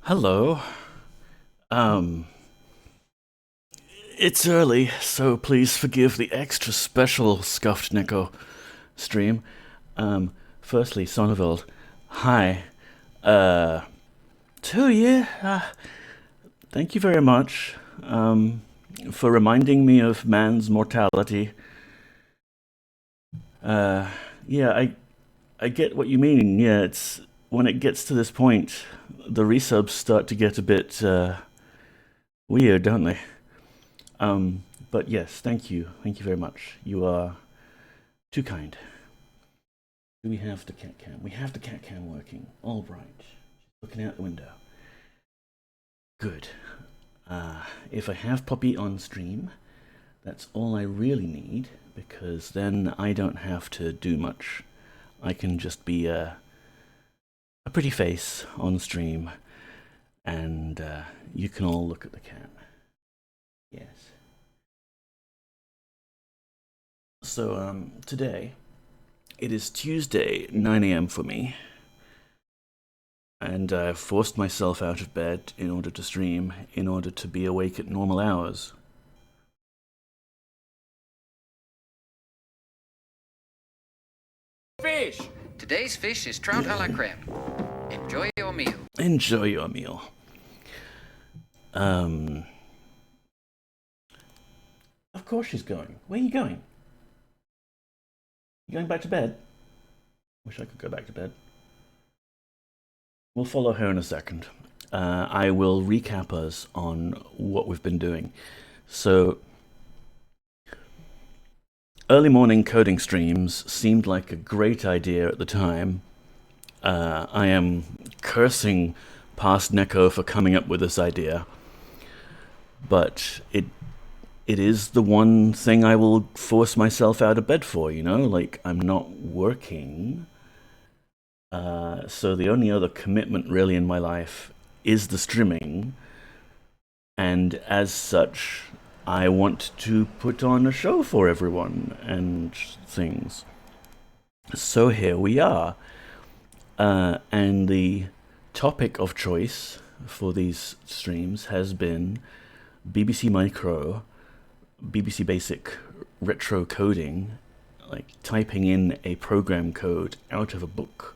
Hello. Um, it's early, so please forgive the extra special Scuffed Nico stream. Firstly, Sonneveld, hi. Uh, to you, thank you very much, for reminding me of man's mortality. Uh, yeah, I get what you mean. Yeah, it's when it gets to this point, the resubs start to get a bit, weird, don't they? But yes, thank you. Thank you very much. You are too kind. Do we have the cat cam? We have the cat cam working. All right. Looking out the window. Good. If I have Poppy on stream, that's all I really need, because then I don't have to do much. I can just be a pretty face on stream, and you can all look at the cat. Yes. So, today, it is Tuesday, 9 a.m. for me, and I've forced myself out of bed in order to stream, in order to be awake at normal hours. Fish! Today's fish is trout a la creme. Enjoy your meal. Enjoy your meal. Of course she's going. Where are you going? You going back to bed? Wish I could go back to bed. We'll follow her in a second. I will recap us on what we've been doing. So, early morning coding streams seemed like a great idea at the time. I am cursing past Neko for coming up with this idea, but it is the one thing I will force myself out of bed for, you know? Like, I'm not working. So the only other commitment really in my life is the streaming, and as such, I want to put on a show for everyone and things. So here we are. And the topic of choice for these streams has been BBC Micro, BBC Basic retrocoding, like typing in a program code out of a book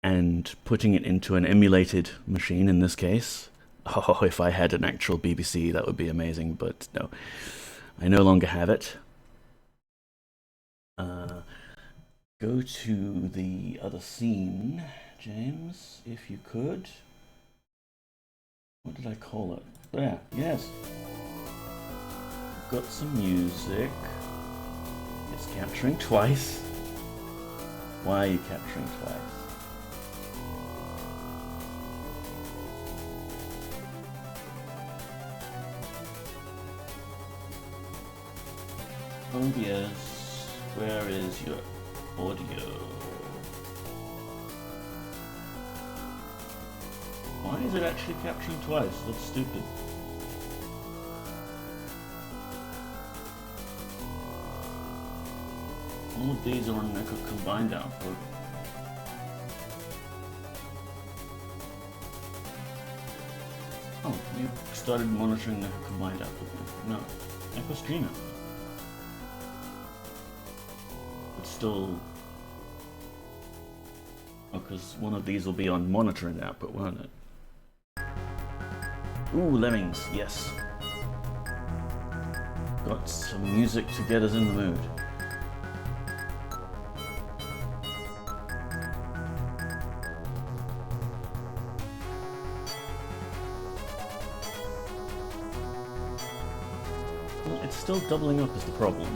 and putting it into an emulated machine in this case. Oh, if I had an actual BBC, that would be amazing, but no, I no longer have it. Go to the other scene, James, if you could. What did I call it? There, yes. Got some music. It's capturing twice. Why are you capturing twice? OBS, where is your audio? Why is it actually capturing twice? That's stupid. All of these are on like a combined output. Oh, you started monitoring the combined output. No, Echo Stream output. It's still... Oh, because one of these will be on monitoring output, won't it? Ooh, lemmings, yes. Got some music to get us in the mood. Well, it's still doubling up is the problem.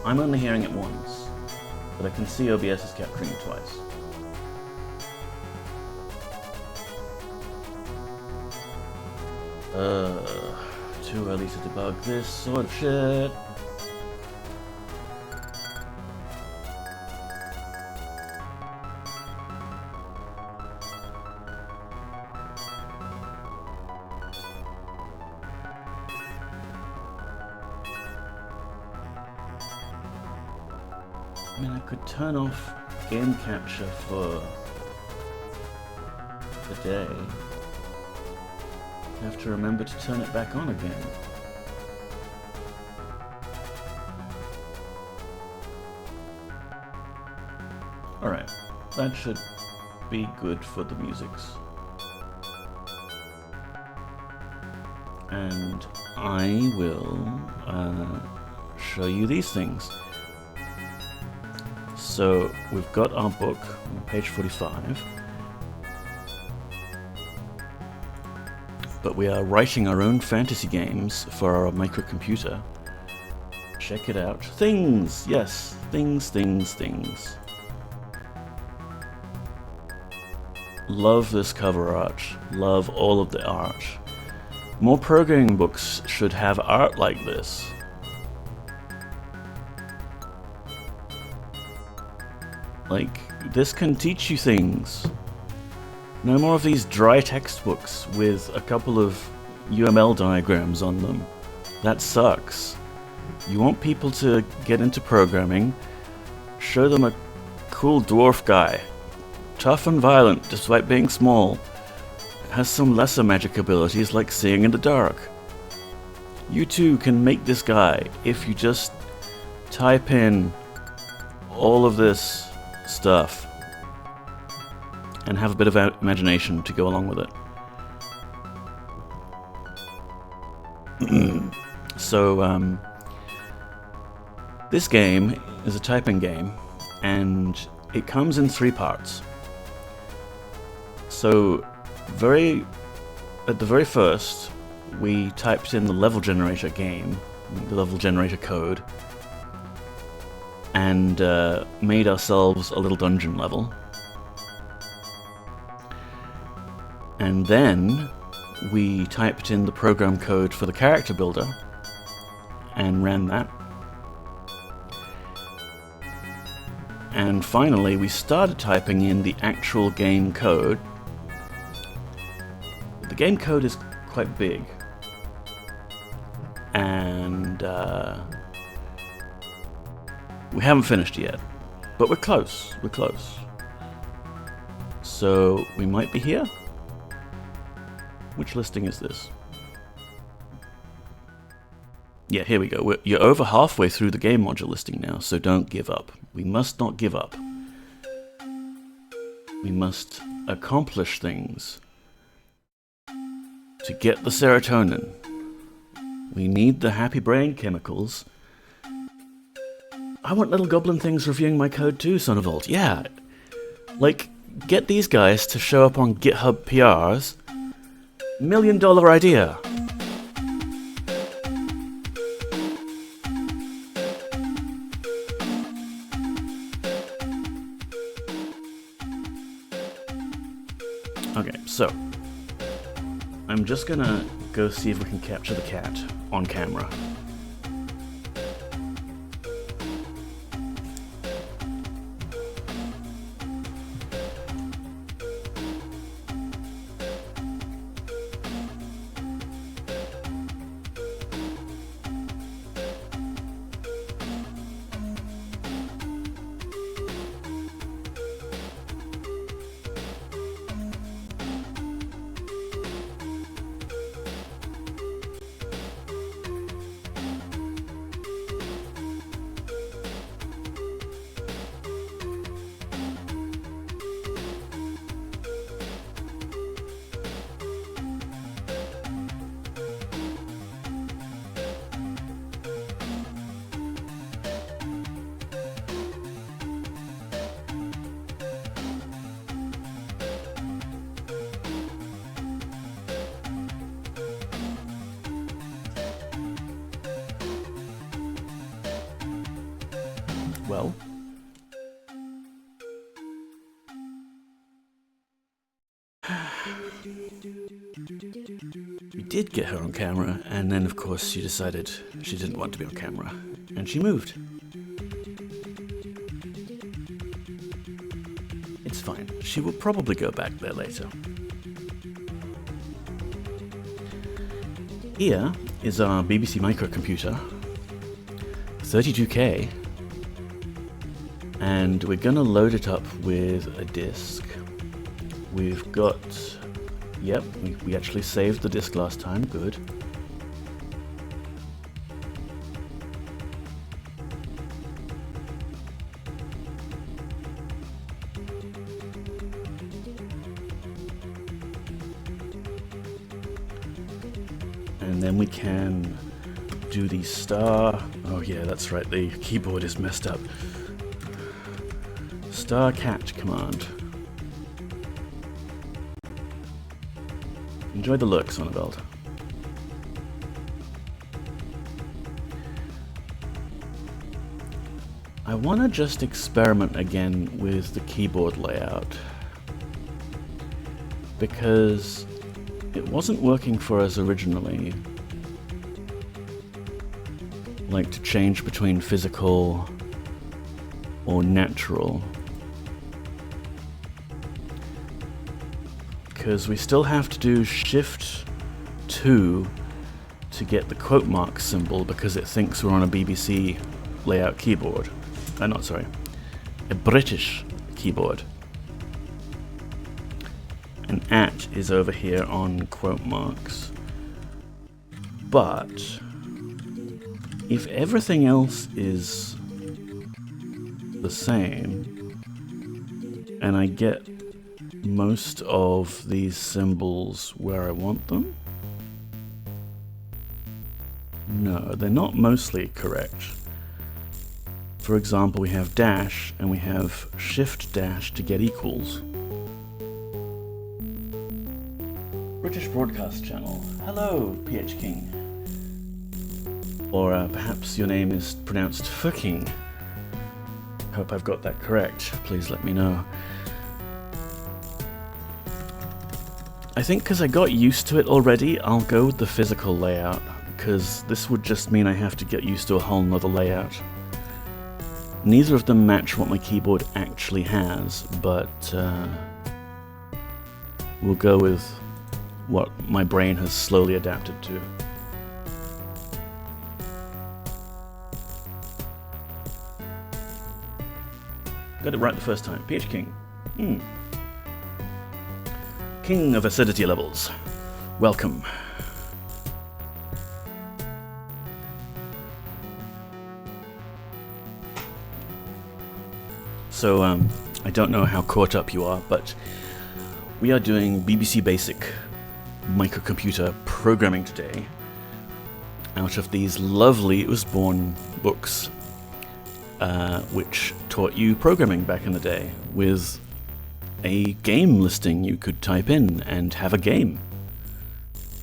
I'm only hearing it once, but I can see OBS is capturing it twice. Too early to debug this sort of shit. I mean, I could turn off game capture for the day, I have to remember to turn it back on again. Alright, that should be good for the musics. And I will show you these things. So we've got our book on page 45, but we are writing our own fantasy games for our microcomputer. Check it out. Things! Yes, things, things, things. Love this cover art. Love all of the art. More programming books should have art like this. Like, this can teach you things. No more of these dry textbooks with a couple of UML diagrams on them. That sucks. You want people to get into programming, show them a cool dwarf guy. Tough and violent despite being small. Has some lesser magic abilities like seeing in the dark. You too can make this guy if you just type in all of this stuff and have a bit of imagination to go along with it. So this game is a typing game, and it comes in 3 parts. So at the very first, we typed in the level generator game, the level generator code, and made ourselves a little dungeon level. And then we typed in the program code for the character builder and ran that. And finally, we started typing in the actual game code. The game code is quite big, and we haven't finished yet, but we're close. We're close. So we might be here. Which listing is this? Yeah, here we go. You're over halfway through the game module listing now, so don't give up. We must not give up. We must accomplish things to get the serotonin. We need the happy brain chemicals. I want little goblin things reviewing my code too, Son of Alt. Yeah. Like, get these guys to show up on GitHub PRs. $1 million idea. Okay, so I'm just gonna go see if we can capture the cat on camera. Well, we did get her on camera, and then of course she decided she didn't want to be on camera, and she moved. It's fine. She will probably go back there later. Here is our BBC microcomputer, 32K, and we're gonna load it up with a disk we've got... Yep, we actually saved the disk last time, good. And then we can do the star... Oh yeah, that's right, the keyboard is messed up. Star cat command. Enjoy the look, Sonneveld. I want to just experiment again with the keyboard layout, because it wasn't working for us originally. Like to change between physical or natural. Because we still have to do Shift 2 to get the quote mark symbol because it thinks we're on a BBC layout keyboard. Not sorry, a British keyboard. And @ is over here on quote marks. But if everything else is the same, and I get most of these symbols where I want them? No, they're not mostly correct. For example, we have dash and we have shift dash to get equals. British Broadcast Channel. Hello, PH King. Or perhaps your name is pronounced Fucking. Hope I've got that correct. Please let me know. I think because I got used to it already, I'll go with the physical layout, because this would just mean I have to get used to a whole nother layout. Neither of them match what my keyboard actually has, but we'll go with what my brain has slowly adapted to. Got it right the first time. PH King. King of acidity levels. Welcome. So, I don't know how caught up you are, but we are doing BBC Basic microcomputer programming today out of these lovely Usborne books, which taught you programming back in the day with a game listing you could type in and have a game.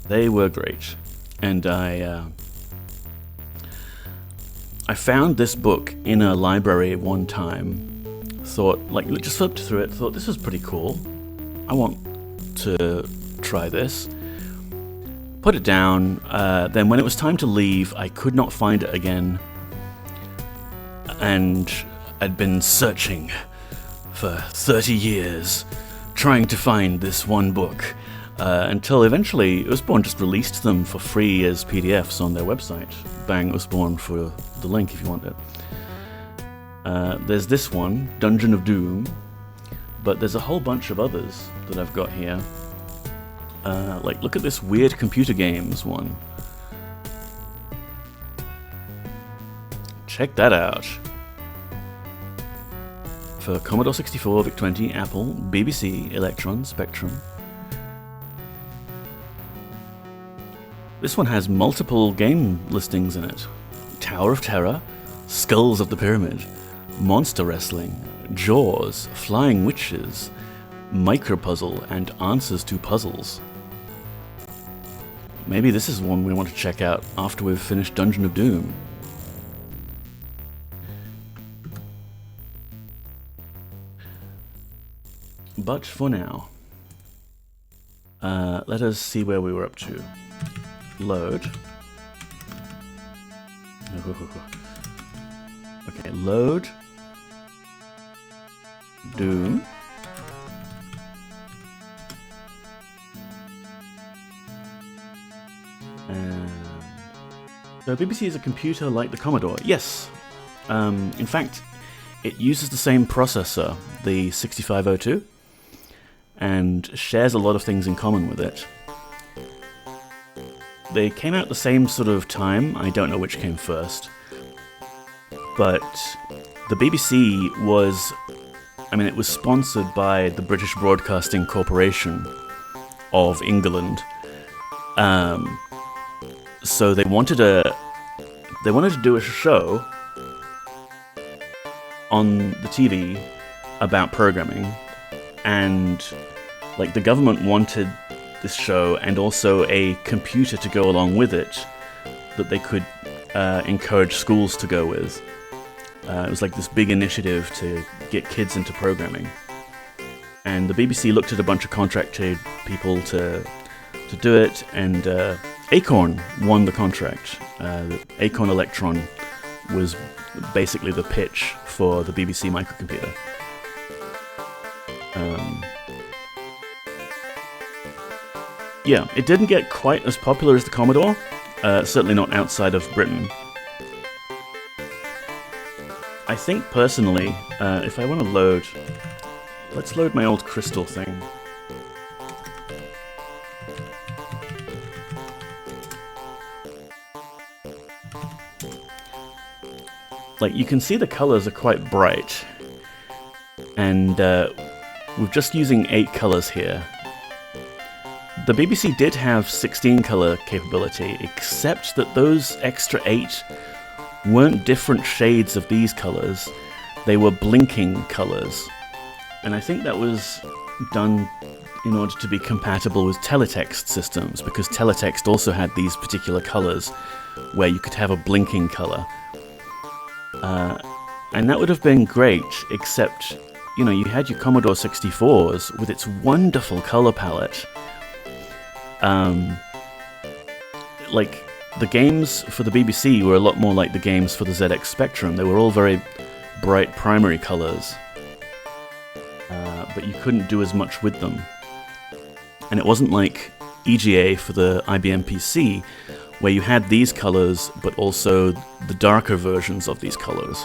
They were great, and I found this book in a library one time. Thought, like, just flipped through it. Thought this was pretty cool. I want to try this. Put it down. Then when it was time to leave, I could not find it again, and I'd been searching for 30 years trying to find this one book until eventually Usborne just released them for free as PDFs on their website. Bang Usborne for the link if you want it. There's this one, Dungeon of Doom, but there's a whole bunch of others that I've got here. Like, look at this weird computer games one. Check that out. For Commodore 64, VIC-20, Apple, BBC, Electron, Spectrum. This one has multiple game listings in it. Tower of Terror, Skulls of the Pyramid, Monster Wrestling, Jaws, Flying Witches, Micropuzzle, and Answers to Puzzles. Maybe this is one we want to check out after we've finished Dungeon of Doom. But for now, let us see where we were up to. Load. Okay, load. Doom. And so BBC is a computer like the Commodore. Yes. In fact, it uses the same processor, the 6502. and shares a lot of things in common with it. They came out the same sort of time. I don't know which came first. But the BBC was, it was sponsored by the British Broadcasting Corporation of England. So they wanted to do a show on the TV about programming, and the government wanted this show and also a computer to go along with it that they could encourage schools to go with. It was this big initiative to get kids into programming. And the BBC looked at a bunch of contracted people to do it, and Acorn won the contract. Acorn Electron was basically the pitch for the BBC microcomputer. Yeah, it didn't get quite as popular as the Commodore, certainly not outside of Britain. I think personally, if I want to load, let's load my old Crystal thing. You can see the colors are quite bright, and we're just using 8 colors here. The BBC did have 16 color capability, except that those extra 8 weren't different shades of these colors, they were blinking colors. And I think that was done in order to be compatible with teletext systems, because teletext also had these particular colors where you could have a blinking color. And that would have been great, except, you had your Commodore 64s with its wonderful color palette. The games for the BBC were a lot more like the games for the ZX Spectrum. They were all very bright primary colors, but you couldn't do as much with them. And it wasn't like EGA for the IBM PC, where you had these colors, but also the darker versions of these colors.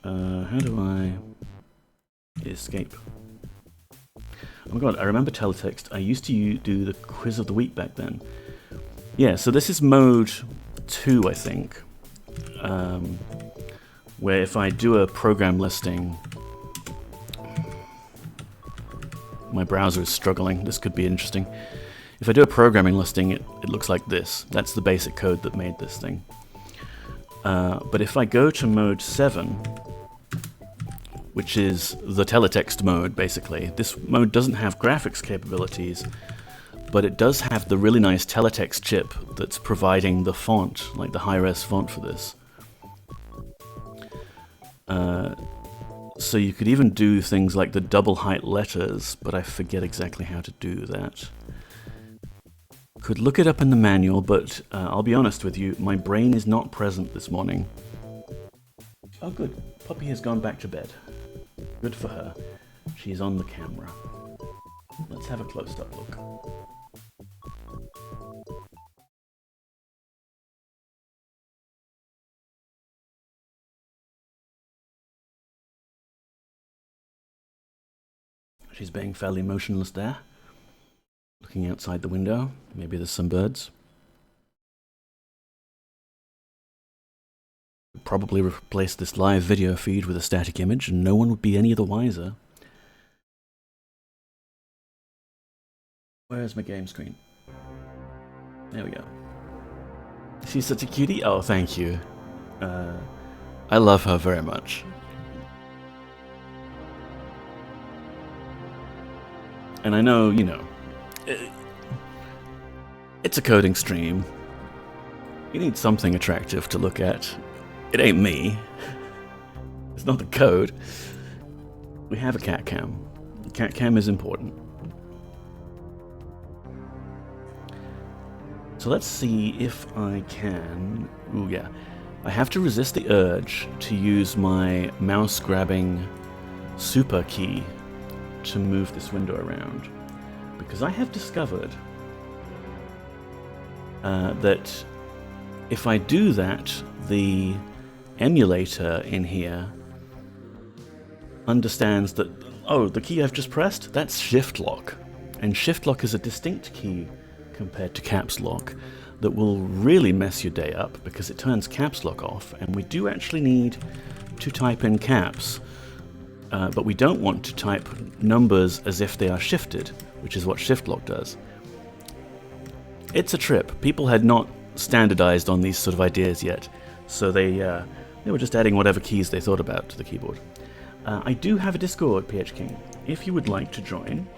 How do I escape? Oh my god, I remember teletext. I used to do the quiz of the week back then. Yeah, so this is mode 2, I think. Where if I do a program listing... My browser is struggling. This could be interesting. If I do a programming listing, it looks like this. That's the basic code that made this thing. But if I go to mode 7, which is the teletext mode, basically, this mode doesn't have graphics capabilities, but it does have the really nice teletext chip that's providing the font, the high-res font for this. So you could even do things like the double height letters, but I forget exactly how to do that. Could look it up in the manual, but I'll be honest with you, my brain is not present this morning. Oh good, Poppy has gone back to bed. Good for her. She's on the camera. Let's have a close-up look. She's being fairly motionless there, looking outside the window. Maybe there's some birds. Probably replace this live video feed with a static image, and no one would be any the wiser. Where's my game screen? There we go. She's such a cutie. Oh, thank you. I love her very much. And I know, it's a coding stream. You need something attractive to look at. It ain't me. It's not the code. We have a cat cam. Cat cam is important. So let's see if I can... Ooh, yeah. I have to resist the urge to use my mouse-grabbing super key to move this window around, because I have discovered that if I do that, the emulator in here understands that, oh, the key I've just pressed, that's shift lock. And shift lock is a distinct key compared to caps lock that will really mess your day up because it turns caps lock off, and we do actually need to type in caps, but we don't want to type numbers as if they are shifted, which is what shift lock does. It's a trip. People had not standardized on these sort of ideas yet, so they were just adding whatever keys they thought about to the keyboard. I do have a Discord, PH King. If you would like to join,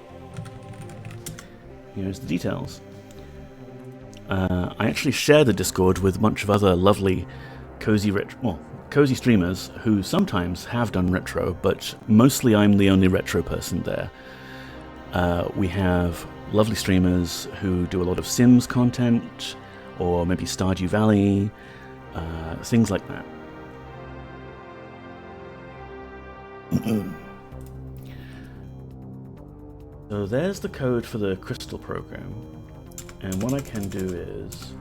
here's the details. I actually share the Discord with a bunch of other lovely cozy streamers who sometimes have done retro, but mostly I'm the only retro person there. We have lovely streamers who do a lot of Sims content, or maybe Stardew Valley, things like that. So there's the code for the crystal program, and what I can do is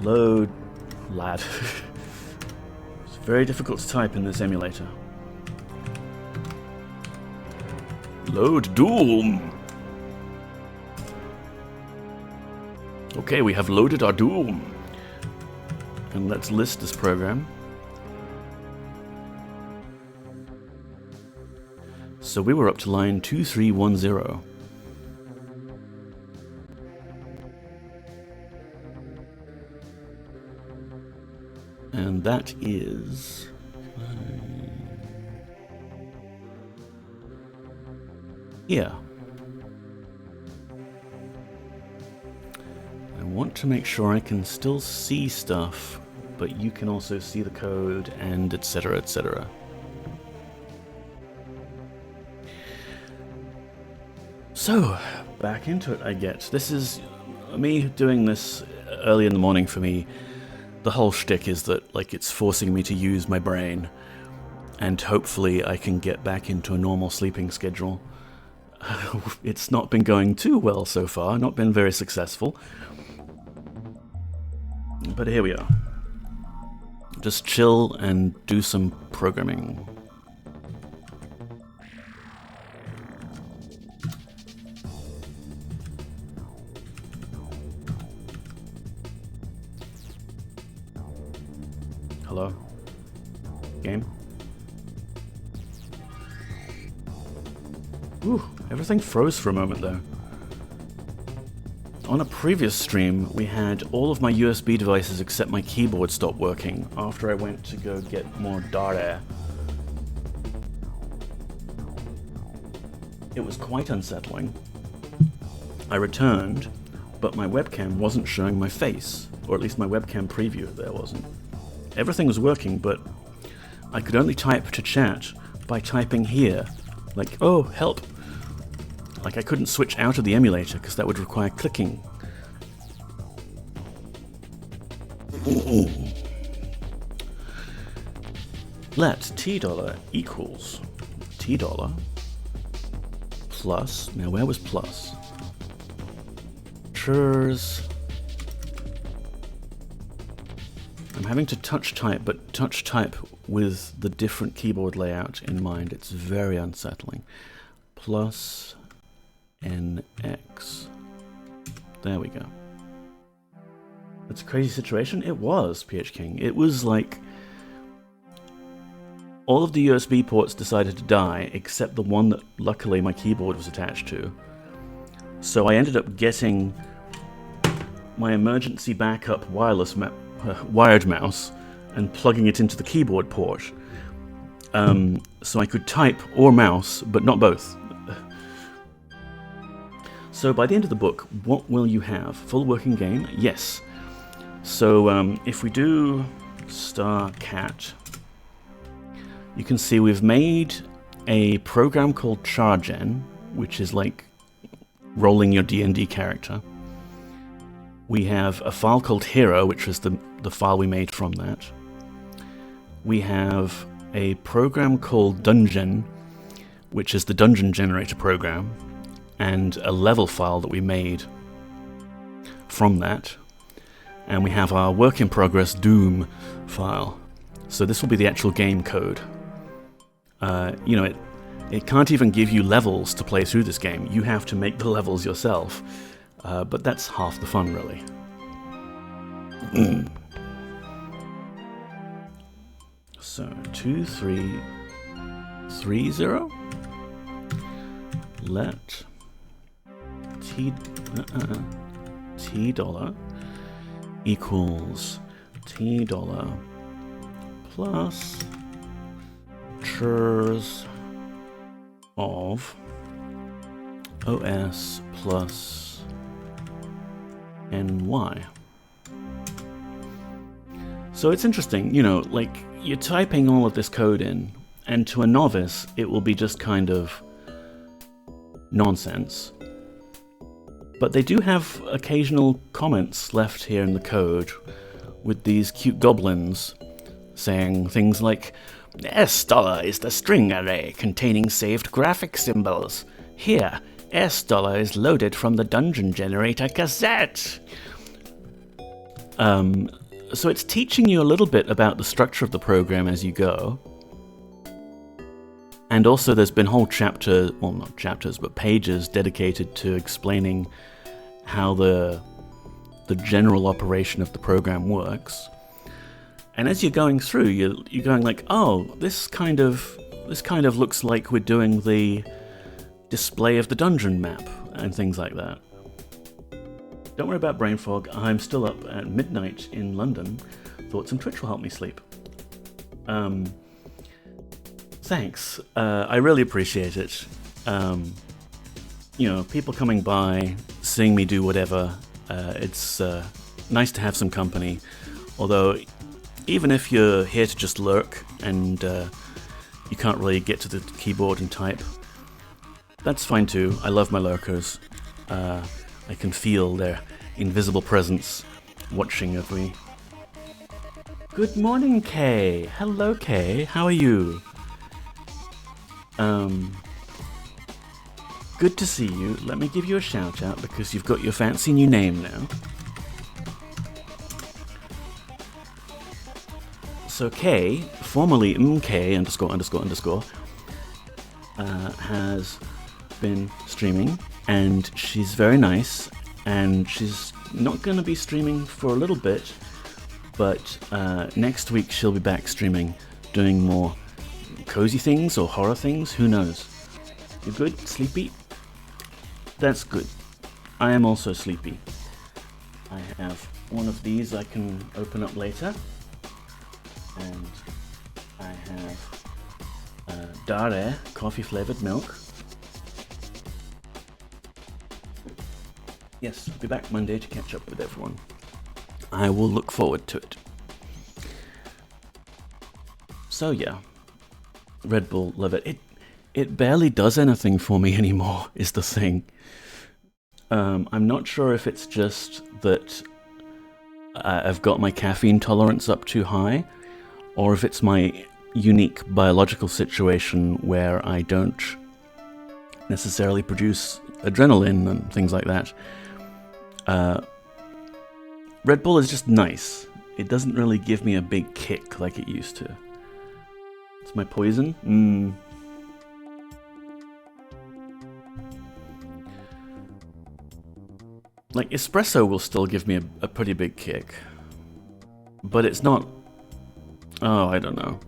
load lad. It's very difficult to type in this emulator. Load Doom. Okay, we have loaded our Doom, and let's list this program. So we were up to line 2310. And that is... yeah. I want to make sure I can still see stuff, but you can also see the code and etc, etc. So, back into it I get. This is me doing this early in the morning for me. The whole shtick is that, like, it's forcing me to use my brain, and hopefully I can get back into a normal sleeping schedule. It's not been going too well so far, not been very successful. But here we are. Just chill and do some programming. Hello? Game? Ooh, everything froze for a moment there. On a previous stream, we had all of my USB devices except my keyboard stop working after I went to go get more data. It was quite unsettling. I returned, but my webcam wasn't showing my face, or at least my webcam preview there wasn't. Everything was working, but I could only type to chat by typing here. Like, oh, help. Like, I couldn't switch out of the emulator because that would require clicking. Let $t equals $t plus, now where was plus? Churs. I'm having to touch type, but touch type with the different keyboard layout in mind. It's very unsettling. Plus NX. There we go. That's a crazy situation. It was, PH King. It was like all of the USB ports decided to die, except the one that luckily my keyboard was attached to. So I ended up getting my emergency backup wireless wired mouse and plugging it into the keyboard port. So I could type or mouse, but not both. So by the end of the book, what will you have? Full working game? Yes. So if we do star cat, you can see we've made a program called chargen, which is like rolling your D&D character. We have a file called hero, which was the file we made from that. We have a program called dungeon, which is the dungeon generator program, and a level file that we made from that. And we have our work in progress Doom file. So this will be the actual game code. You know, it can't even give you levels to play through this game. You have to make the levels yourself. But that's half the fun, really. So 2330. Let T dollar equals T dollar plus chrs of OS plus NY. So it's interesting, you know, like you're typing all of this code in, and to a novice, it will be just kind of nonsense. But they do have occasional comments left here in the code with these cute goblins saying things like, S dollar is the string array containing saved graphic symbols. Here, S dollar is loaded from the dungeon generator cassette. So it's teaching you a little bit about the structure of the program as you go. And also there's been whole chapters, well not chapters, but pages dedicated to explaining how the general operation of the program works. And as you're going through, you're going like, oh, this kind of looks like we're doing the display of the dungeon map and things like that. Don't worry about brain fog. I'm still up at midnight in London. Thought some Twitch will help me sleep. Thanks. I really appreciate it. You know, people coming by, seeing me do whatever. It's nice to have some company. Although, even if you're here to just lurk and you can't really get to the keyboard and type, that's fine too. I love my lurkers. I can feel their invisible presence watching over me. Good morning, Kay. Hello, Kay. How are you? Good to see you. Let me give you a shout out because you've got your fancy new name now. So Kay, formerly mk ____, has been streaming, and she's very nice, and she's not going to be streaming for a little bit, but next week she'll be back streaming, doing more cozy things or horror things, who knows. You good? Sleepy? That's good. I am also sleepy. I have one of these I can open up later, and I have Dare coffee flavored milk. Yes, I'll be back Monday to catch up with everyone. I will look forward to it. So yeah, Red Bull, love it. It barely does anything for me anymore, is the thing. I'm not sure if it's just that I've got my caffeine tolerance up too high, or if it's my unique biological situation where I don't necessarily produce adrenaline and things like that. Red Bull is just nice. It doesn't really give me a big kick like it used to. It's my poison? Like, espresso will still give me a pretty big kick. But it's not... Oh, I don't know.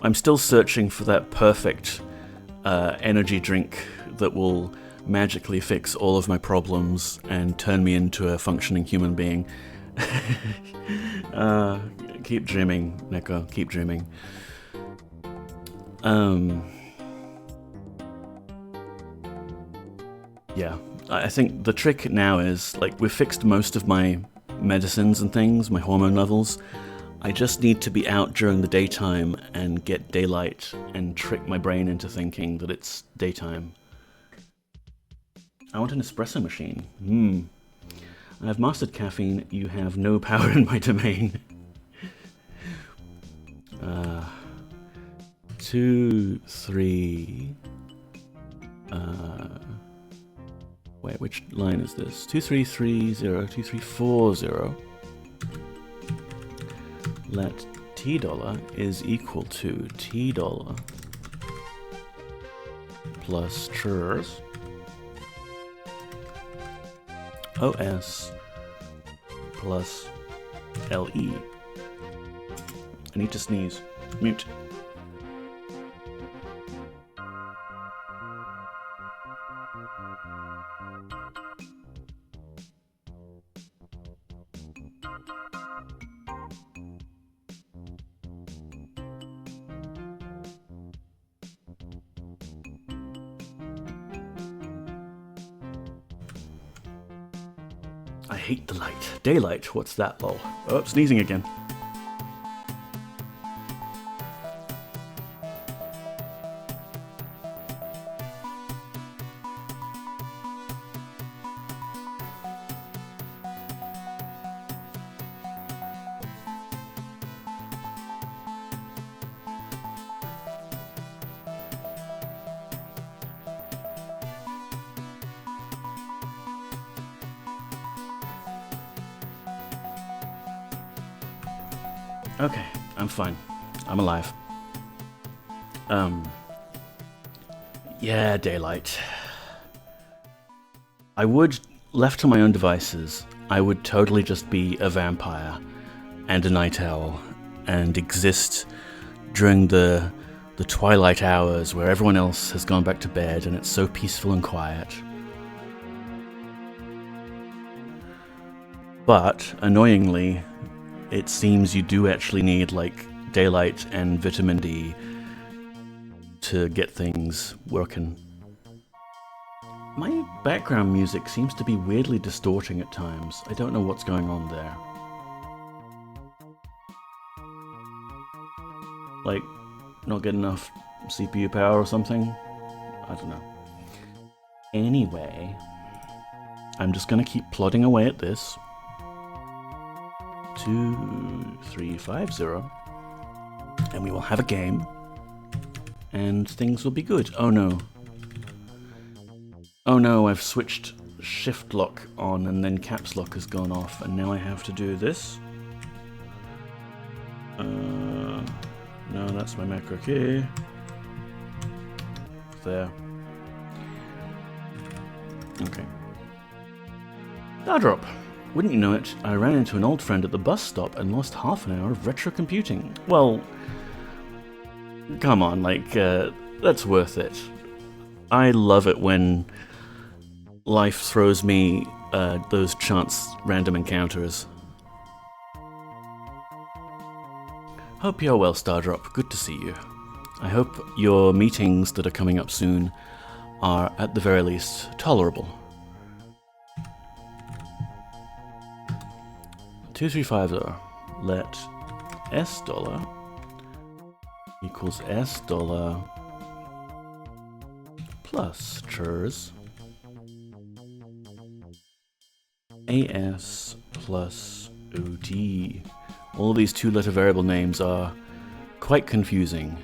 I'm still searching for that perfect energy drink that will magically fix all of my problems and turn me into a functioning human being. Keep dreaming, Neko. Keep dreaming. Yeah. I think the trick now is, like, we've fixed most of my medicines and things, my hormone levels. I just need to be out during the daytime and get daylight and trick my brain into thinking that it's daytime. I want an espresso machine. I've mastered caffeine. You have no power in my domain. 2, 3... Wait, which line is this? 2330, 2340. Let $t is equal to $t plus churs OS plus LE. I need to sneeze. Mute. I hate the light. Daylight, what's that, lol? Oh, sneezing again. Okay, I'm fine. I'm alive. Yeah, daylight. I would, left to my own devices, I would totally just be a vampire and a night owl and exist during the twilight hours where everyone else has gone back to bed and it's so peaceful and quiet. But, annoyingly, it seems you do actually need, like, daylight and vitamin D to get things working. My background music seems to be weirdly distorting at times. I don't know what's going on there. Like, not get enough CPU power or something? I don't know. Anyway, I'm just gonna keep plodding away at this. 2350, and we will have a game, and things will be good. Oh no. Oh no, I've switched shift lock on and then caps lock has gone off, and now I have to do this. No, that's my macro key. There. Okay. Stardrop. Wouldn't you know it, I ran into an old friend at the bus stop and lost half an hour of retro computing. Well, come on, like, that's worth it. I love it when life throws me those chance random encounters. Hope you're well, Stardrop. Good to see you. I hope your meetings that are coming up soon are, at the very least, tolerable. 2350, let $S equals $S plus churs AS plus OT. All these two-letter variable names are quite confusing,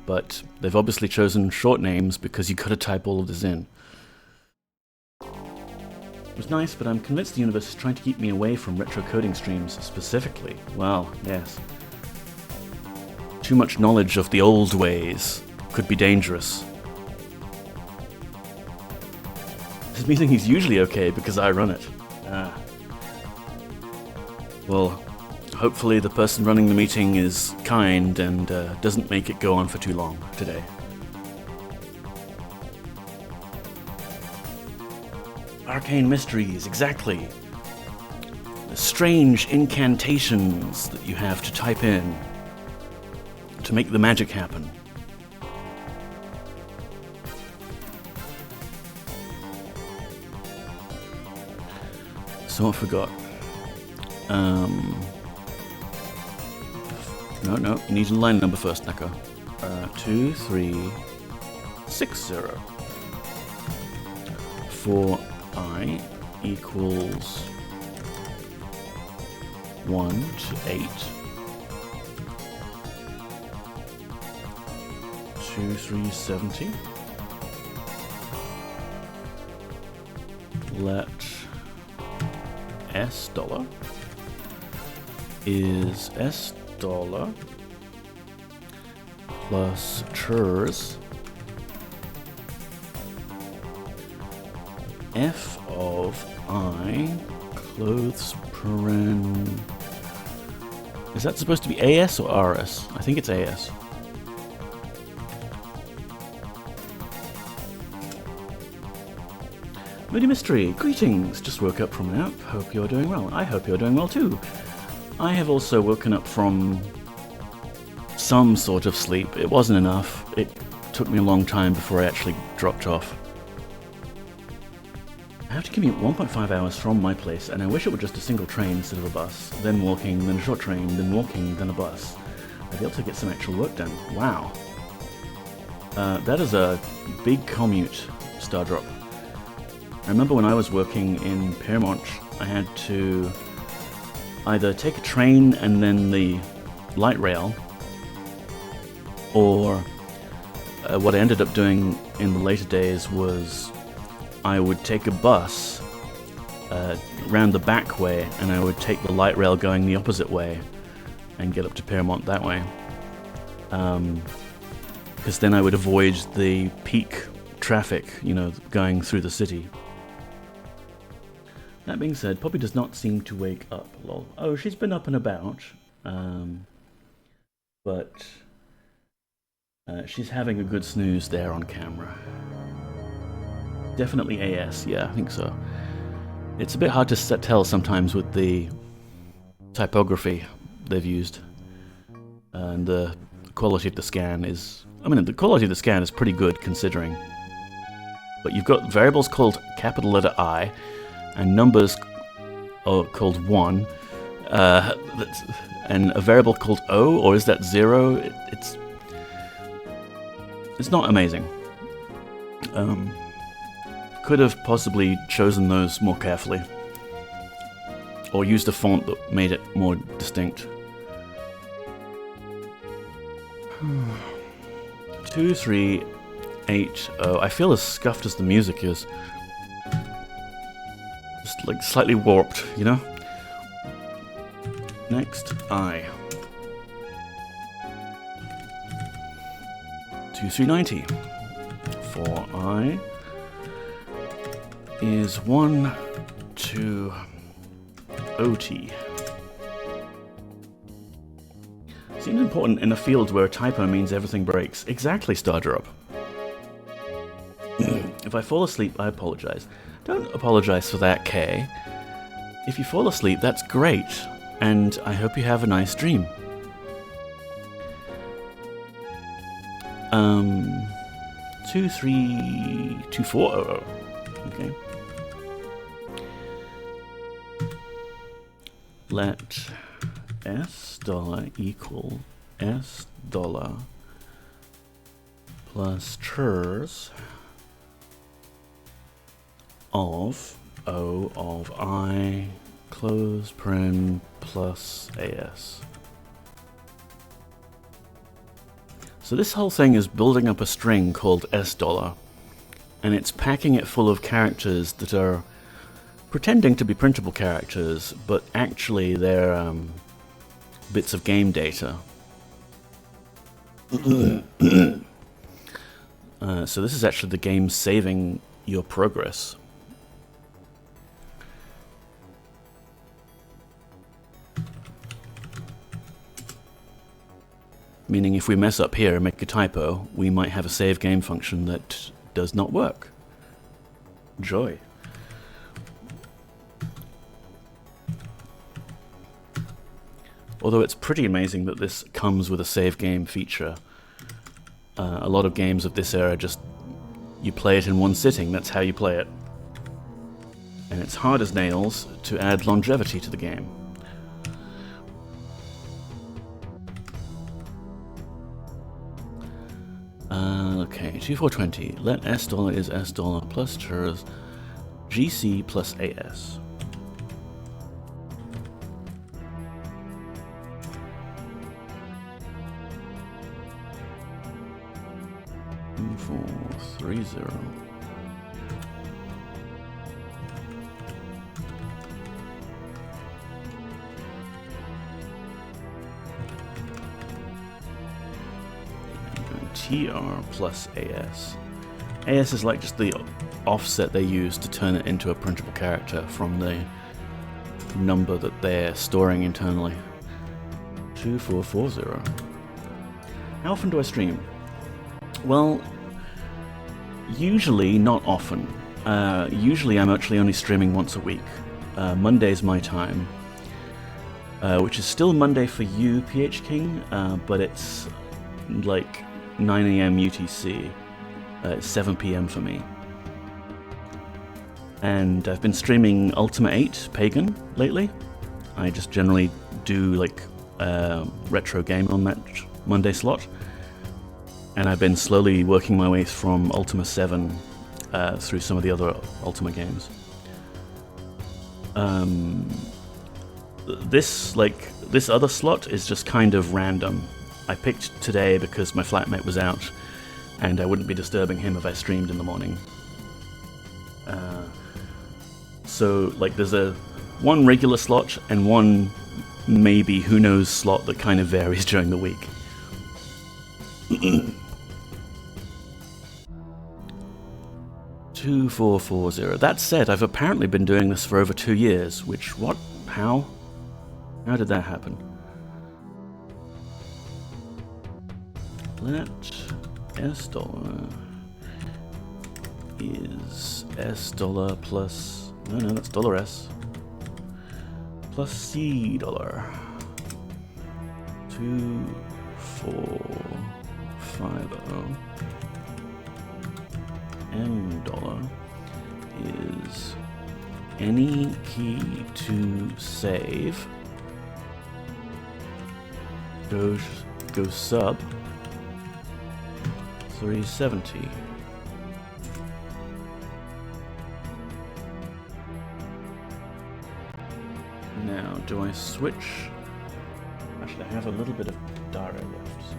but they've obviously chosen short names because you gotta type all of this in. It was nice, but I'm convinced the universe is trying to keep me away from retrocoding streams specifically. Well, yes. Too much knowledge of the old ways could be dangerous. This meeting is usually okay because I run it. Well, hopefully the person running the meeting is kind and doesn't make it go on for too long today. Arcane mysteries, exactly. The strange incantations that you have to type in to make the magic happen. So I forgot. No, you need a line number first, Neko. 2360. For I equals 1 to 8. 2370. Let $S is $S plus churs f of I clothes paren. Is that supposed to be AS or RS? I think it's AS. Moody Mystery, greetings! Just woke up from a nap. Hope you're doing well. I hope you're doing well too. I have also woken up from some sort of sleep. It wasn't enough. It took me a long time before I actually dropped off. I have to commute 1.5 hours from my place, and I wish it were just a single train instead of a bus. Then walking, then a short train, then walking, then a bus. I'd be able to get some actual work done. Wow. That is a big commute, Stardrop. I remember when I was working in Piermont, I had to either take a train and then the light rail, or what I ended up doing in the later days was I would take a bus round the back way, and I would take the light rail going the opposite way and get up to Piermont that way. Because then I would avoid the peak traffic, you know, going through the city. That being said, Poppy does not seem to wake up, lol. Oh, she's been up and about, but she's having a good snooze there on camera. Definitely AS, yeah, I think so. It's a bit hard to tell sometimes with the typography they've used, and the quality of the scan is... I mean, the quality of the scan is pretty good considering. But you've got variables called capital letter I, and numbers called 1, and a variable called O, or is that 0? It's not amazing. Could have possibly chosen those more carefully, or used a font that made it more distinct. 2380. I feel as scuffed as the music is. Just like slightly warped, you know? Next, I. 2390. For I is 1 to OT. Seems important in a field where a typo means everything breaks. Exactly, Stardrop. If I fall asleep, I apologize. Don't apologize for that, Kay. If you fall asleep, that's great, and I hope you have a nice dream. 232400. Okay. Let $S equal $S plus chrs of O of I close paren plus AS. So this whole thing is building up a string called $S, and it's packing it full of characters that are pretending to be printable characters, but actually they're bits of game data. So this is actually the game saving your progress. Meaning if we mess up here and make a typo, we might have a save game function that does not work. Joy. Although it's pretty amazing that this comes with a save game feature. A lot of games of this era just, you play it in one sitting, that's how you play it. And it's hard as nails to add longevity to the game. Okay, 2420. Let $S is $S plus chrs GC plus AS. $430. TR plus AS. AS is like just the offset they use to turn it into a printable character from the number that they're storing internally. 2440. How often do I stream? Well, usually not often. Usually I'm actually only streaming once a week. Monday's my time, which is still Monday for you, PH King, but it's like 9 AM UTC. It's 7 PM for me. And I've been streaming Ultima 8 Pagan lately. I just generally do like retro game on that Monday slot. And I've been slowly working my way from Ultima 7 through some of the other Ultima games. This other slot is just kind of random. I picked today because my flatmate was out and I wouldn't be disturbing him if I streamed in the morning. So like there's one regular slot and one maybe who knows slot that kind of varies during the week. 2440. That said, I've apparently been doing this for over 2 years, which, what? How? How did that happen? Let S dollar is S dollar plus, no, that's dollar S, plus C dollar. 2450. M dollar is any key to save go sub 370. Now, do I switch? Actually, I have a little bit of data left. So.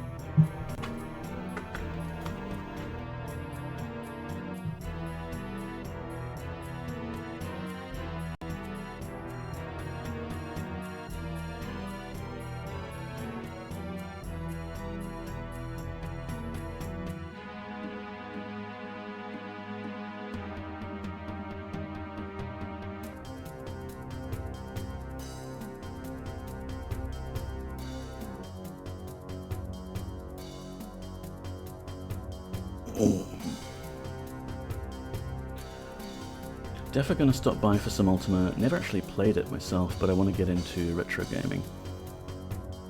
Definitely going to stop by for some Ultima. Never actually played it myself, but I want to get into retro gaming.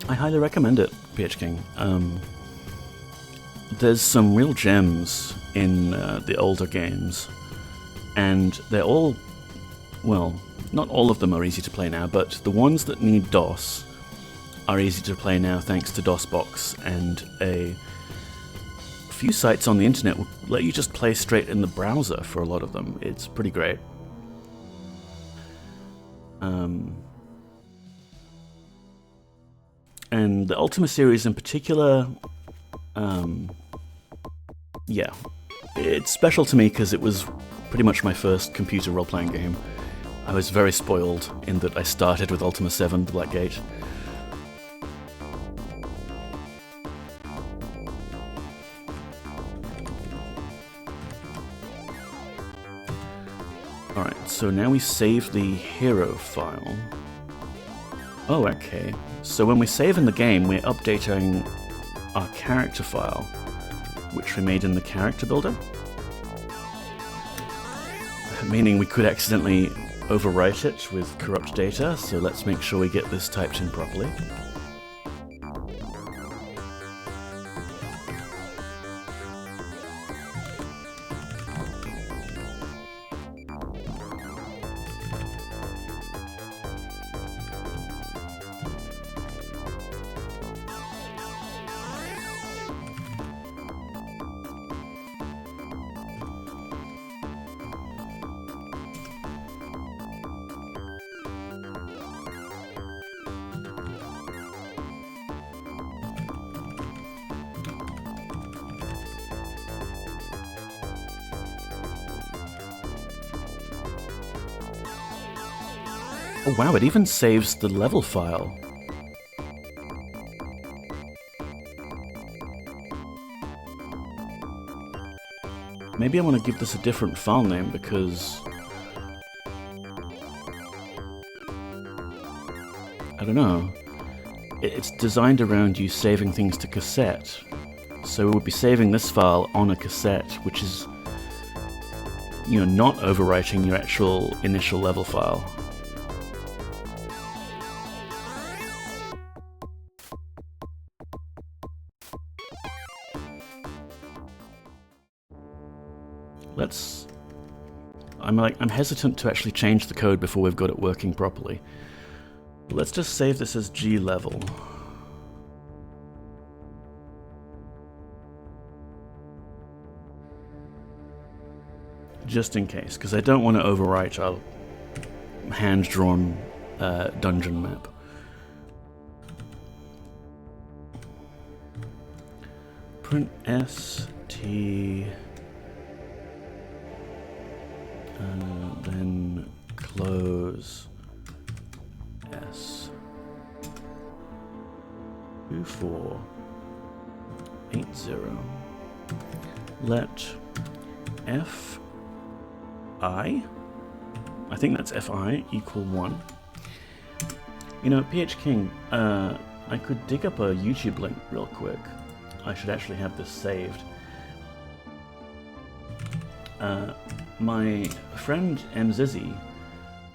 I highly recommend it, PH King. There's some real gems in the older games, and they're all, well, not all of them are easy to play now, but the ones that need DOS are easy to play now thanks to DOSBox, and a few sites on the internet will let you just play straight in the browser for a lot of them. It's pretty great. And the Ultima series in particular, yeah, it's special to me because it was pretty much my first computer role-playing game. I was very spoiled in that I started with Ultima 7, The Black Gate. Alright, so now we save the hero file. Oh, okay. So when we save in the game, we're updating our character file, which we made in the character builder. Meaning we could accidentally overwrite it with corrupt data, so let's make sure we get this typed in properly. Oh wow, it even saves the level file. Maybe I want to give this a different file name because I don't know. It's designed around you saving things to cassette. So we would be saving this file on a cassette, which is, you know, not overwriting your actual initial level file. I'm hesitant to actually change the code before we've got it working properly. But let's just save this as G level. Just in case, because I don't want to overwrite our hand-drawn dungeon map. Print st, then close s. 2480. Let f I think that's fi equal 1. You know, PH King, I could dig up a YouTube link real quick. I should actually have this saved. My friend MZizzy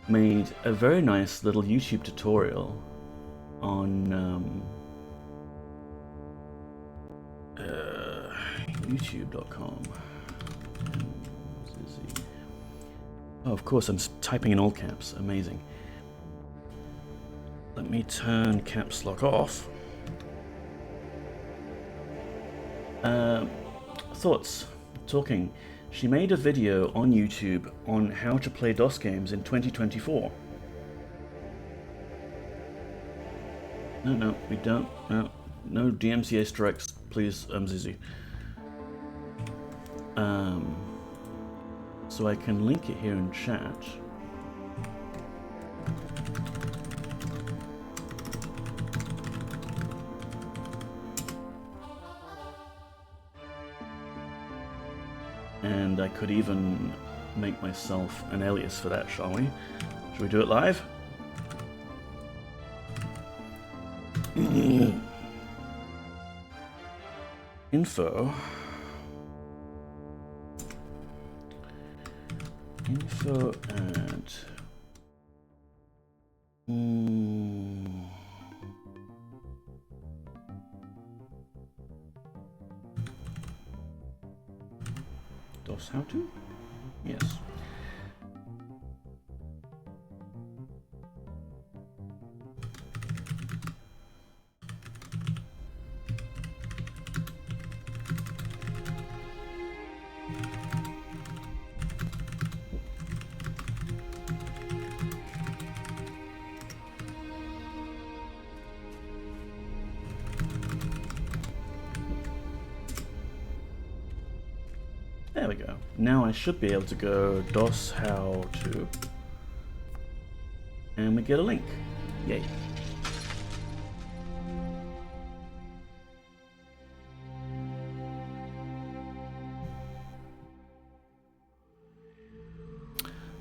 made a very nice little YouTube tutorial on youtube.com. Oh, of course, I'm typing in all caps. Amazing. Let me turn caps lock off. Thoughts. Talking. She made a video on YouTube on how to play DOS games in 2024. No, we don't. No DMCA strikes, please, Zizi. So I can link it here in chat. And I could even make myself an alias for that, shall we? Should we do it live? Info at DOS how to? Yes. There we go. Now I should be able to go DOS how to, and we get a link. Yay.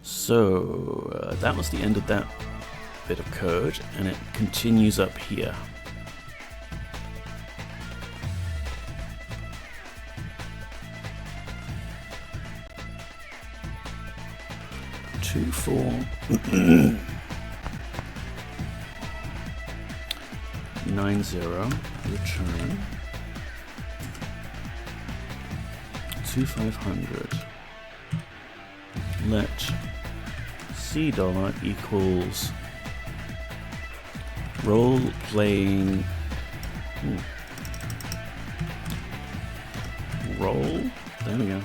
So that was the end of that bit of code, and it continues up here. For 90 return 2500. Let $C equals role playing role. There we go.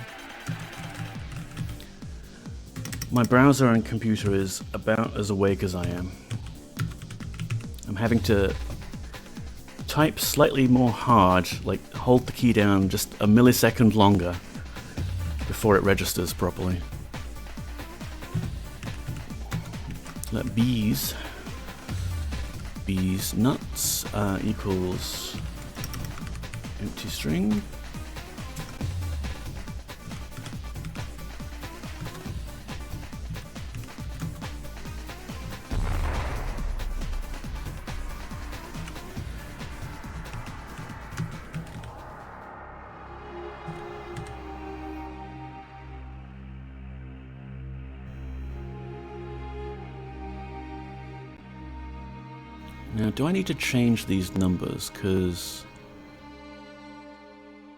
My browser and computer is about as awake as I am. I'm having to type slightly more hard, like hold the key down just a millisecond longer before it registers properly. Let bees nuts equals empty string Now, do I need to change these numbers? Because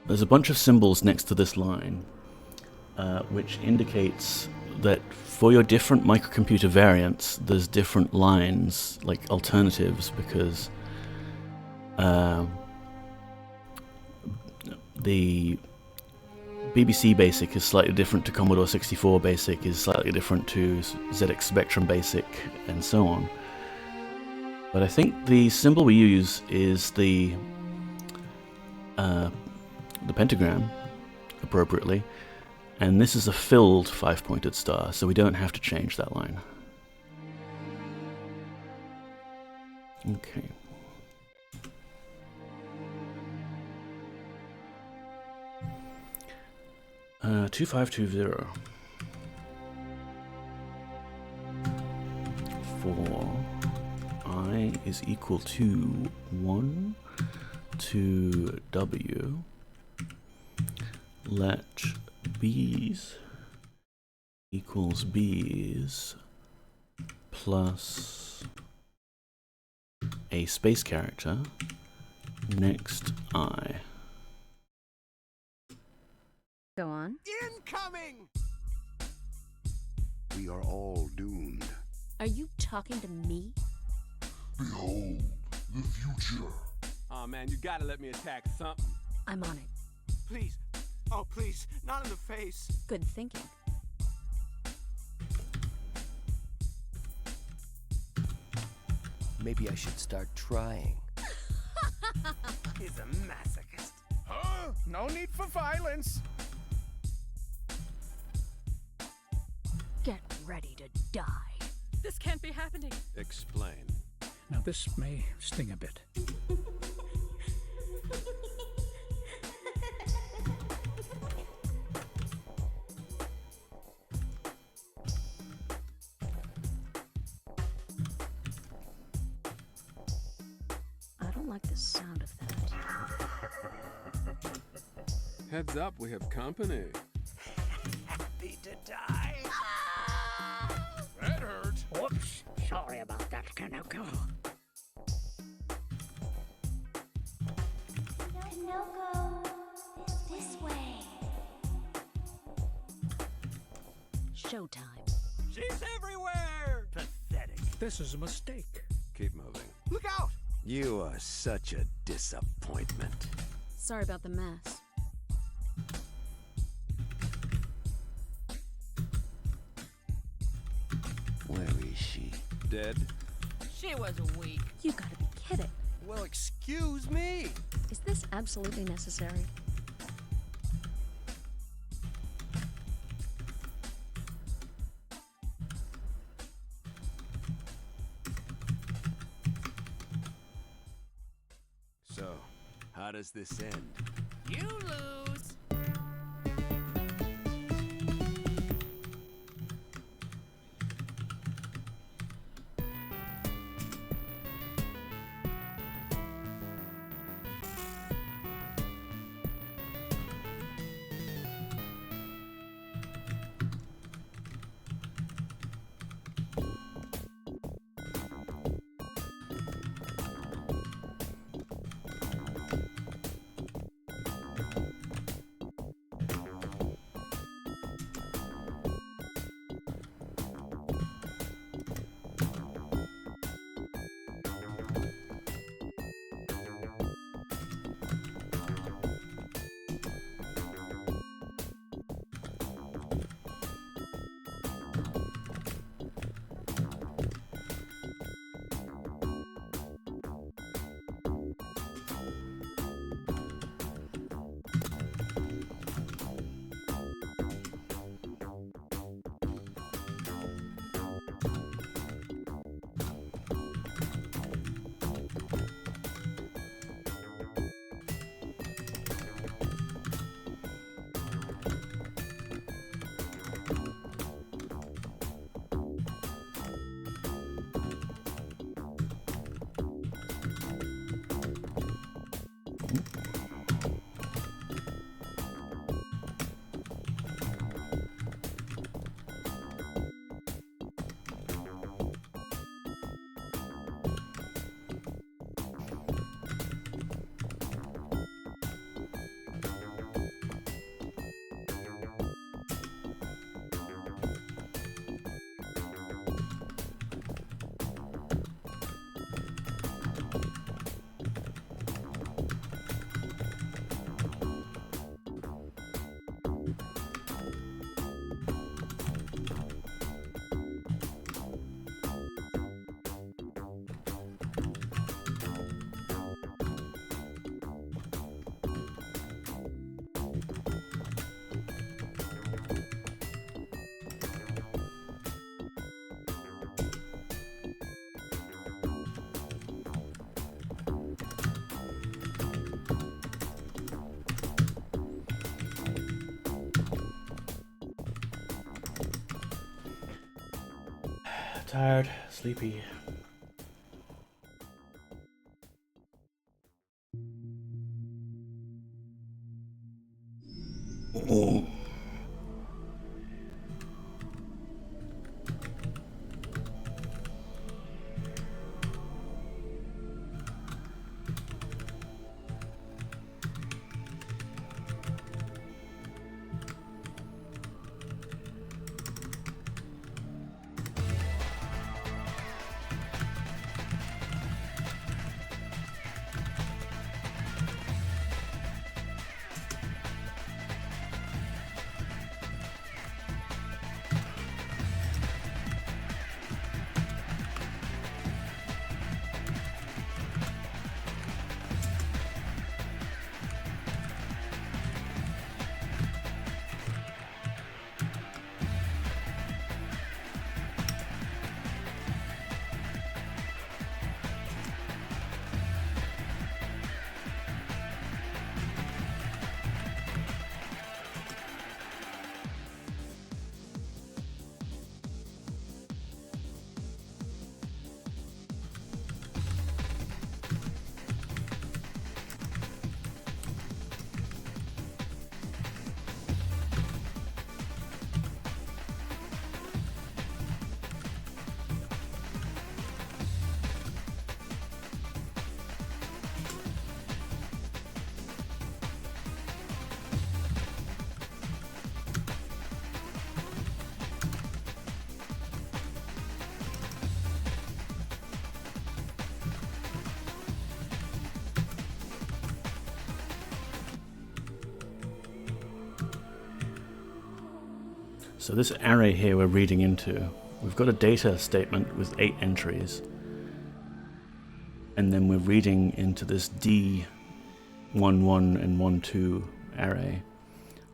there's a bunch of symbols next to this line, which indicates that for your different microcomputer variants, there's different lines, like alternatives, because the BBC Basic is slightly different to Commodore 64 Basic, is slightly different to ZX Spectrum Basic, and so on. But I think the symbol we use is the pentagram, appropriately, and this is a filled 5-pointed star, so we don't have to change that line. Okay. Uh, 2520. For I is equal to 1 to W, let B's equals B's plus a space character next I. Go on. Incoming! We are all doomed. Are you talking to me? Behold the future. Oh man, you gotta let me attack something. I'm on it. Please. Oh, please. Not in the face. Good thinking. Maybe I should start trying. He's a masochist. Huh? No need for violence. Get ready to die. This can't be happening. Explain. Now this may sting a bit. I don't like the sound of that. Heads up, we have company. Happy to die. That hurt. Whoops, sorry about that, Kanoko. Pinocchio, this way. Showtime. She's everywhere. Pathetic. This is a mistake. Keep moving. Look out. You are such a disappointment. Sorry about the mess. Where is she? Dead? She was weak. You gotta be kidding. Well, excuse me. Is this absolutely necessary? So, how does this end? You lose. Tired, sleepy. Oh. So this array here we're reading into, we've got a data statement with 8 entries, and then we're reading into this D11 and 12 array.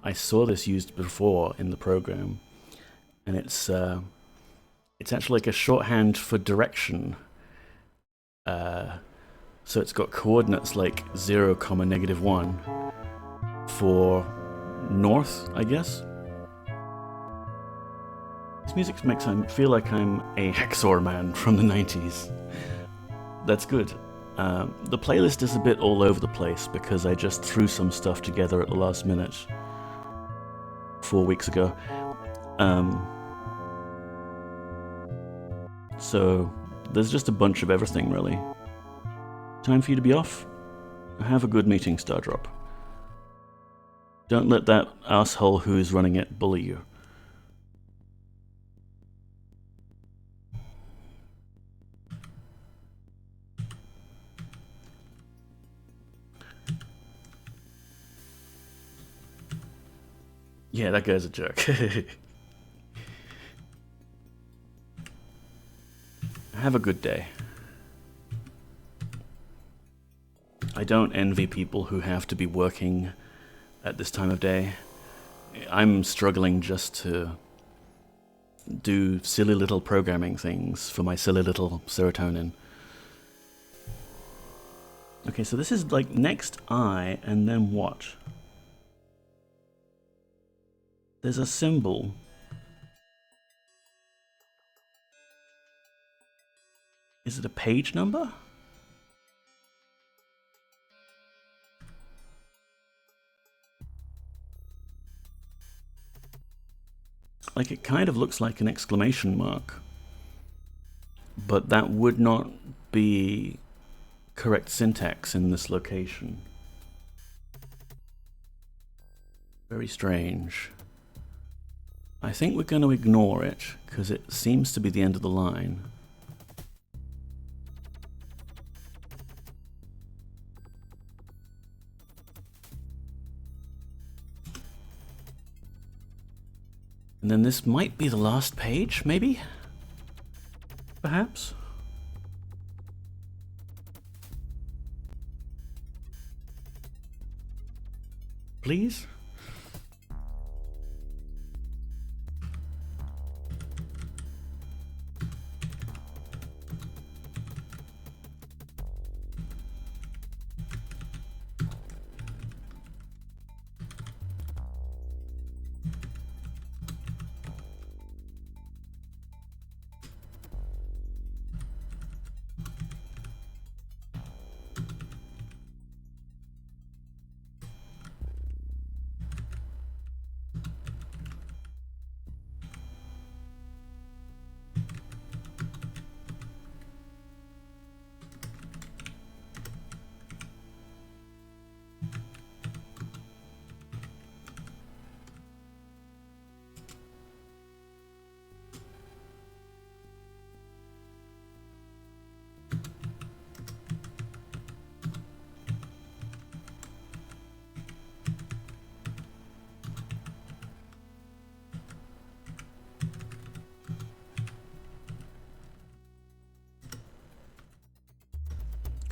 I saw this used before in the program, and it's actually like a shorthand for direction. So it's got coordinates like 0, -1 for north, I guess. This music makes me feel like I'm a Hacksaw man from the 90s. That's good. The playlist is a bit all over the place because I just threw some stuff together at the last minute 4 weeks ago. So there's just a bunch of everything, really. Time for you to be off. Have a good meeting, Stardrop. Don't let that asshole who's running it bully you. Yeah, that guy's a jerk. Have a good day. I don't envy people who have to be working at this time of day. I'm struggling just to do silly little programming things for my silly little serotonin. Okay, so this is like next I and then what? There's a symbol. Is it a page number? Like, it kind of looks like an exclamation mark, but that would not be correct syntax in this location. Very strange. I think we're going to ignore it, because it seems to be the end of the line. And then this might be the last page, maybe? Perhaps? Please?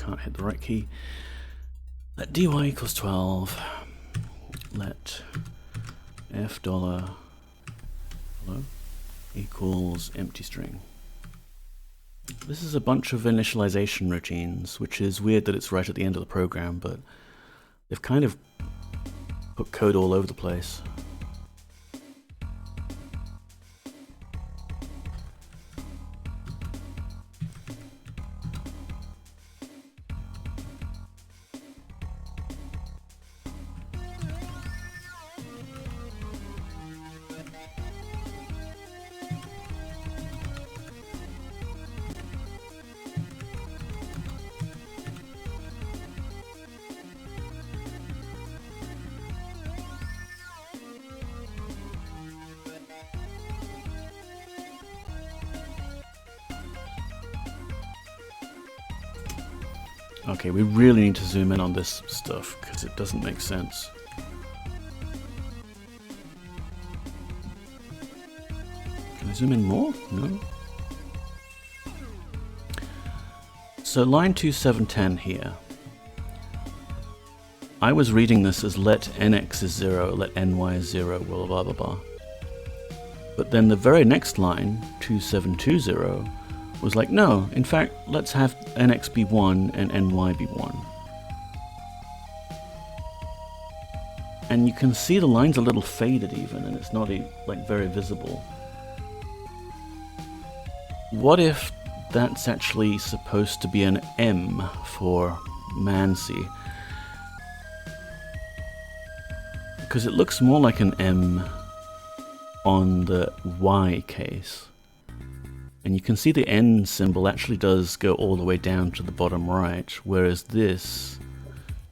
can't hit the right key. Let dy equals 12. Let f dollar equals empty string. This is a bunch of initialization routines, which is weird that it's right at the end of the program, but they've kind of put code all over the place. Okay, we really need to zoom in on this stuff because it doesn't make sense. Can I zoom in more? No. So line 2710 here. I was reading this as let nx is 0, let ny is 0, blah blah blah blah. But then the very next line, 2720, was like, no, in fact, let's have nx be 1 and ny be 1. And you can see the line's a little faded even, and it's not like very visible. What if that's actually supposed to be an M for Mansi? Because it looks more like an M on the Y case. And you can see the N symbol actually does go all the way down to the bottom right, whereas this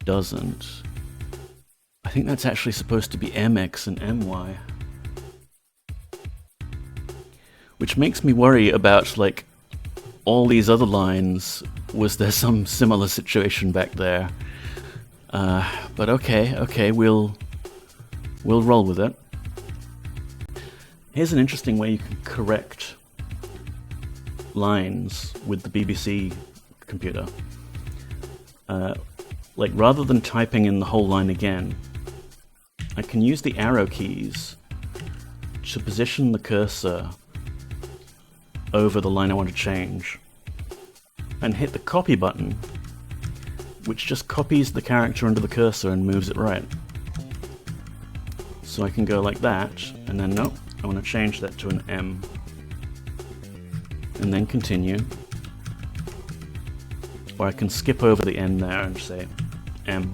doesn't. I think that's actually supposed to be MX and MY. Which makes me worry about, like, all these other lines. Was there some similar situation back there? But okay, we'll roll with it. Here's an interesting way you can correct lines with the BBC computer. Like, rather than typing in the whole line again, I can use the arrow keys to position the cursor over the line I want to change and hit the copy button, which just copies the character under the cursor and moves it right. So I can go like that, and then nope, I want to change that to an M. And then continue. Or I can skip over the N there and say M.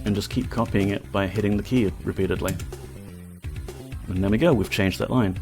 And just keep copying it by hitting the key repeatedly. And there we go, we've changed that line.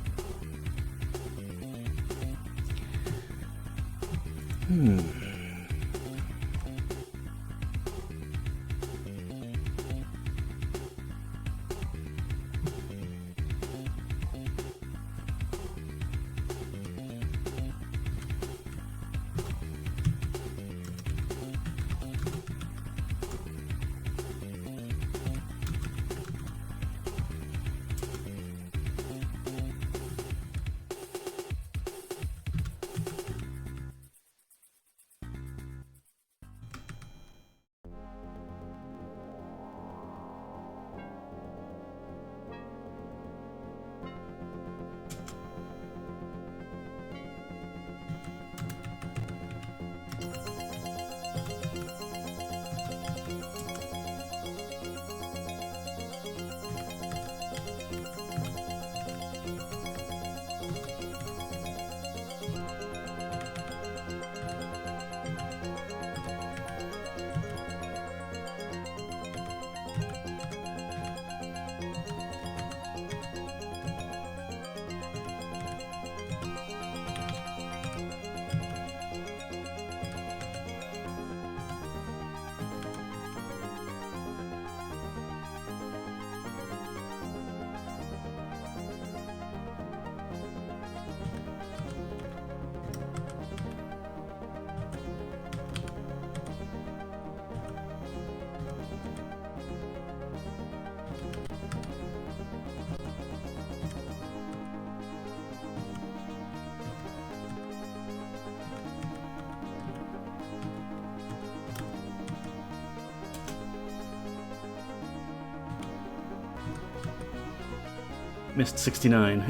Missed 69.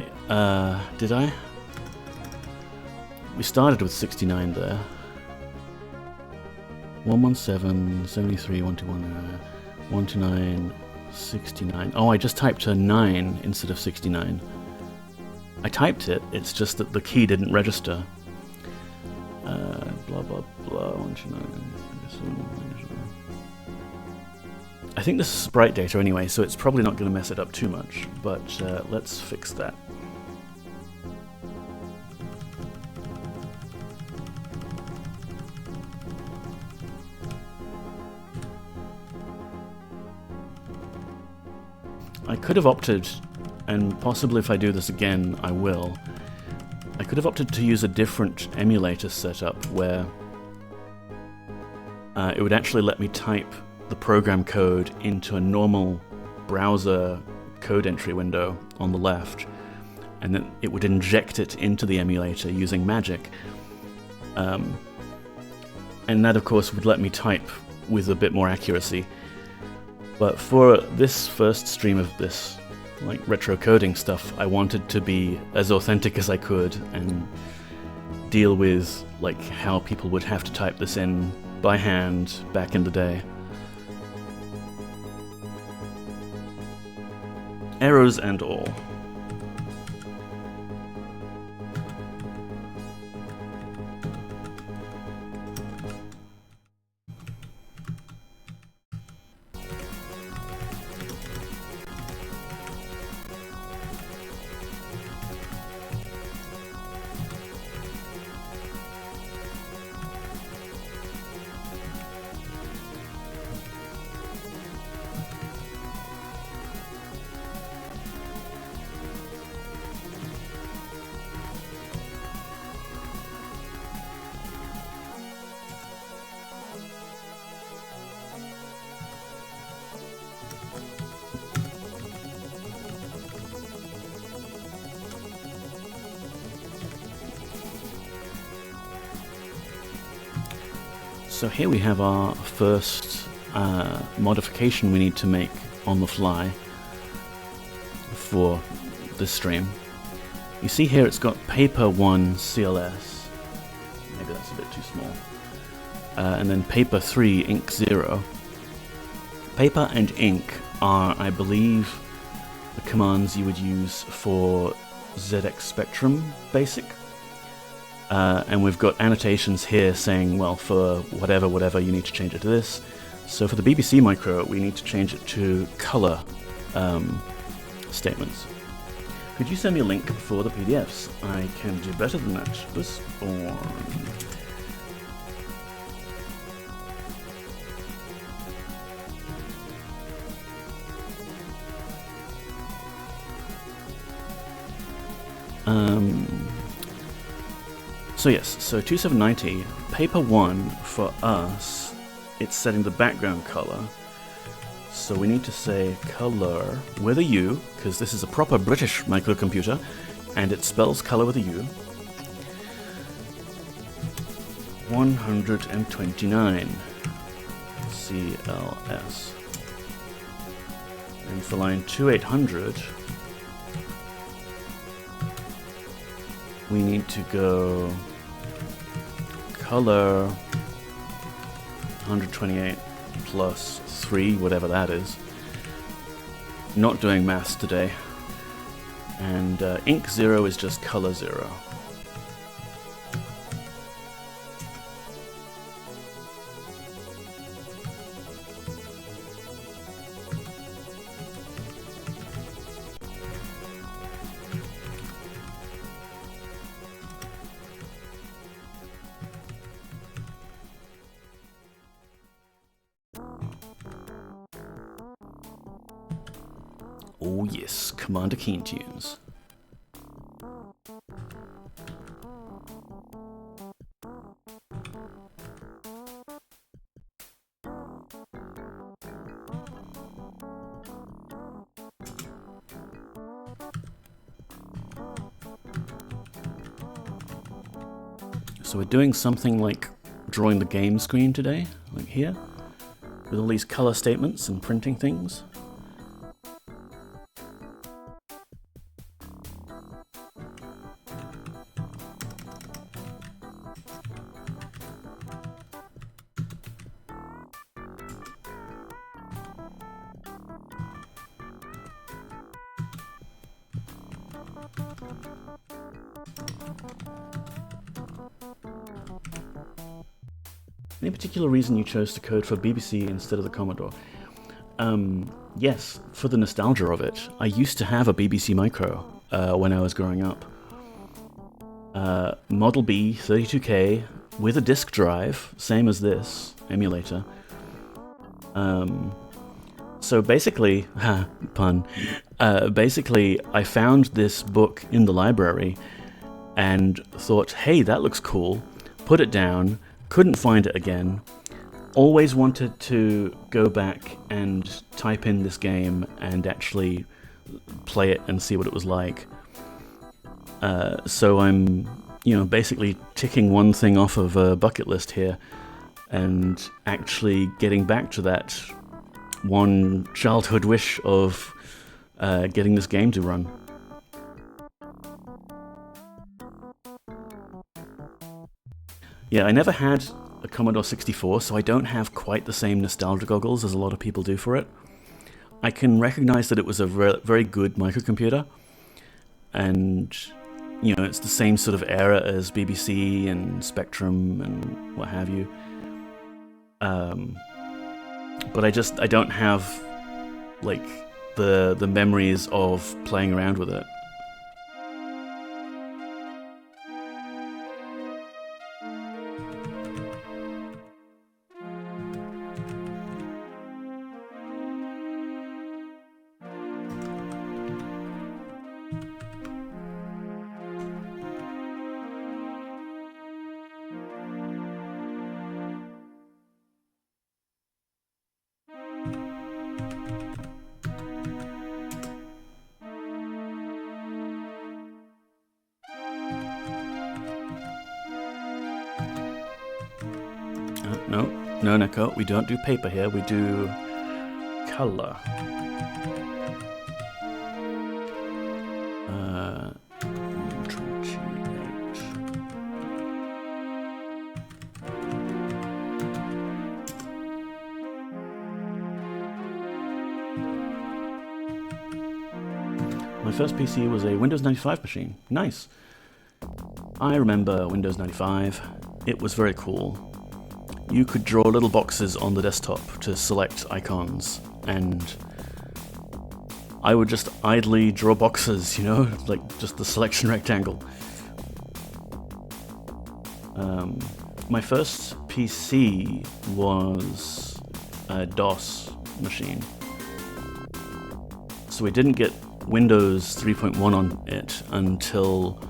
Did I? We started with 69 there. 117, 73, 121, 129, 69. Oh, I just typed a 9 instead of 69. I typed it, it's just that the key didn't register. Blah blah blah, 129. I think this is sprite data anyway, so it's probably not going to mess it up too much, but let's fix that. I could have opted, and possibly if I do this again, I will. I could have opted to use a different emulator setup where it would actually let me type the program code into a normal browser code entry window on the left, and then it would inject it into the emulator using magic. And that, of course, would let me type with a bit more accuracy. But for this first stream of this, like, retrocoding stuff, I wanted to be as authentic as I could and deal with, like, how people would have to type this in by hand back in the day. Errors and all. So here we have our first modification we need to make on the fly for this stream. You see here it's got paper 1 CLS, maybe that's a bit too small, and then paper 3 ink 0. Paper and ink are, I believe, the commands you would use for ZX Spectrum Basic. And we've got annotations here saying, well, for whatever, you need to change it to this. So for the BBC micro, we need to change it to color statements. Could you send me a link for the PDFs? I can do better than that. Was born. So yes, so 2790, paper 1 for us, it's setting the background color. So we need to say color with a U, because this is a proper British microcomputer, and it spells color with a U. 129 CLS. And for line 2800, we need to go color 128 plus 3, whatever that is. Not doing maths today. And ink 0 is just color 0. Oh yes, Commander Keen tunes. So we're doing something like drawing the game screen today, like here, with all these color statements and printing things. Any particular reason you chose to code for BBC instead of the Commodore? Yes, for the nostalgia of it. I used to have a BBC Micro when I was growing up. Model B 32K with a disk drive, same as this emulator. So basically, pun, basically I found this book in the library and thought, hey, that looks cool, put it down, couldn't find it again, always wanted to go back and type in this game and actually play it and see what it was like. So I'm, basically ticking one thing off of a bucket list here and actually getting back to that one childhood wish of getting this game to run. Yeah, I never had a Commodore 64, so I don't have quite the same nostalgia goggles as a lot of people do for it. I can recognize that it was a very good microcomputer, and it's the same sort of era as BBC and Spectrum and what have you. But I don't have like the memories of playing around with it. No, Neko, we don't do paper here, we do color. My first PC was a Windows 95 machine. Nice. I remember Windows 95. It was very cool. You could draw little boxes on the desktop to select icons, and I would just idly draw boxes, like just the selection rectangle. My first PC was a DOS machine, so we didn't get Windows 3.1 on it until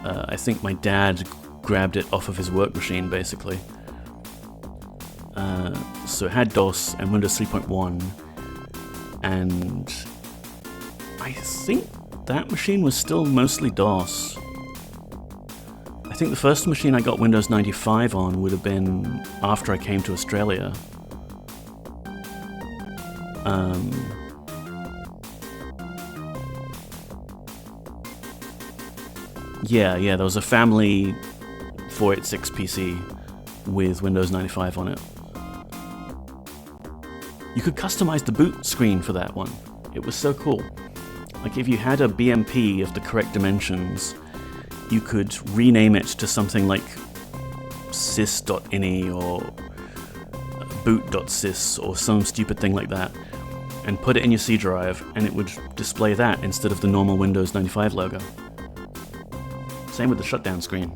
I think my dad grabbed it off of his work machine, basically. So it had DOS and Windows 3.1, and I think that machine was still mostly DOS. I think the first machine I got Windows 95 on would have been after I came to Australia. Yeah, there was a family 486 PC with Windows 95 on it. You could customize the boot screen for that one. It was so cool. Like if you had a BMP of the correct dimensions, you could rename it to something like sys.ini or boot.sys or some stupid thing like that, and put it in your C drive, and it would display that instead of the normal Windows 95 logo. Same with the shutdown screen.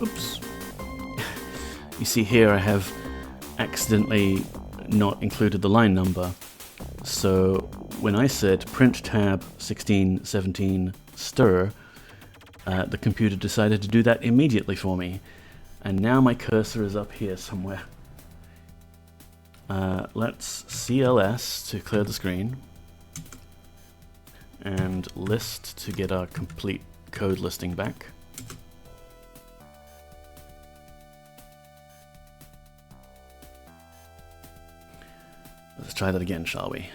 Oops. You see here I have accidentally not included the line number. So when I said print tab 1617 stir, the computer decided to do that immediately for me. And now my cursor is up here somewhere. Let's CLS to clear the screen. And list to get our complete code listing back. Let's try that again, shall we?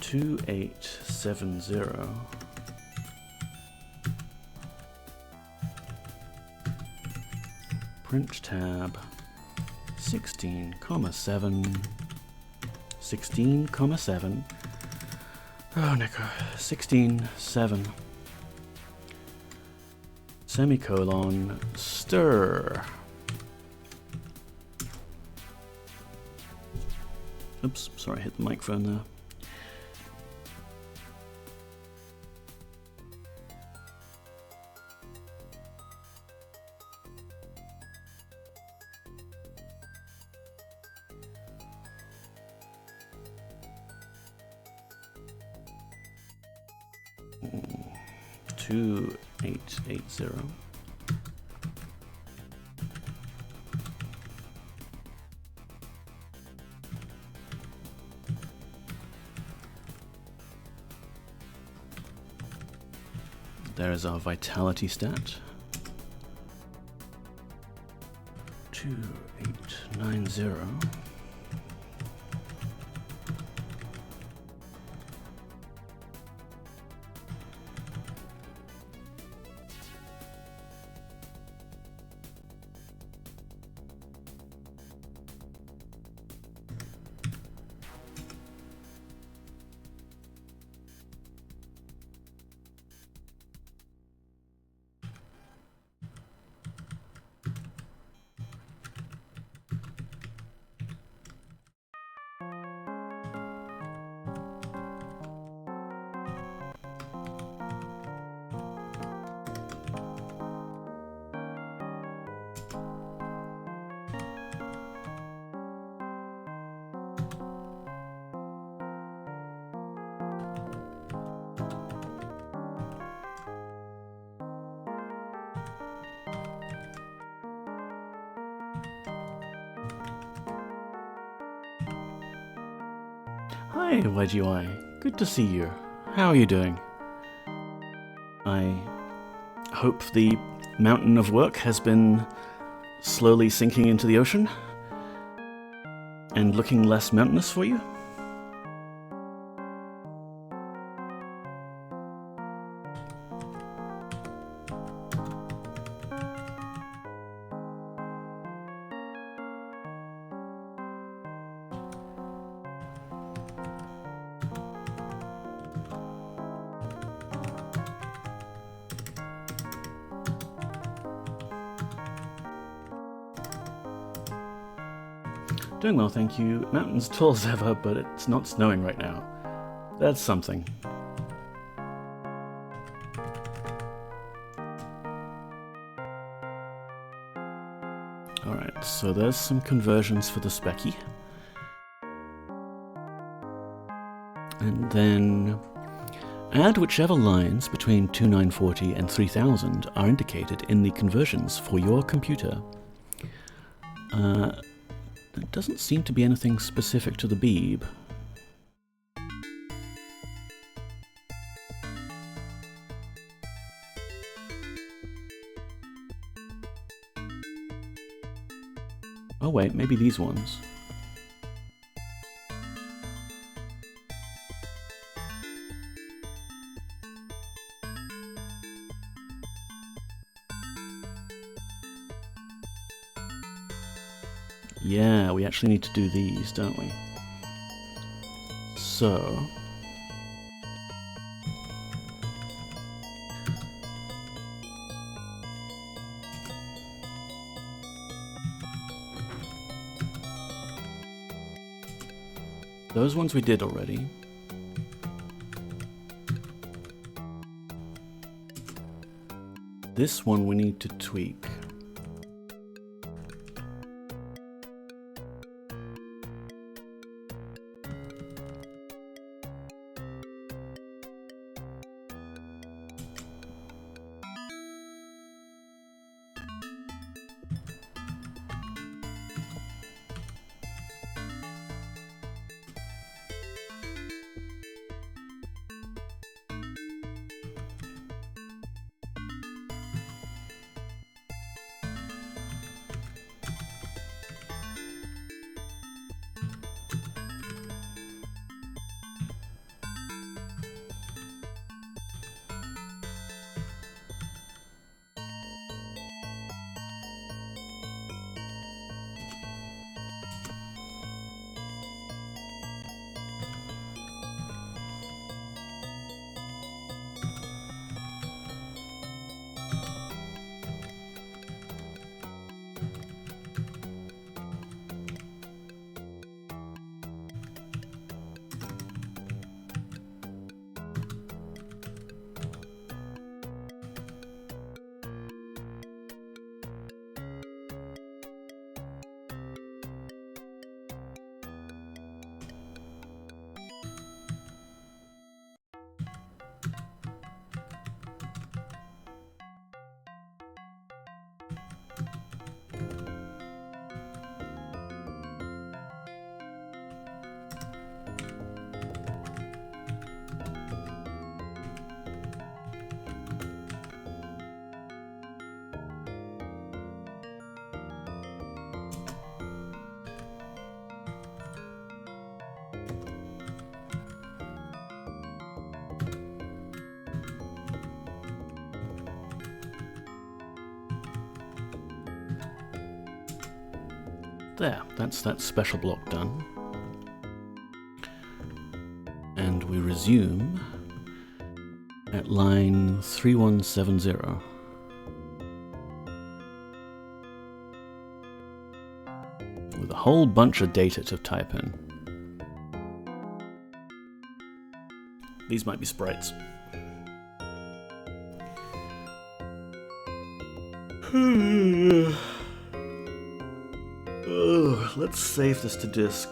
Two 2870. Print tab 16,7 16,7. Oh, Nico. 16,7 semicolon stir. Oops, sorry, I hit the microphone there. Mm, 2880. There's our vitality stat. 2890. Hi, YGY. Good to see you. How are you doing? I hope the mountain of work has been slowly sinking into the ocean and looking less mountainous for you. Doing well, thank you. Mountain's tall as ever, but it's not snowing right now. That's something. Alright, so there's some conversions for the specky. And then add whichever lines between 2940 and 3000 are indicated in the conversions for your computer. There doesn't seem to be anything specific to the Beeb. Oh wait, maybe these ones. Yeah, we actually need to do these, don't we? So... those ones we did already. This one we need to tweak. There, that's that special block done. And we resume at line 3170. With a whole bunch of data to type in. These might be sprites. Let's save this to disk.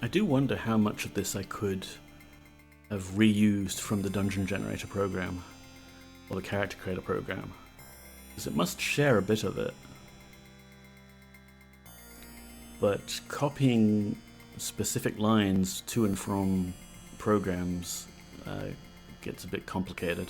I do wonder how much of this I could have reused from the Dungeon Generator program, or the Character Creator program, because it must share a bit of it. But copying specific lines to and from programs gets a bit complicated.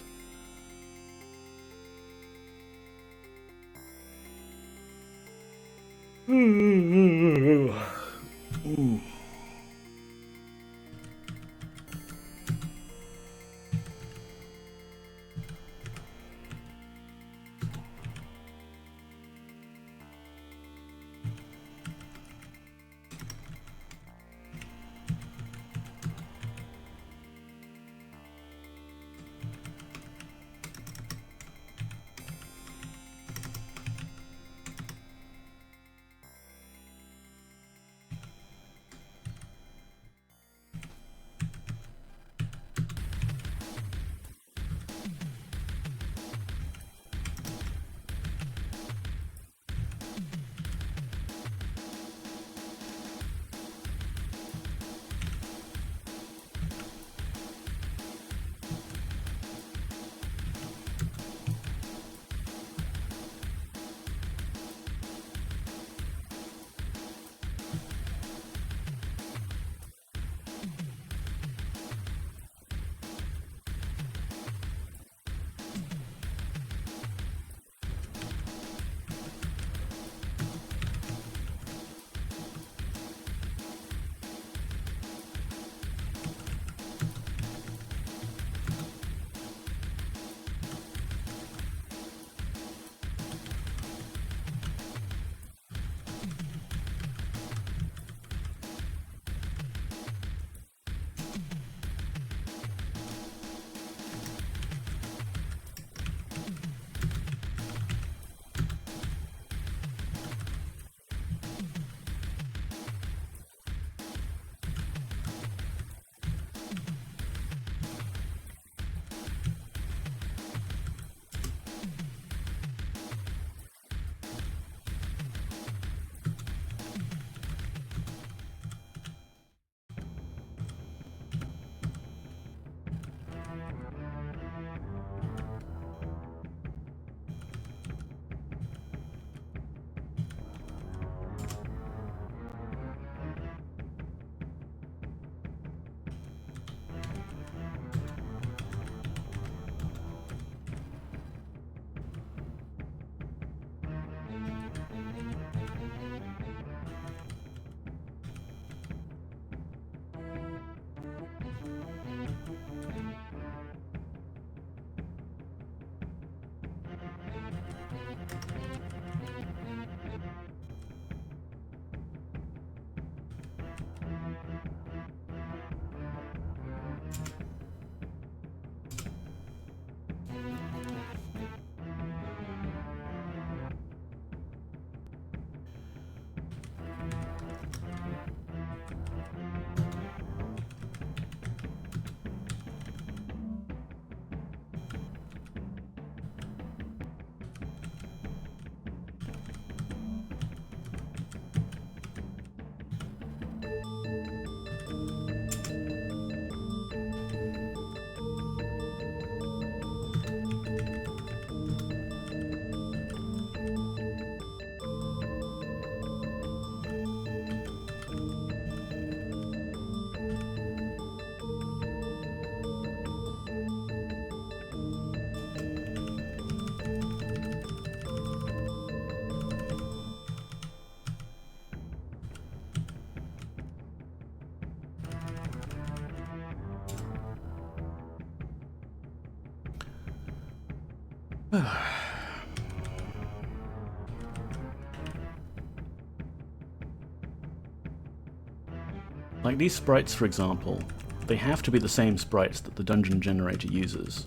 Like these sprites, for example, they have to be the same sprites that the dungeon generator uses.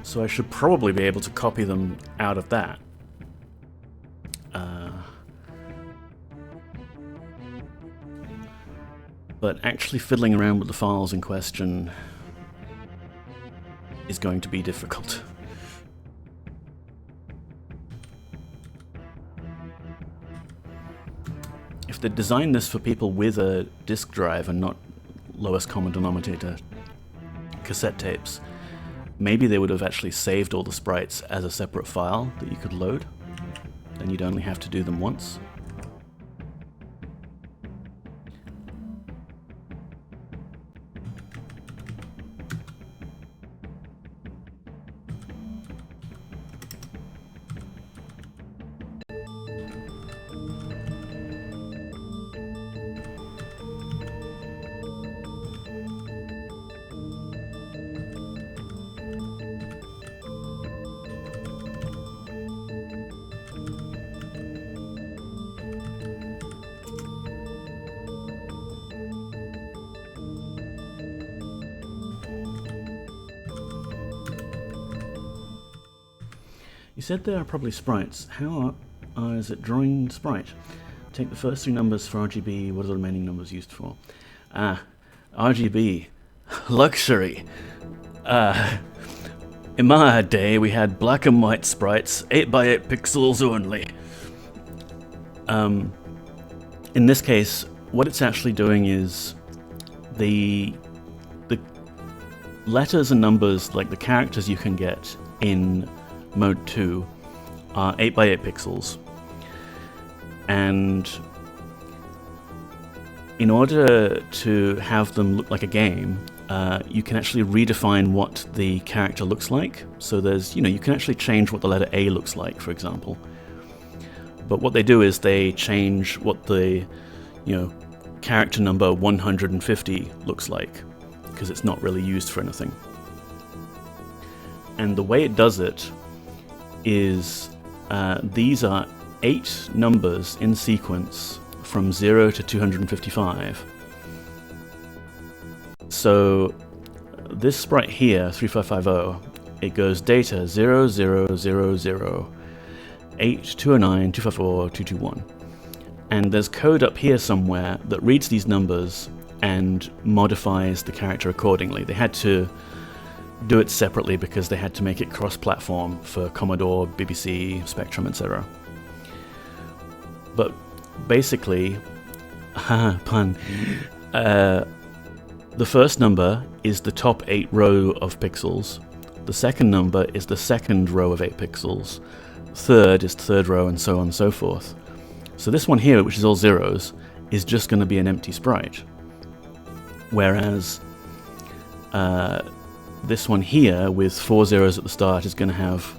So I should probably be able to copy them out of that. But actually fiddling around with the files in question is going to be difficult. If they designed this for people with a disk drive and not lowest common denominator cassette tapes, maybe they would have actually saved all the sprites as a separate file that you could load. Then you'd only have to do them once. You said there are probably sprites. How is it drawing sprite? Take the first three numbers for RGB. What are the remaining numbers used for? RGB. Luxury. In my day, we had black and white sprites, 8x8 pixels only. In this case, what it's actually doing is the letters and numbers, like the characters you can get in Mode 2, are 8x8 pixels. And in order to have them look like a game, you can actually redefine what the character looks like. So there's, you can actually change what the letter A looks like, for example. But what they do is they change what the, character number 150 looks like, because it's not really used for anything. And the way it does it is these are 8 numbers in sequence from 0 to 255. So this sprite here, 3550, it goes data 0000, 8, 209, 254, 221. And there's code up here somewhere that reads these numbers and modifies the character accordingly. They had to do it separately because they had to make it cross-platform for Commodore, BBC, Spectrum, etc. But basically, pun, the first number is the top 8 row of pixels, the second number is the second row of 8 pixels, third is the third row, and so on and so forth. So this one here, which is all zeros, is just going to be an empty sprite. Whereas this one here, with 4 zeros at the start, is going to have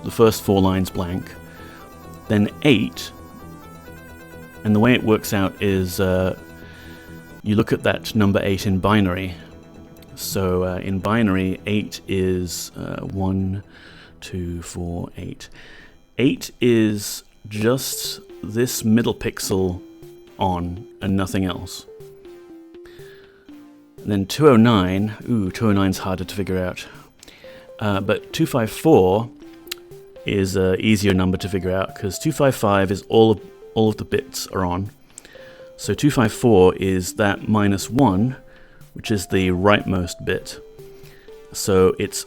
the first 4 lines blank, then 8, and the way it works out is you look at that number 8 in binary. So in binary, 8 is 1, 2, 4, 8. 8 is just this middle pixel on and nothing else. And then 209, 209's harder to figure out. But 254 is an easier number to figure out because 255 is all of the bits are on. So 254 is that -1, which is the rightmost bit. So it's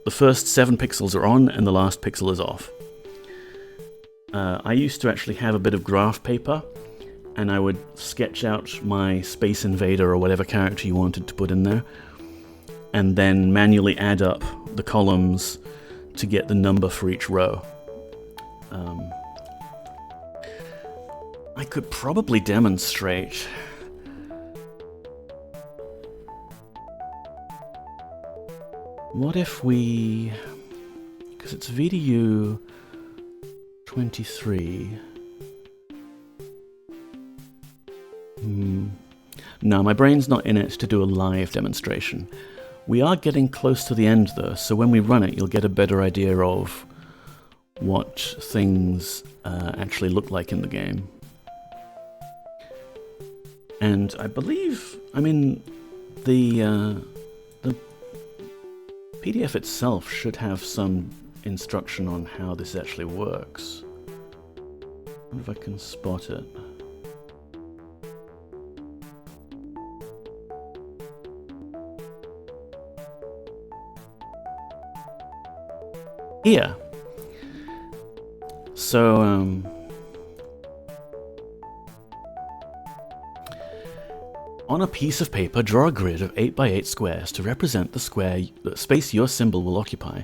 the first 7 pixels are on and the last pixel is off. I used to actually have a bit of graph paper, and I would sketch out my Space Invader or whatever character you wanted to put in there, and then manually add up the columns to get the number for each row. I could probably demonstrate. What if we, because it's VDU 23. No, my brain's not in it to do a live demonstration. We are getting close to the end though, so when we run it you'll get a better idea of what things actually look like in the game. And I believe, I mean, the PDF itself should have some instruction on how this actually works. I wonder if I can spot it. Here. So, on a piece of paper, draw a grid of 8 by 8 squares to represent the space your symbol will occupy.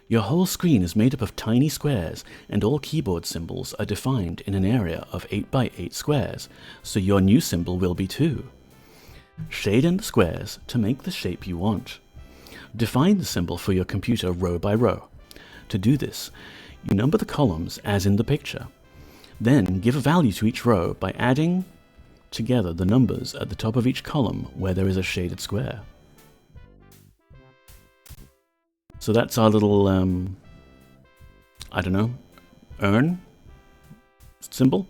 Your whole screen is made up of tiny squares, and all keyboard symbols are defined in an area of 8 by 8 squares, so your new symbol will be too. Shade in the squares to make the shape you want. Define the symbol for your computer row by row. To do this, you number the columns as in the picture. Then give a value to each row by adding together the numbers at the top of each column where there is a shaded square. So that's our little, I don't know, urn symbol.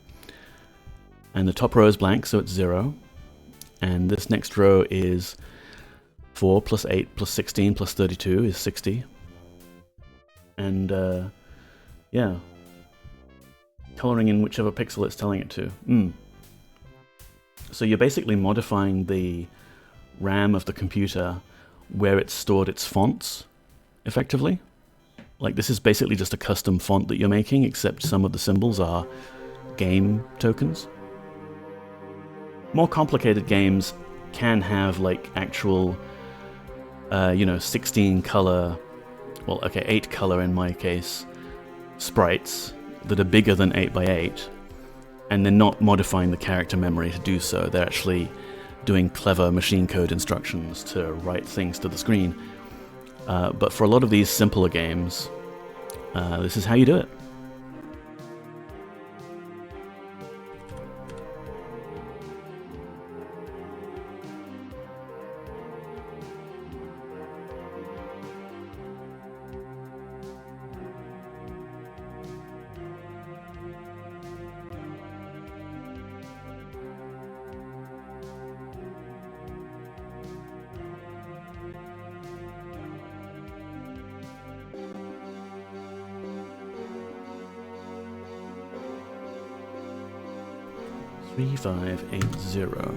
And the top row is blank, so it's 0. And this next row is 4 plus 8 plus 16 plus 32 is 60. And, yeah. Coloring in whichever pixel it's telling it to. So you're basically modifying the RAM of the computer where it's stored its fonts, effectively. Like, this is basically just a custom font that you're making, except some of the symbols are game tokens. More complicated games can have, like, actual, 16 color, well, okay, 8 color in my case, sprites that are bigger than 8 by 8. And they're not modifying the character memory to do so. They're actually doing clever machine code instructions to write things to the screen. But for a lot of these simpler games, this is how you do it. Three, 5, 8, 0.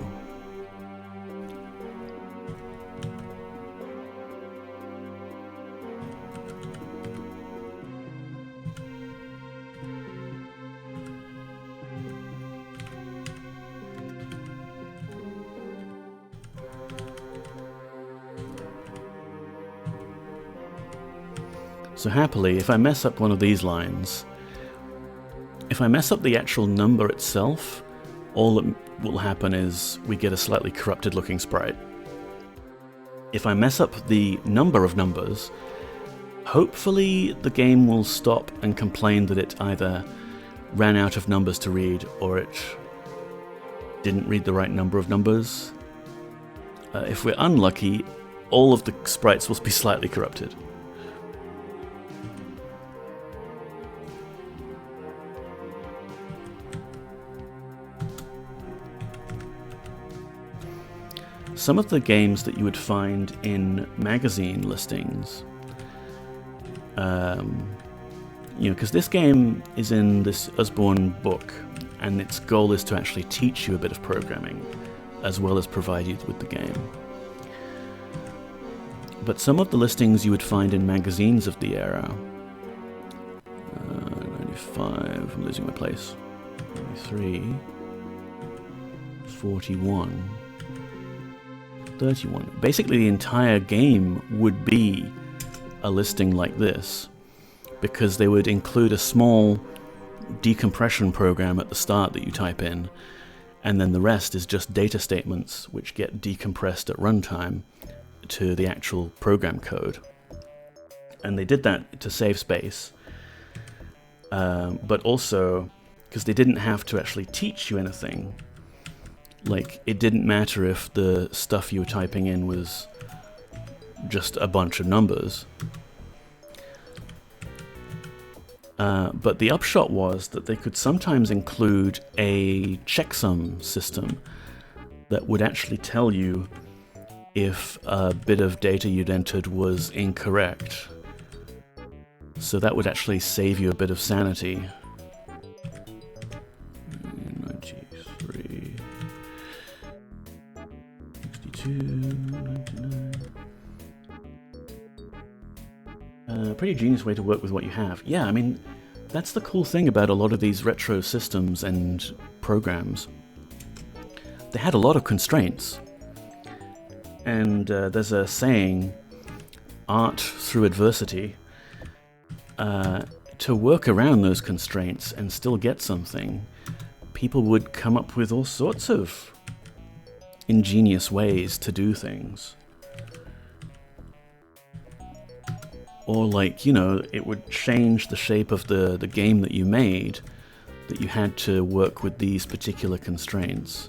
So happily, if I mess up one of these lines, if I mess up the actual number itself, all that will happen is we get a slightly corrupted looking sprite. If I mess up the number of numbers, hopefully the game will stop and complain that it either ran out of numbers to read or it didn't read the right number of numbers. If we're unlucky, all of the sprites will be slightly corrupted. Some of the games that you would find in magazine listings, because this game is in this Usborne book, and its goal is to actually teach you a bit of programming, as well as provide you with the game. But some of the listings you would find in magazines of the era, 95, I'm losing my place, 93, 41, 31. Basically the entire game would be a listing like this, because they would include a small decompression program at the start that you type in, and then the rest is just data statements which get decompressed at runtime to the actual program code. And they did that to save space, but also because they didn't have to actually teach you anything. Like, it didn't matter if the stuff you were typing in was just a bunch of numbers. But the upshot was that they could sometimes include a checksum system that would actually tell you if a bit of data you'd entered was incorrect. So that would actually save you a bit of sanity. 93, 62, 99. Pretty genius way to work with what you have. Yeah, I mean, that's the cool thing about a lot of these retro systems and programs. They had a lot of constraints. And there's a saying, art through adversity. To work around those constraints and still get something, people would come up with all sorts of ingenious ways to do things. Or like, you know, it would change the shape of the game that you made, that you had to work with these particular constraints.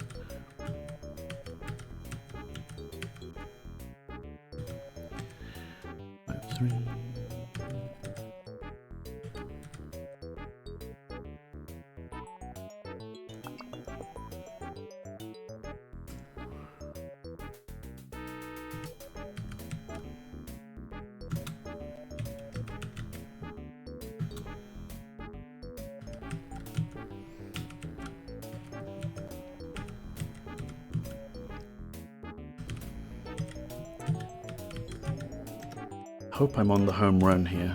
Hope I'm on the home run here.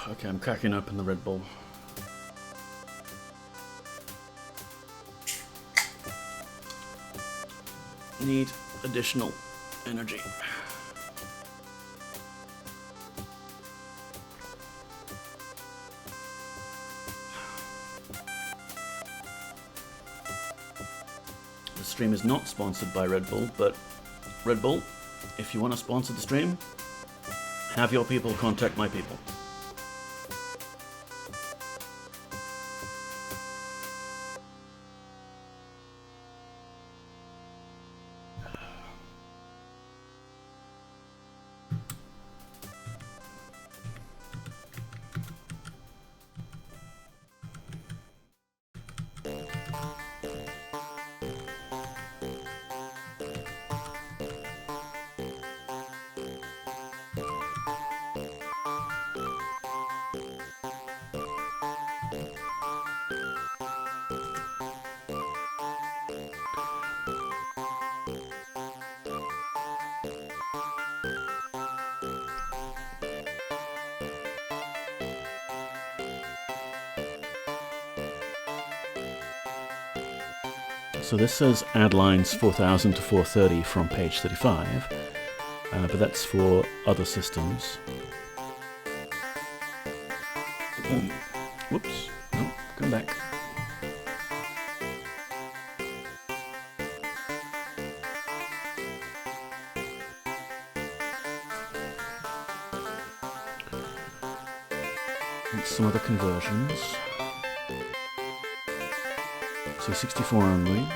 Okay, I'm cracking open the Red Bull. Need additional energy. The stream is not sponsored by Red Bull, but Red Bull, if you want to sponsor the stream, have your people contact my people. So this says add lines 4000 to 430 from page 35, but that's for other systems. Whoops, no, come back. And some other conversions. C64 only.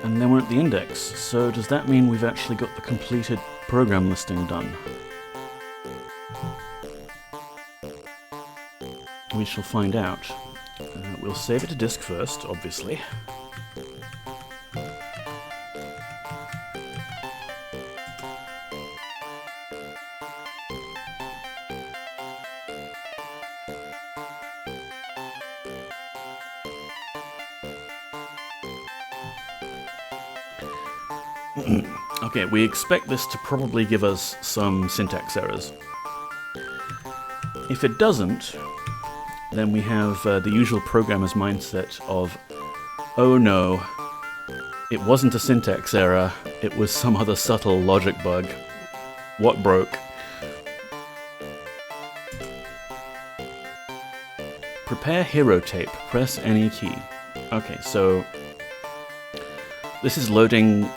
And then we're at the index, so does that mean we've actually got the completed program listing done? We shall find out. We'll save it to disk first, obviously. Okay, we expect this to probably give us some syntax errors. If it doesn't, then we have the usual programmer's mindset of, oh no, it wasn't a syntax error, it was some other subtle logic bug. What broke? Prepare hero tape, press any key. Okay, so this is loading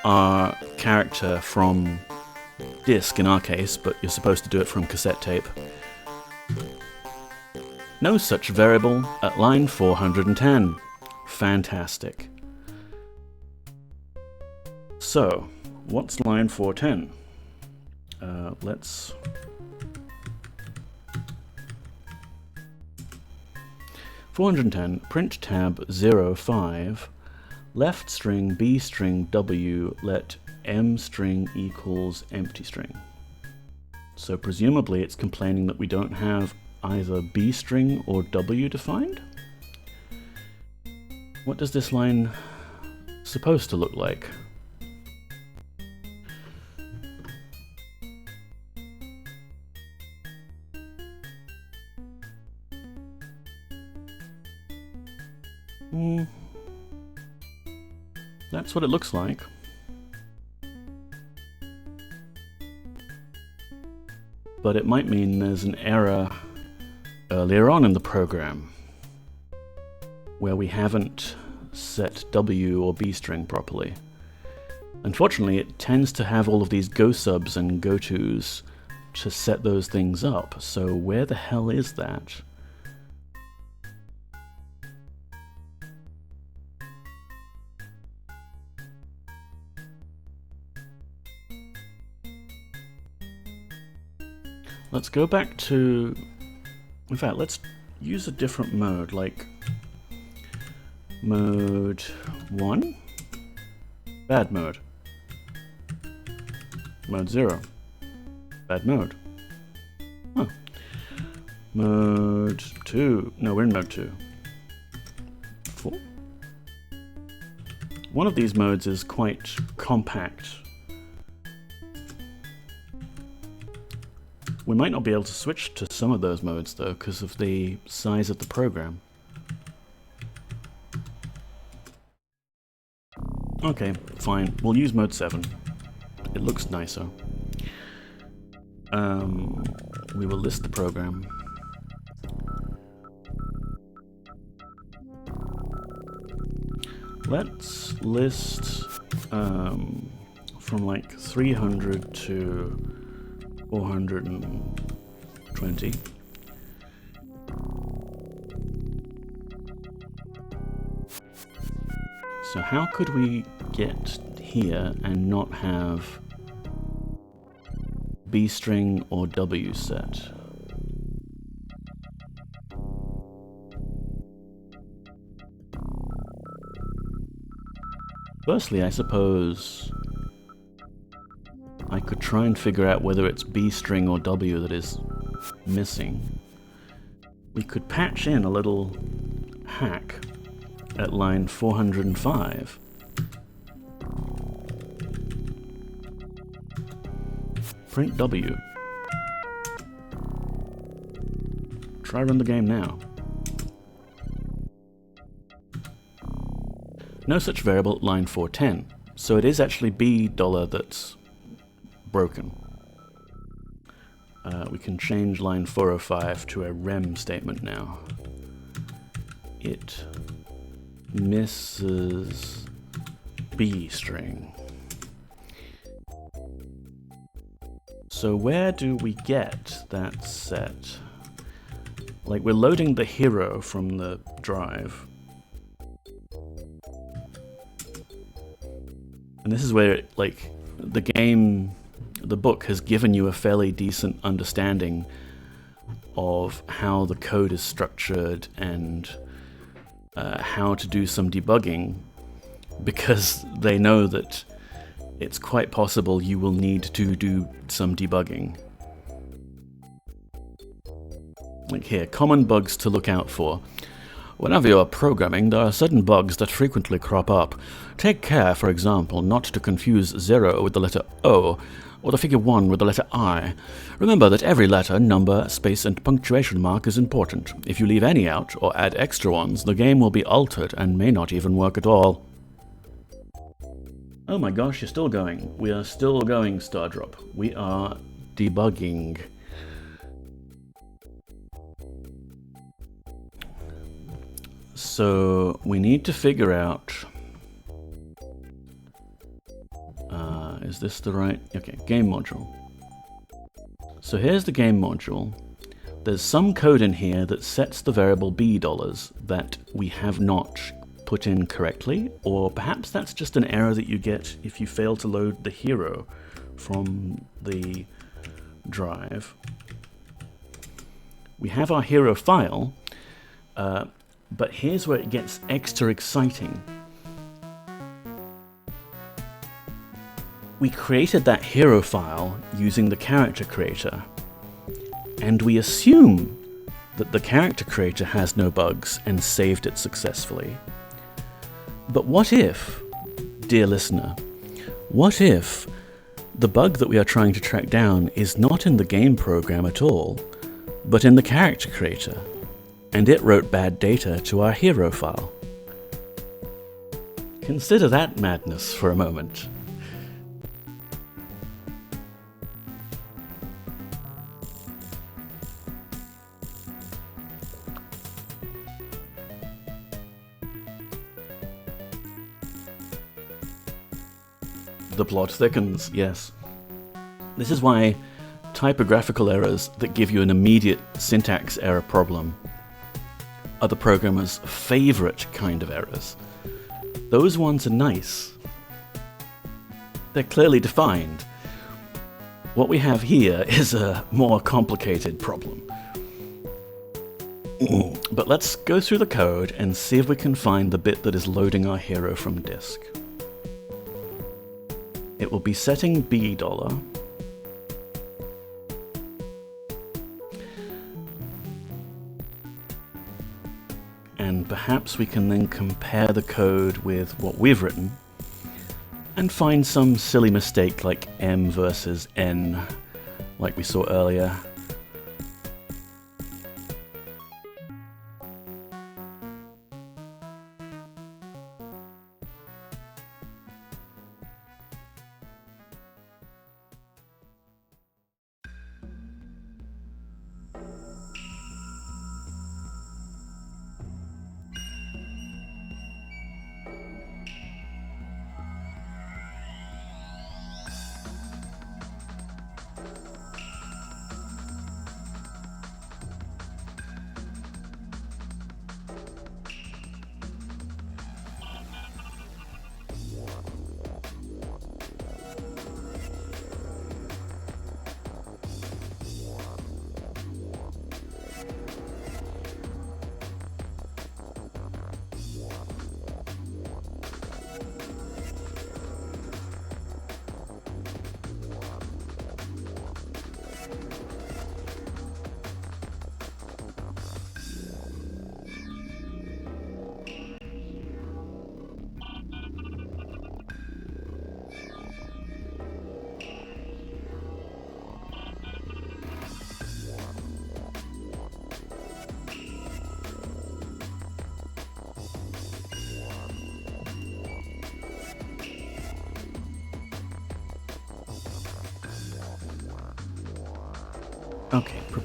our character from disk in our case, but you're supposed to do it from cassette tape. No such variable at line 410. Fantastic. So, what's line 410? Let's... 410, print tab 05, left string b string w, let m string equals empty string. So presumably it's complaining that we don't have either b string or w defined? What does this line supposed to look like? That's what it looks like. But it might mean there's an error earlier on in the program where we haven't set W or B string properly. Unfortunately, it tends to have all of these go subs and go tos to set those things up. So where the hell is that? Let's go back to... In fact, let's use a different mode, like mode 1? Bad mode. Mode 0. Bad mode. Huh. Mode 2. No, we're in mode 2. 4? One of these modes is quite compact. We might not be able to switch to some of those modes though, because of the size of the program. Okay, fine. We'll use mode 7. It looks nicer. We will list the program. Let's list from like 300 to 420. So how could we get here and not have B string or W set? Firstly, I suppose I could try and figure out whether it's B string or W that is missing. We could patch in a little hack at line 405. Print W. Try run the game now. No such variable at line 410. So it is actually $B that's broken. We can change line 405 to a rem statement now. It misses B string. So where do we get that set? Like, we're loading the hero from the drive. And this is where, like, the book has given you a fairly decent understanding of how the code is structured and how to do some debugging, because they know that it's quite possible you will need to do some debugging. Like here, common bugs to look out for. Whenever you are programming, there are certain bugs that frequently crop up. Take care, for example, not to confuse 0 with the letter O, or the figure 1 with the letter I. Remember that every letter, number, space, and punctuation mark is important. If you leave any out, or add extra ones, the game will be altered and may not even work at all. Oh my gosh, you're still going. We are still going, Stardrop. We are debugging. So we need to figure out, is this the right, okay, game module. So here's the game module. There's some code in here that sets the variable $B that we have not put in correctly, or perhaps that's just an error that you get if you fail to load the hero from the drive. We have our hero file, but here's where it gets extra exciting. We created that hero file using the character creator, and we assume that the character creator has no bugs and saved it successfully. But what if, dear listener, what if the bug that we are trying to track down is not in the game program at all, but in the character creator, and it wrote bad data to our hero file? Consider that madness for a moment. The plot thickens, yes. This is why typographical errors that give you an immediate syntax error problem are the programmer's favorite kind of errors. Those ones are nice. They're clearly defined. What we have here is a more complicated problem. But let's go through the code and see if we can find the bit that is loading our hero from disk. It will be setting $B. And perhaps we can then compare the code with what we've written and find some silly mistake like M versus N, like we saw earlier.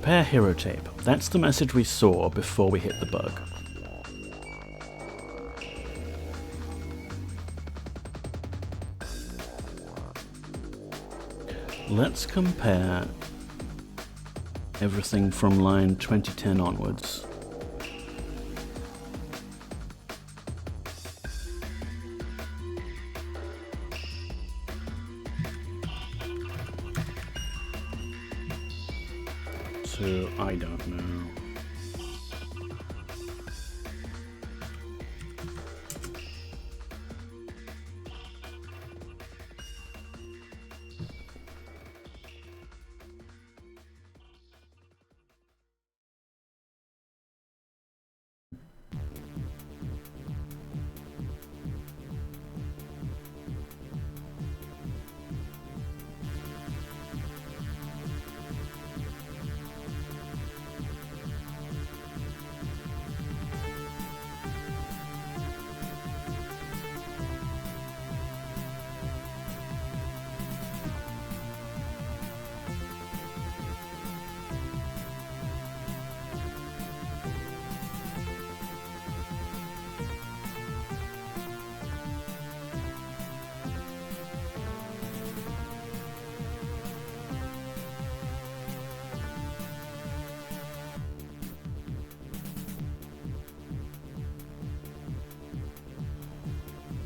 Prepare hero tape. That's the message we saw before we hit the bug. Let's compare everything from line 2010 onwards. So, I don't know.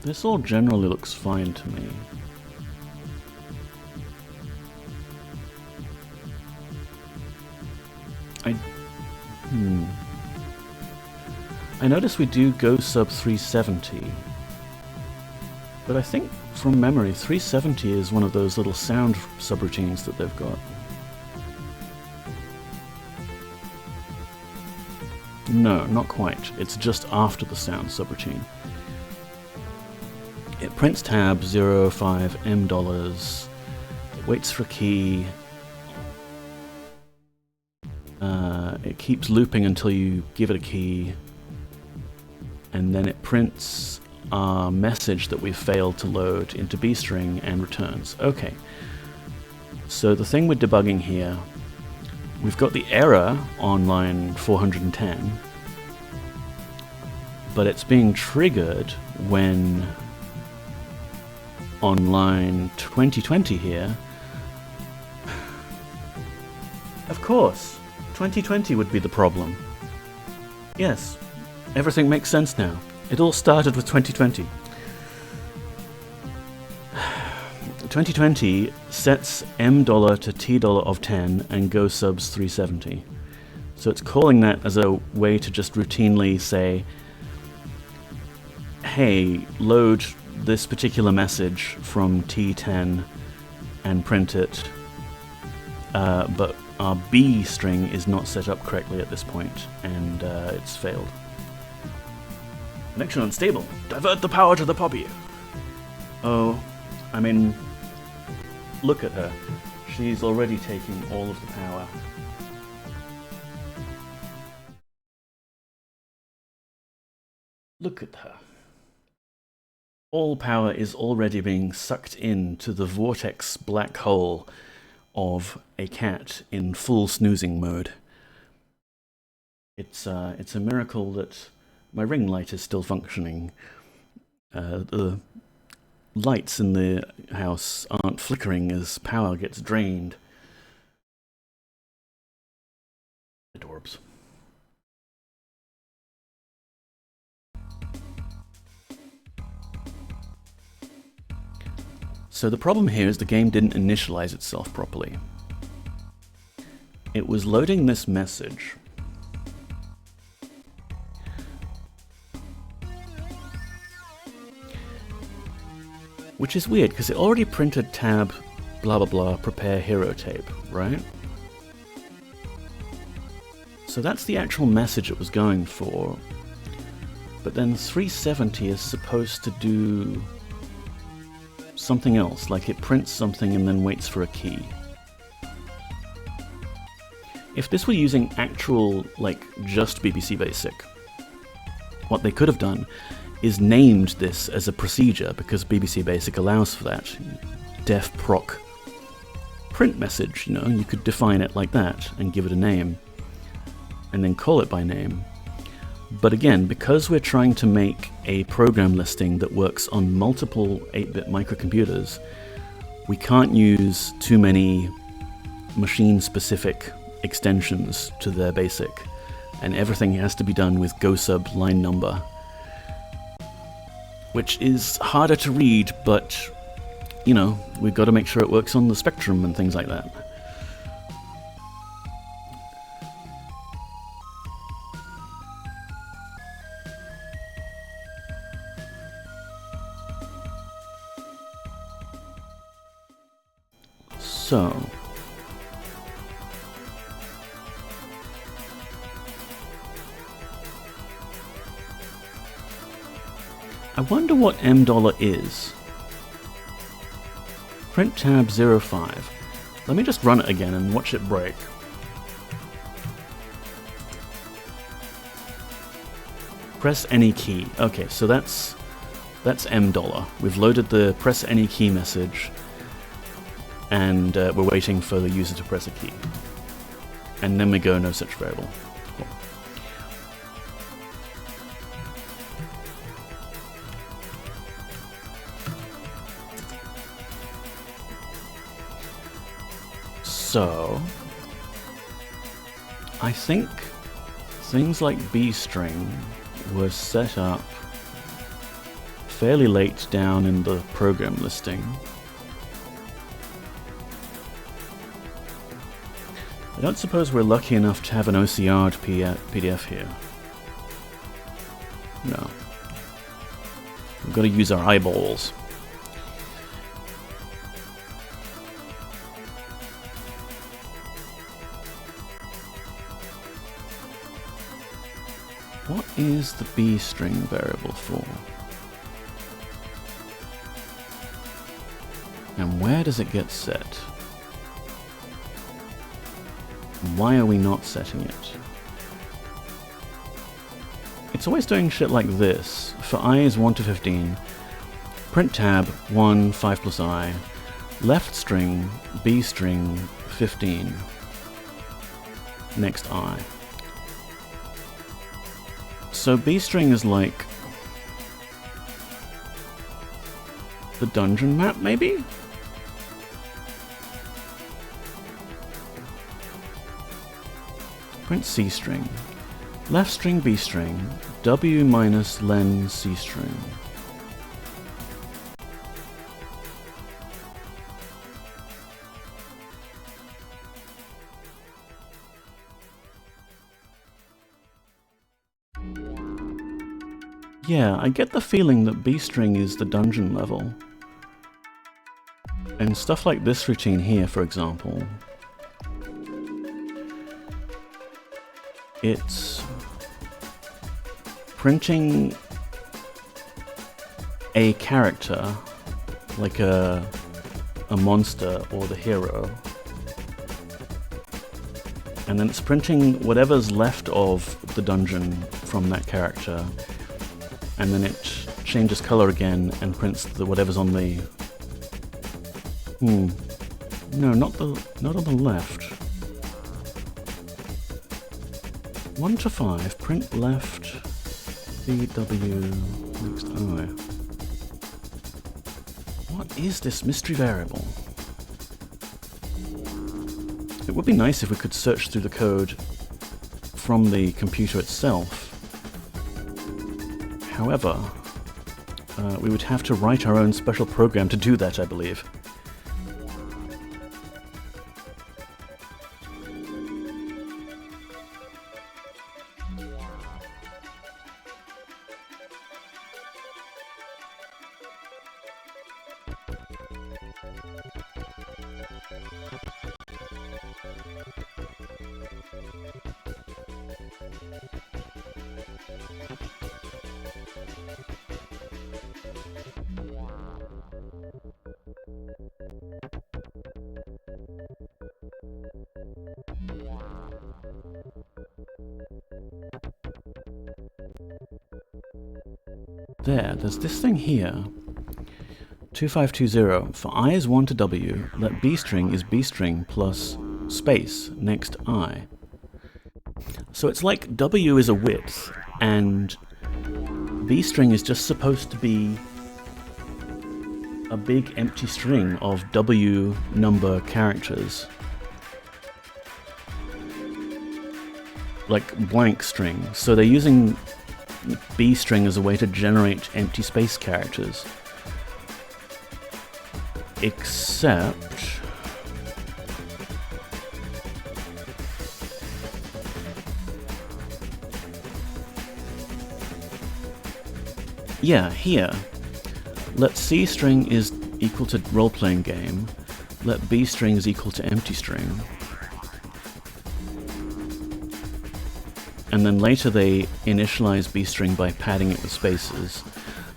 This all generally looks fine to me. I notice we do go sub 370, but I think from memory 370 is one of those little sound subroutines that they've got. No, not quite. It's just after the sound subroutine. It prints tab 05 $M, it waits for a key, it keeps looping until you give it a key, and then it prints our message that we've failed to load into bstring and returns. Okay, so the thing we're debugging here, we've got the error on line 410, but it's being triggered when on line 2020 here. Of course, 2020 would be the problem. Yes, everything makes sense now. It all started with 2020. 2020 sets $M to $T of 10 and go subs 370. So it's calling that as a way to just routinely say, hey, load this particular message from T10 and print it, but our B string is not set up correctly at this point, and it's failed. Connection unstable. Divert the power to the poppy. Oh, I mean, look at her. She's already taking all of the power. Look at her. All power is already being sucked into the vortex black hole of a cat in full snoozing mode. It's a miracle that my ring light is still functioning. The lights in the house aren't flickering as power gets drained. Adorbs. So the problem here is the game didn't initialize itself properly. It was loading this message. Which is weird, because it already printed tab blah blah blah prepare hero tape, right? So that's the actual message it was going for. But then 370 is supposed to do something else, like it prints something and then waits for a key. If this were using actual, like, just BBC Basic, what they could have done is named this as a procedure, because BBC Basic allows for that. Def proc print message, you know, you could define it like that and give it a name and then call it by name. But again, because we're trying to make a program listing that works on multiple 8-bit microcomputers, we can't use too many machine-specific extensions to their basic, and everything has to be done with go-sub line number, which is harder to read, but, you know, we've got to make sure it works on the spectrum and things like that. So, I wonder what $M is. Print tab 05. Let me just run it again and watch it break. Press any key. Okay, so that's $M. We've loaded the press any key message, and we're waiting for the user to press a key. And then we go no such variable. Cool. So, I think things like bstring were set up fairly late down in the program listing. I don't suppose we're lucky enough to have an OCR'd PDF here. No. We've got to use our eyeballs. What is the bstring variable for? And where does it get set? Why are we not setting it? It's always doing shit like this. For I is 1 to 15, print tab 1, 5 plus I, left string, B string, 15, next I. So B string is like the dungeon map, maybe? Print C string. Left string B string. W minus len C string. Yeah, I get the feeling that B string is the dungeon level. And stuff like this routine here, for example, it's printing a character, like a monster or the hero, and then it's printing whatever's left of the dungeon from that character, and then it changes color again and prints the whatever's on the... No, not on the left. 1 to 5, print left, BW, next I. What is this mystery variable? It would be nice if we could search through the code from the computer itself. However, we would have to write our own special program to do that, I believe. There's this thing here. 2520. For I is 1 to W, let B string is B string plus space next I. So it's like W is a width, and B string is just supposed to be a big empty string of W number characters. Like blank string. So they're using B string as a way to generate empty space characters. Except... yeah, here. Let C string is equal to role-playing game. Let B string is equal to empty string. And then later they initialize B string by padding it with spaces.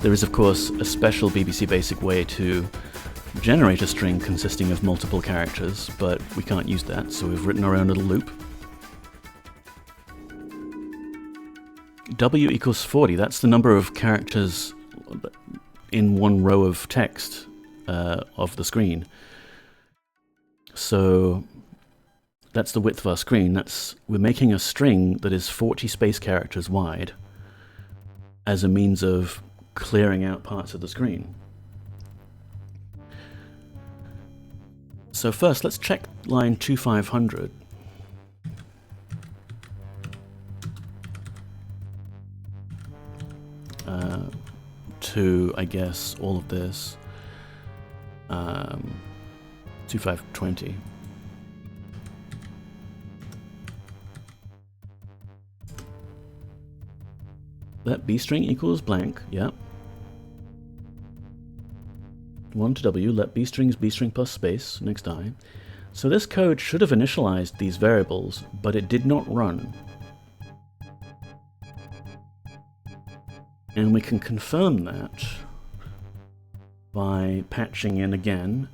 There is of course a special BBC Basic way to generate a string consisting of multiple characters, but we can't use that, so we've written our own little loop. W equals 40, that's the number of characters in one row of text of the screen. So that's the width of our screen. We're making a string that is 40 space characters wide as a means of clearing out parts of the screen. So first, let's check line 2500. To, I guess, all of this. 2520. Let B string equals blank, yep. 1 to W, let B string is B string plus space, next I. So this code should have initialized these variables, but it did not run. And we can confirm that by patching in again.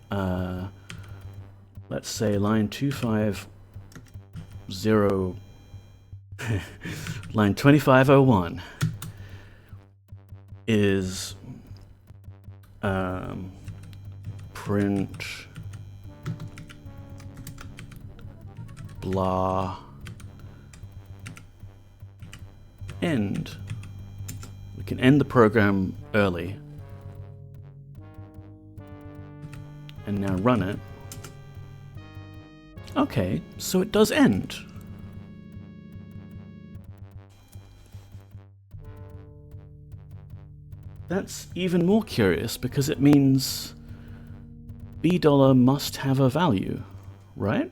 Let's say line 250, line 2501 is print blah end. We can end the program early and now run it. Okay, so it does end. That's even more curious because it means $B must have a value, right?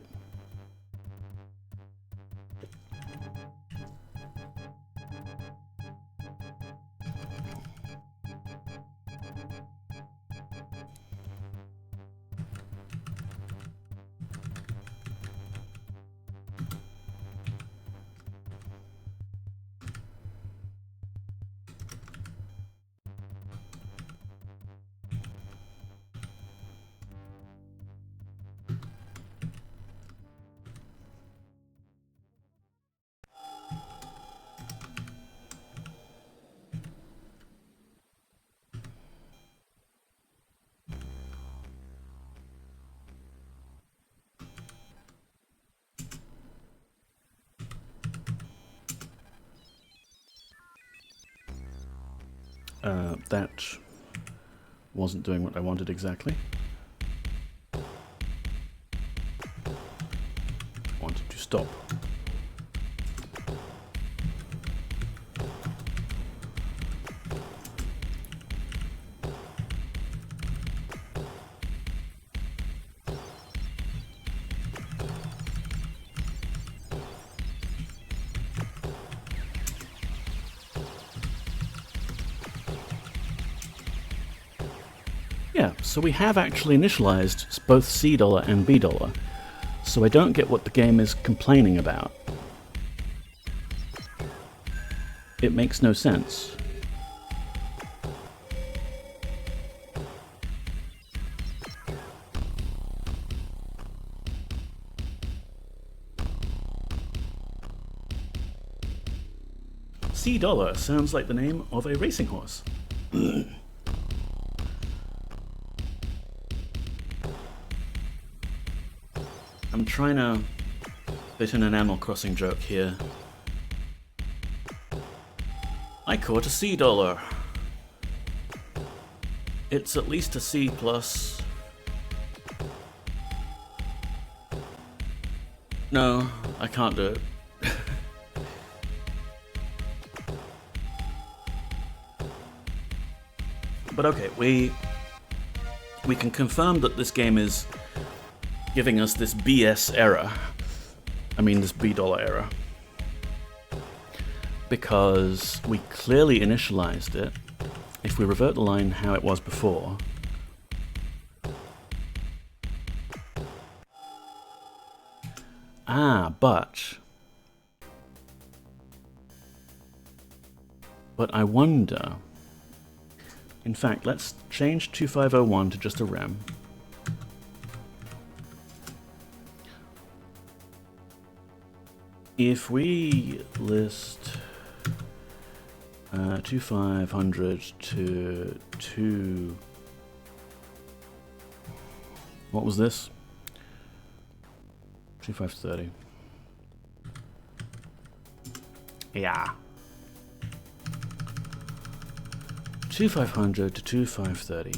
That wasn't doing what I wanted exactly. I wanted to stop. Yeah, so we have actually initialized both $C and $B, so I don't get what the game is complaining about. It makes no sense. $C sounds like the name of a racing horse. I'm trying to fit in an Animal Crossing joke here. I caught a C dollar. It's at least a C plus. No, I can't do it. But okay, we can confirm that this game is giving us this BS error. I mean, this B dollar error. Because we clearly initialized it. If we revert the line how it was before, but I wonder. In fact, let's change 2501 to just a rem. If we list 2500 to 2... What was this? 2530. Yeah. 2500 to 2530.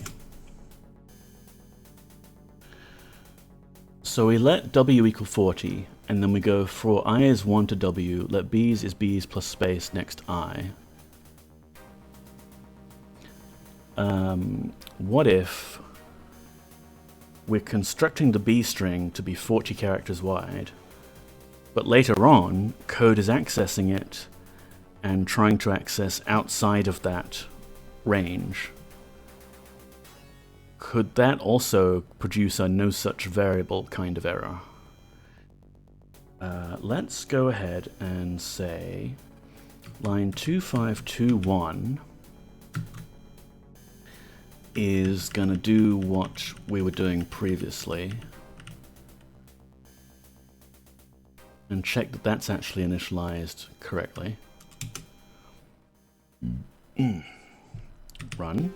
So we let W equal 40, and then we go for I is 1 to W, let B's is B's plus space next I. What if we're constructing the B string to be 40 characters wide, but later on, code is accessing it and trying to access outside of that range? Could that also produce a no such variable kind of error? Let's go ahead and say line 2521 is going to do what we were doing previously and check that that's actually initialized correctly. Run.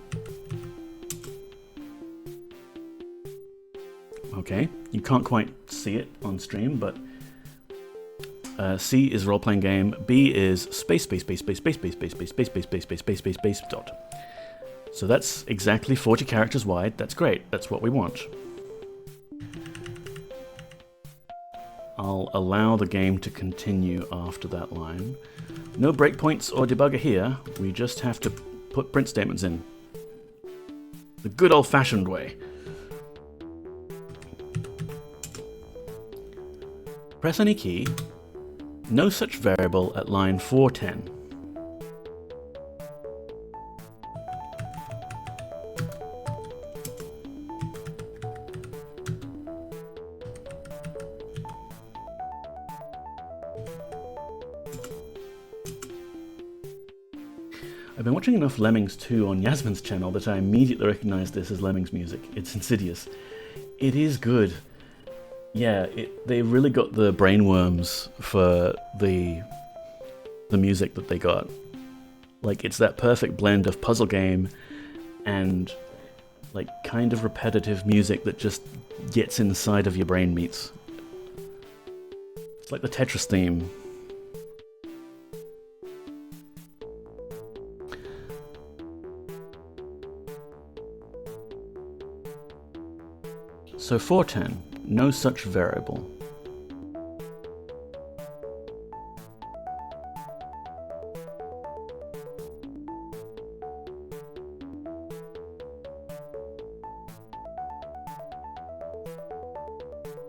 Okay, you can't quite see it on stream, but C is role-playing game, B is space dot. So that's exactly 40 characters wide. That's great. That's what we want. I'll allow the game to continue after that line. No breakpoints or debugger here. We just have to put print statements in. The good old-fashioned way. Press any key. No such variable at line 410. I've been watching enough Lemmings 2 on Yasmin's channel that I immediately recognize this as Lemmings music. It's insidious. It is good. Yeah, they really got the brainworms for the music that they got. Like, it's that perfect blend of puzzle game and like kind of repetitive music that just gets inside of your brain meats. It's like the Tetris theme. So 410, no such variable.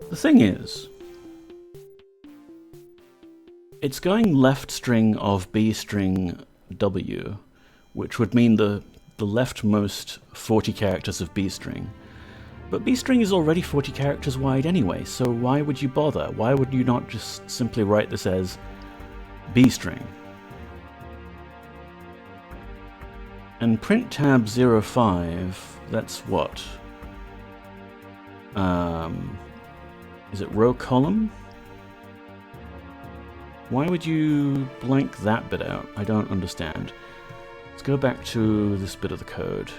The thing is, it's going left string of B string W, which would mean the leftmost 40 characters of B string. But B string is already 40 characters wide anyway, so why would you bother? Why would you not just simply write this as B string? And print tab 05, that's what? Is it row column? Why would you blank that bit out? I don't understand. Let's go back to this bit of the code.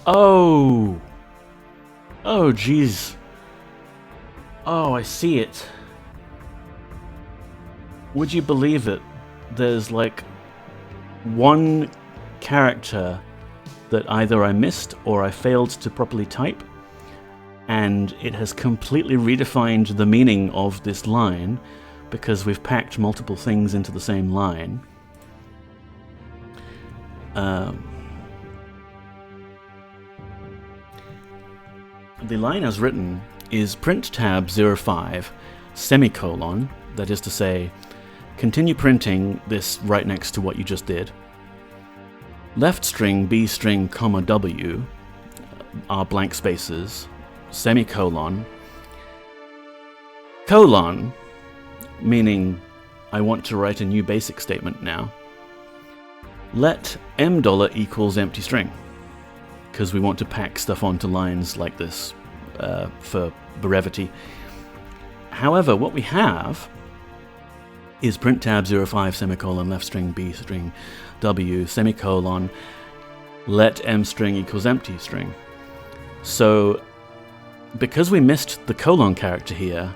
Oh! Oh, jeez. Oh, I see it. Would you believe it? There's like one character that either I missed or I failed to properly type, and it has completely redefined the meaning of this line because we've packed multiple things into the same line. The line as written is print tab 05 semicolon, that is to say, continue printing this right next to what you just did. Left string B string comma W are blank spaces, semicolon, colon, meaning I want to write a new basic statement now. Let $m equals empty string, because we want to pack stuff onto lines like this for brevity. However, what we have is print tab 05 semicolon left string B string W semicolon let M string equals empty string. So because we missed the colon character here,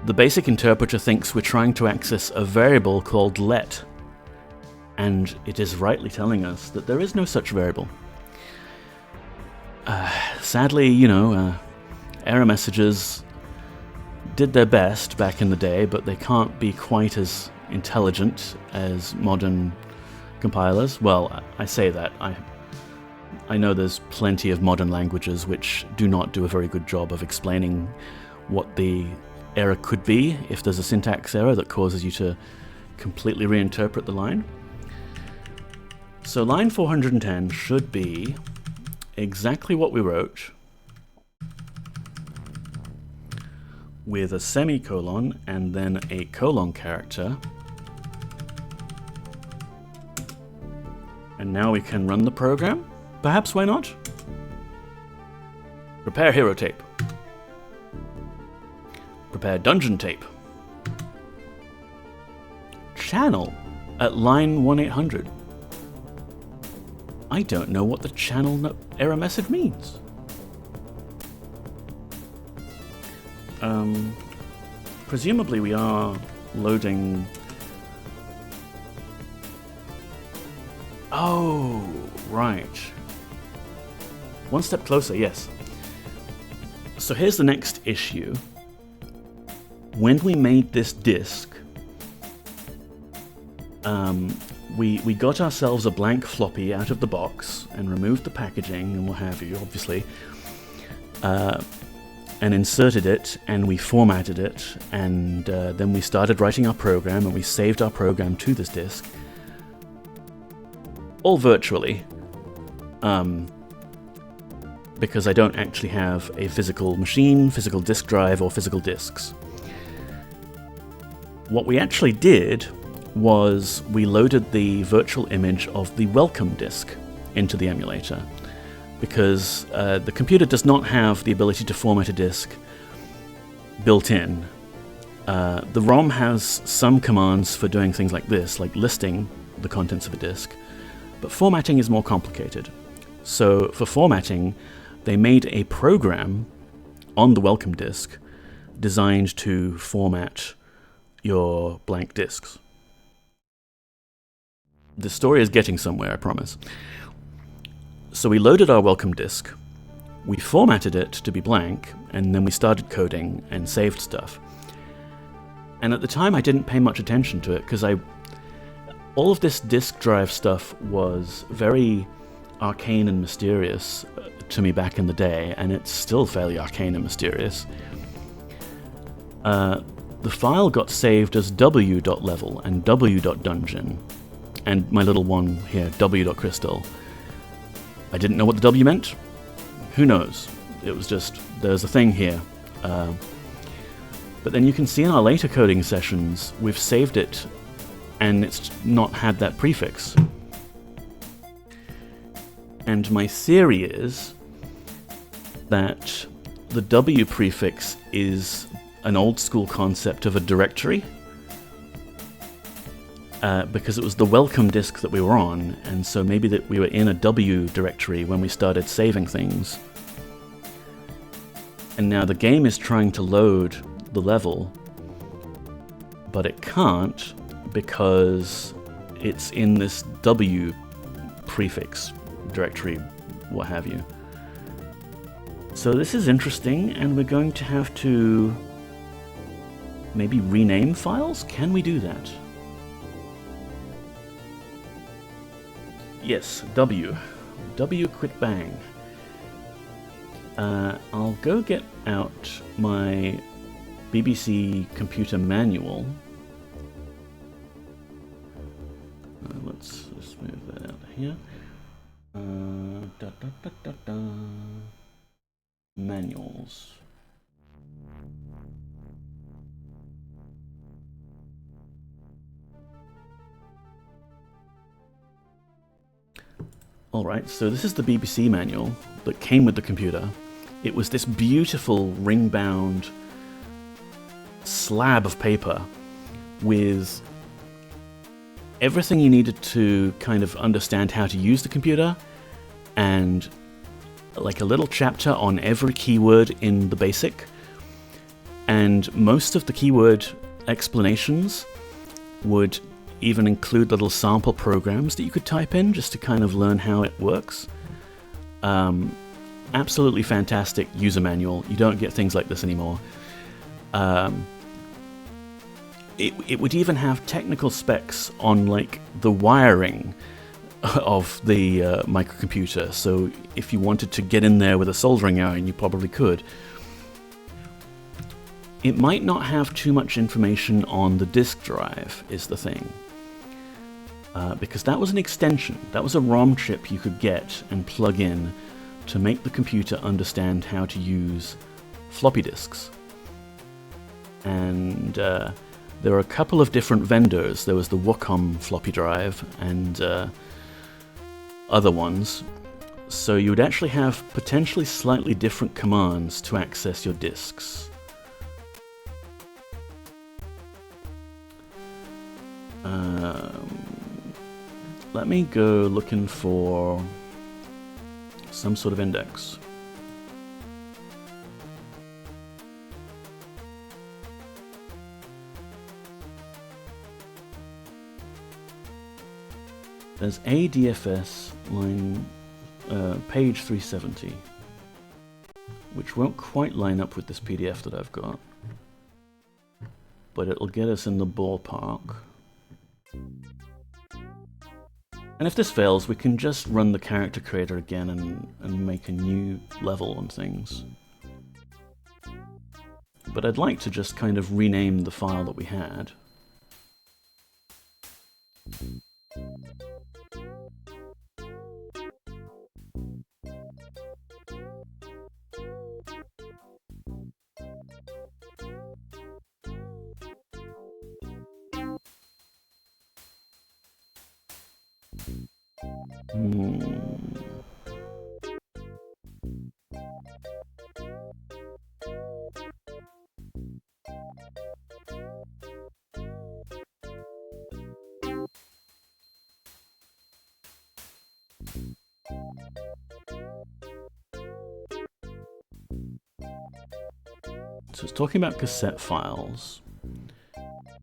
the basic interpreter thinks we're trying to access a variable called let, and it is rightly telling us that there is no such variable. Sadly, error messages did their best back in the day, but they can't be quite as intelligent as modern compilers. Well, I say that. I know there's plenty of modern languages which do not do a very good job of explaining what the error could be if there's a syntax error that causes you to completely reinterpret the line. So line 410 should be exactly what we wrote, with a semicolon and then a colon character. And now we can run the program? Perhaps, why not? Prepare hero tape. Prepare dungeon tape. Channel at line 1800. I don't know what the channel error message means. Presumably we are loading... Oh, right. One step closer, yes. So here's the next issue. When we made this disk, we got ourselves a blank floppy out of the box and removed the packaging and what have you, obviously, and inserted it, and we formatted it, and then we started writing our program, and we saved our program to this disk, all virtually, because I don't actually have a physical machine, physical disk drive, or physical disks. What we actually did was we loaded the virtual image of the welcome disk into the emulator, because the computer does not have the ability to format a disk built in. The ROM has some commands for doing things like this, like listing the contents of a disk, but formatting is more complicated. So for formatting, they made a program on the welcome disk designed to format your blank disks. The story is getting somewhere, I promise. So we loaded our welcome disk, we formatted it to be blank, and then we started coding and saved stuff. And at the time I didn't pay much attention to it, because all of this disk drive stuff was very arcane and mysterious to me back in the day, and it's still fairly arcane and mysterious. The file got saved as w.level and w.dungeon, and my little one here, w.crystal. I didn't know what the W meant. Who knows? It was just, there's a thing here. But then you can see in our later coding sessions, we've saved it, and it's not had that prefix. And my theory is that the W prefix is an old school concept of a directory. because it was the welcome disk that we were on, and so maybe that we were in a W directory when we started saving things. And now the game is trying to load the level, but it can't because it's in this W prefix directory, what have you. So this is interesting, and we're going to have to maybe rename files? Can we do that? Yes, W quit bang. I'll go get out my BBC computer manual. Let's just move that out of here. Manuals. Alright, so this is the BBC manual that came with the computer. It was this beautiful ring-bound slab of paper with everything you needed to kind of understand how to use the computer, and like a little chapter on every keyword in the BASIC, and most of the keyword explanations would even include little sample programs that you could type in just to kind of learn how it works. Absolutely fantastic user manual. You don't get things like this anymore. It would even have technical specs on like the wiring of the microcomputer, so if you wanted to get in there with a soldering iron, you probably could. It might not have too much information on the disk drive, is the thing. Because that was an extension. That was a ROM chip you could get and plug in to make the computer understand how to use floppy disks. And there were a couple of different vendors. There was the Wacom floppy drive and other ones. So you would actually have potentially slightly different commands to access your disks. Let me go looking for some sort of index. There's ADFS line page 370, which won't quite line up with this PDF that I've got, but it'll get us in the ballpark. And if this fails, we can just run the character creator again and make a new level and things. But I'd like to just kind of rename the file that we had. So it's talking about cassette files.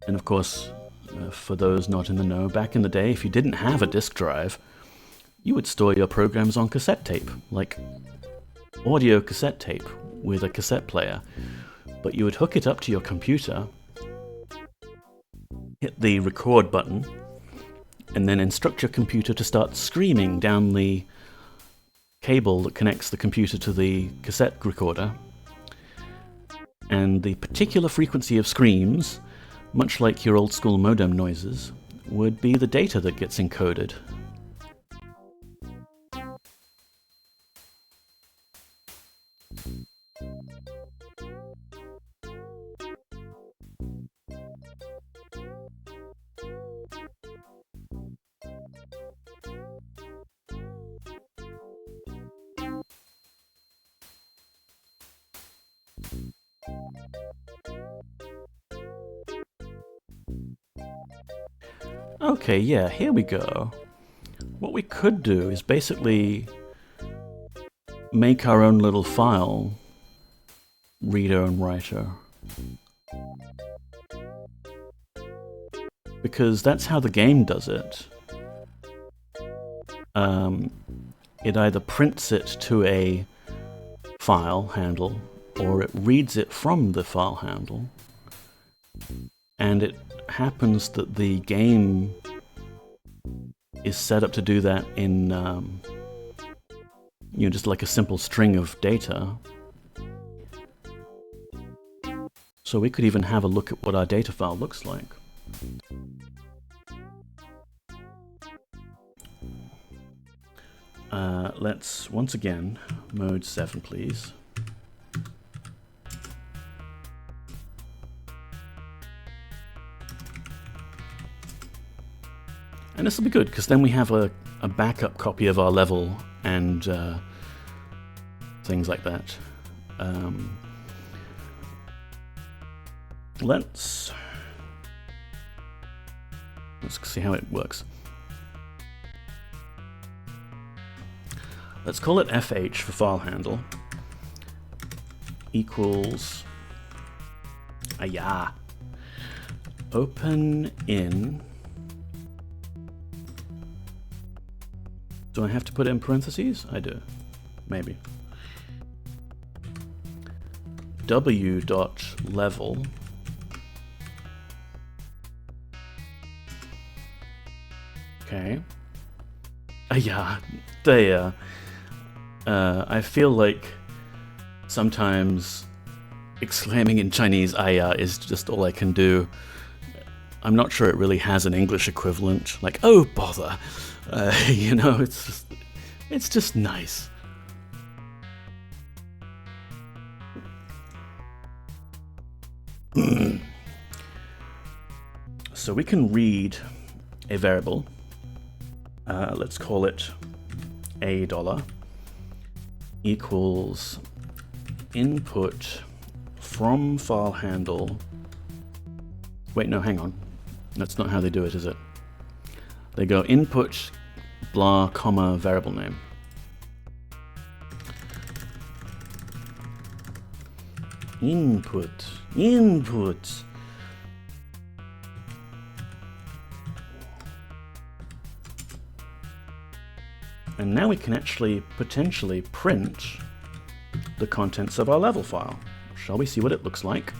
And of course, for those not in the know, back in the day, if you didn't have a disk drive, you would store your programs on cassette tape, like audio cassette tape with a cassette player. But you would hook it up to your computer, hit the record button, and then instruct your computer to start screaming down the cable that connects the computer to the cassette recorder. And the particular frequency of screams, much like your old school modem noises, would be the data that gets encoded. Okay, yeah, here we go. What we could do is basically make our own little file, reader and writer. Because that's how the game does it. It either prints it to a file handle, or it reads it from the file handle. And it happens that the game is set up to do that in, you know, just like a simple string of data. So we could even have a look at what our data file looks like. Let's, once again, mode 7, please. And this will be good, because then we have a backup copy of our level and things like that. Let's see how it works. Let's call it fh for file handle equals open in. Do I have to put it in parentheses? I do. Maybe. w.level okay. There. I feel like sometimes exclaiming in Chinese "aya" is just all I can do. I'm not sure it really has an English equivalent. Like, oh bother, you know, it's just nice. So we can read a variable. Let's call it $, equals input from file handle. Wait, no, hang on. That's not how they do it, is it? They go input blah comma variable name. Input. And now we can actually potentially print the contents of our level file. Shall we see what it looks like?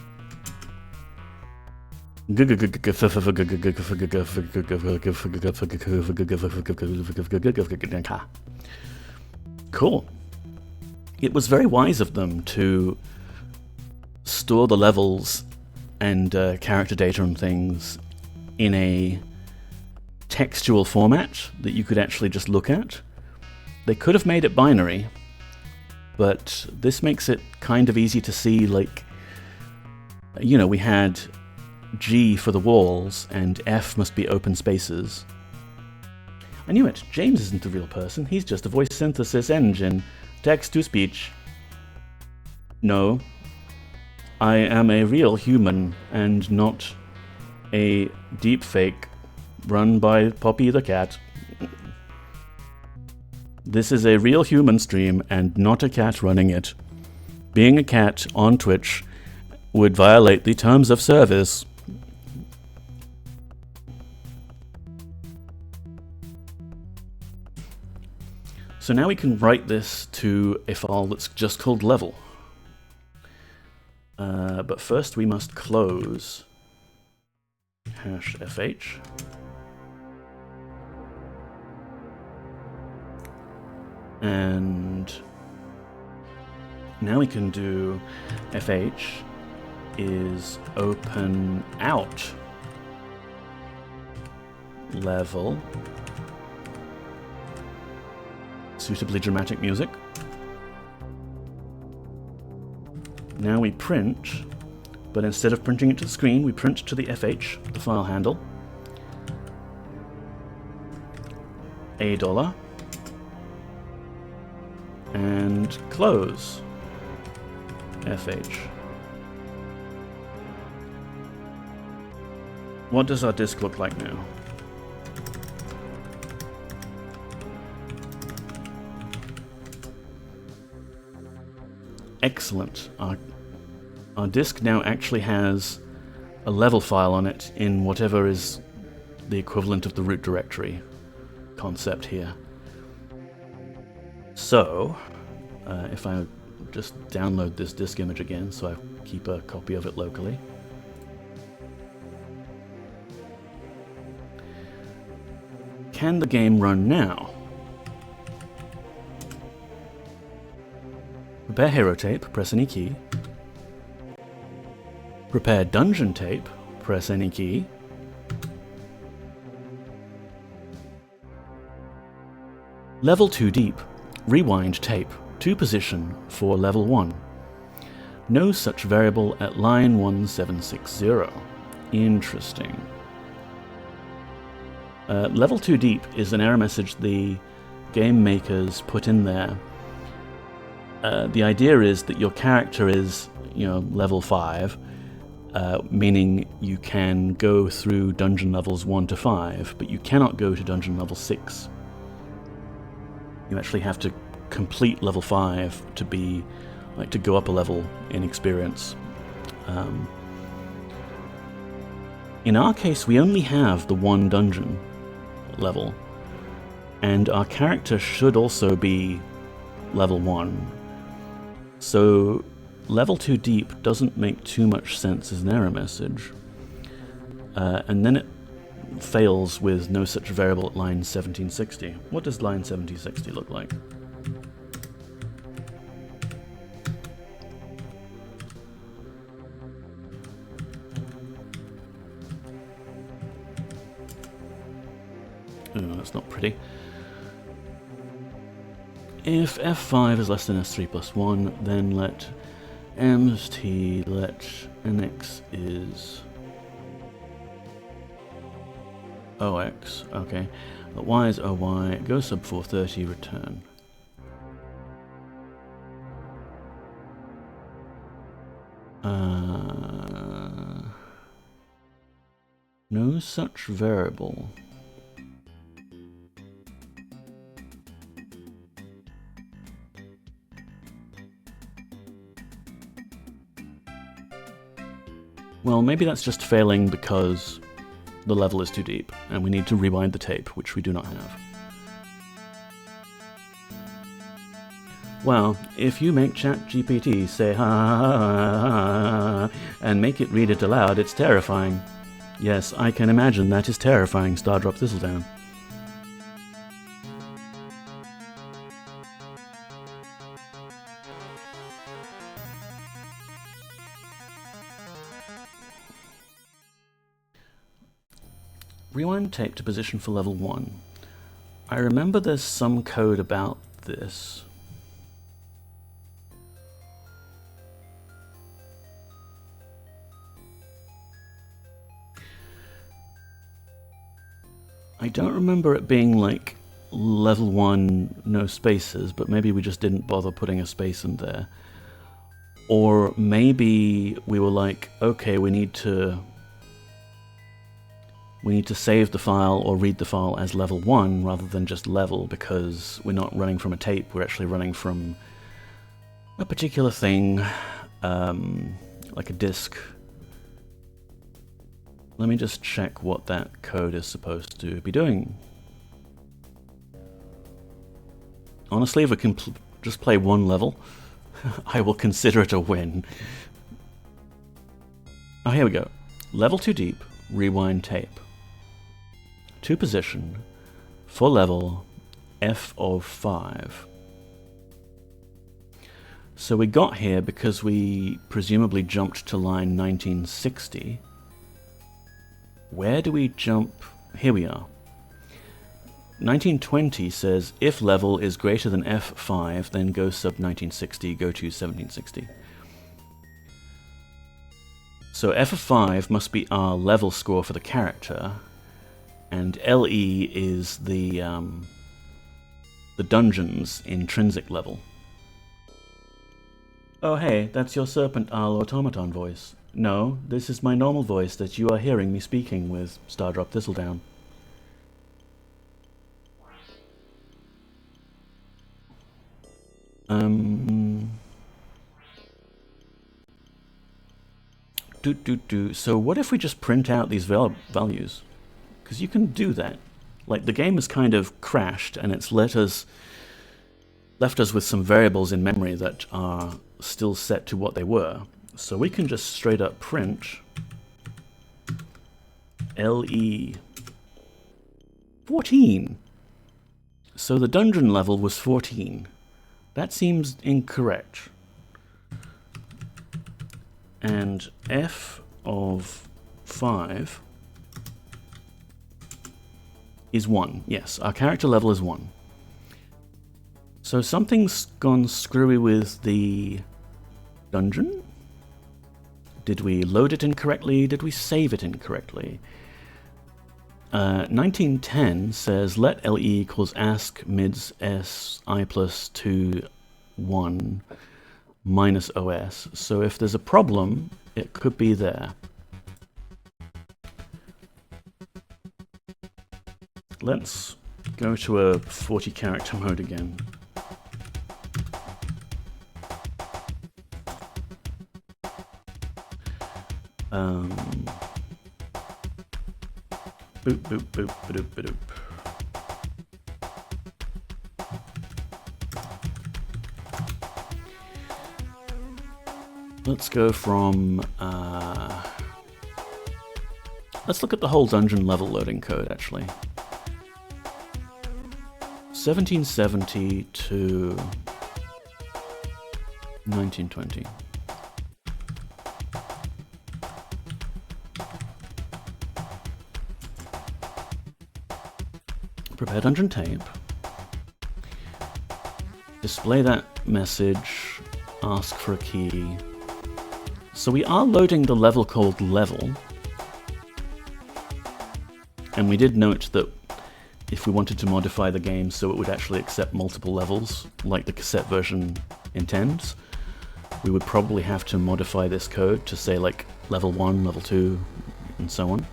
Cool. It was very wise of them to store the levels and character data and things in a textual format that you could actually just look at. They could have made it binary, but this makes it kind of easy to see, like, you know, we had G for the walls, and F must be open spaces. I knew it. James isn't a real person. He's just a voice synthesis engine. Text-to-speech. No. I am a real human, and not a deepfake run by Poppy the cat. This is a real human stream, and not a cat running it. Being a cat on Twitch would violate the terms of service. So now we can write this to a file that's just called level. But first we must close #fh. And now we can do fh is open out level, suitably dramatic music. Now we print, but instead of printing it to the screen, we print to the fh, the file handle, $, and close fh. What does our disk look like now? Excellent. Our disk now actually has a level file on it in whatever is the equivalent of the root directory concept here. So, if I just download this disk image again, so I keep a copy of it locally. Can the game run now? Prepare hero tape, press any key. Prepare dungeon tape, press any key. Level 2 deep, rewind tape, to position for level 1. No such variable at line 1760. Interesting. Level 2 deep is an error message the game makers put in there. The idea is that your character is, level 5, meaning you can go through dungeon levels 1 to 5, but you cannot go to dungeon level 6. You actually have to complete level 5 to be, to go up a level in experience. In our case, we only have the 1 dungeon level, and our character should also be level 1. So level 2 deep doesn't make too much sense as an error message. And then it fails with no such variable at line 1760. What does line 1760 look like? Oh, that's not pretty. If f5 is less than s3 plus 1, then let mst let nx is ox. Okay. Let y is oy. Go sub 430. Return. No such variable. Well, maybe that's just failing because the level is too deep, and we need to rewind the tape, which we do not have. Well, if you make ChatGPT say ha ha ha ha ha and make it read it aloud, it's terrifying. Yes, I can imagine that is terrifying, Stardrop Thistledown. Rewind tape to position for level 1. I remember there's some code about this. I don't remember it being like level 1 no spaces, but maybe we just didn't bother putting a space in there. Or maybe we were like, okay, we need to save the file or read the file as level 1 rather than just level, because we're not running from a tape, we're actually running from a particular thing, like a disk. Let me just check what that code is supposed to be doing. Honestly, if we can just play 1 level, I will consider it a win. Oh, here we go. Level 2 deep, rewind tape. To position, for level, f of 5. So we got here because we presumably jumped to line 1960. Where do we jump? Here we are. 1920 says, if level is greater than f5, then go sub 1960, go to 1760. So f of 5 must be our level score for the character, and LE is the dungeon's intrinsic level. Oh hey, that's your Serpent Isle automaton voice. No, this is my normal voice that you are hearing me speaking with, Stardrop Thistledown. So what if we just print out these values? Because you can do that. Like, the game has kind of crashed, and it's left us with some variables in memory that are still set to what they were. So we can just straight up print LE 14. So the dungeon level was 14. That seems incorrect. And f of 5 is 1. Yes, our character level is 1. So something's gone screwy with the dungeon? Did we load it incorrectly? Did we save it incorrectly? 1910 says let LE equals ask mids s I plus 2 1 minus OS. So if there's a problem, it could be there. Let's go to a 40 character mode again. Boop, boop, boop, badoop, badoop. Let's go from, let's look at the whole dungeon level loading code, actually. 1770 to 1920. Prepare dungeon tape. Display that message. Ask for a key. So we are loading the level called level. And we did note that if we wanted to modify the game so it would actually accept multiple levels, like the cassette version intends, we would probably have to modify this code to say like level 1, level 2, and so on.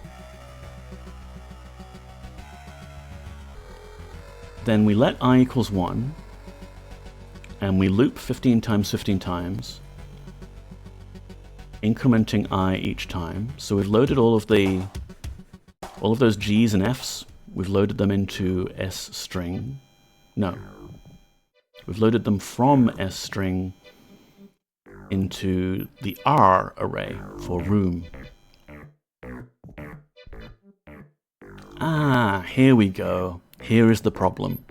Then we let I equals 1, and we loop 15 times 15 times, incrementing I each time. So we've loaded all of those G's and F's. We've loaded them into S string. No. We've loaded them from S string into the R array for room. Ah, here we go. Here is the problem.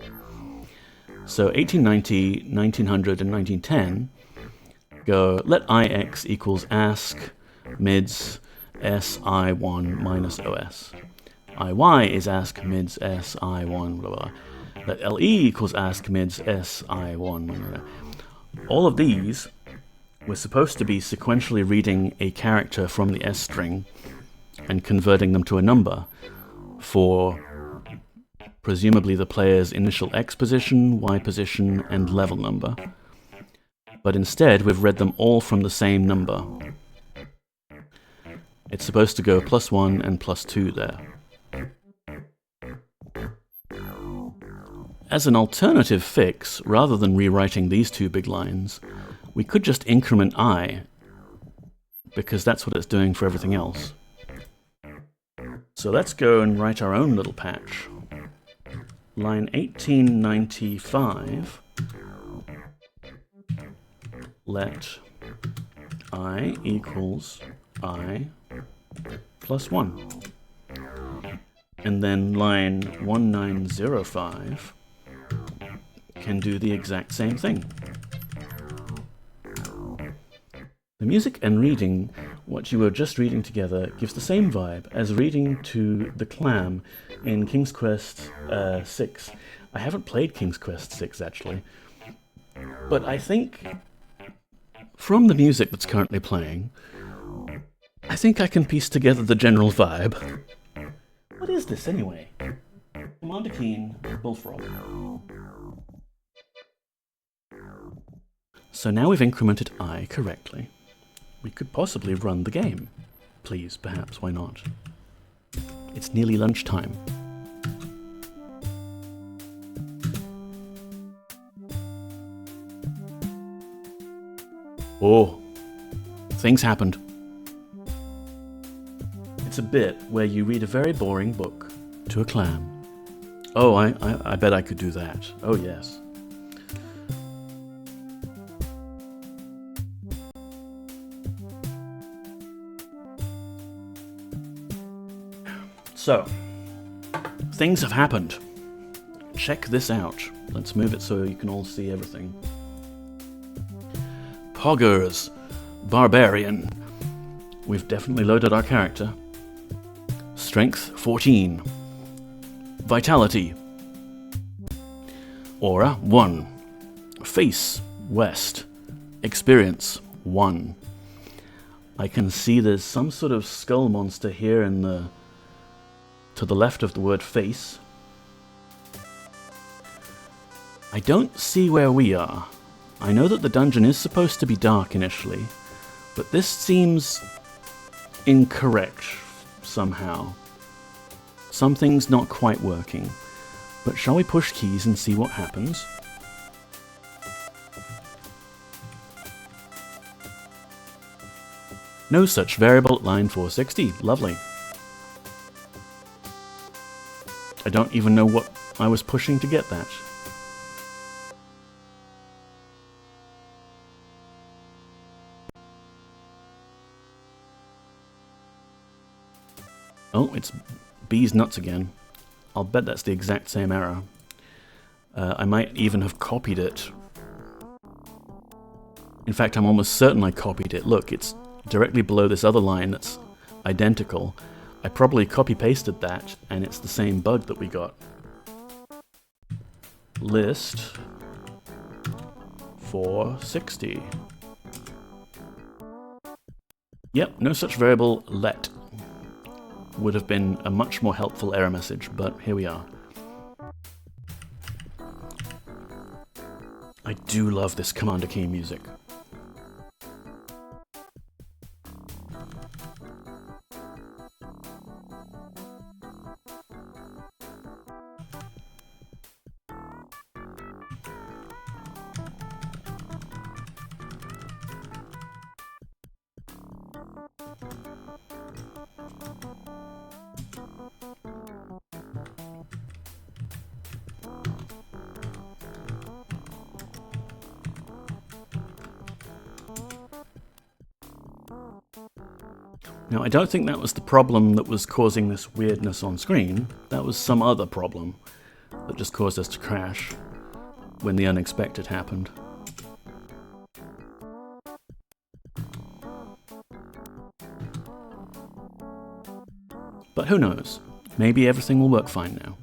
So 1890, 1900, and 1910 go let IX equals ask mids SI1 minus OS. IY is ask mids SI1 blah blah. Let LE equals ask mids SI1 blah, blah. All of these were supposed to be sequentially reading a character from the S string and converting them to a number for presumably the player's initial X position, Y position, and level number. But instead, we've read them all from the same number. It's supposed to go +1 and +2 there. As an alternative fix, rather than rewriting these two big lines, we could just increment I, because that's what it's doing for everything else. So let's go and write our own little patch. Line 1895, let I equals I plus 1. And then line 1905 can do the exact same thing. The music and reading what you were just reading together gives the same vibe as reading to the clam in King's Quest 6. I haven't played King's Quest 6 actually, but I think from the music that's currently playing, I think I can piece together the general vibe. What is this anyway? Commander Keen, Bullfrog. So now we've incremented I correctly. We could possibly run the game. Please, perhaps, why not? It's nearly lunchtime. Oh, things happened. It's a bit where you read a very boring book to a clam. Oh, I bet I could do that. Oh, yes. So, things have happened. Check this out. Let's move it so you can all see everything. Poggers. Barbarian. We've definitely loaded our character. Strength 14. Vitality. Aura 1. Face West. Experience 1. I can see there's some sort of skull monster here in the to the left of the word face. I don't see where we are. I know that the dungeon is supposed to be dark initially, but this seems incorrect somehow. Something's not quite working. But shall we push keys and see what happens? No such variable at line 460. Lovely. I don't even know what I was pushing to get that. Oh, it's B's nuts again. I'll bet that's the exact same error. I might even have copied it. In fact, I'm almost certain I copied it. Look, it's directly below this other line that's identical. I probably copy-pasted that, and it's the same bug that we got. List 460. Yep, no such variable let. Would have been a much more helpful error message, but here we are. I do love this Commander Key music. Now, I don't think that was the problem that was causing this weirdness on screen. That was some other problem that just caused us to crash when the unexpected happened. But who knows? Maybe everything will work fine now.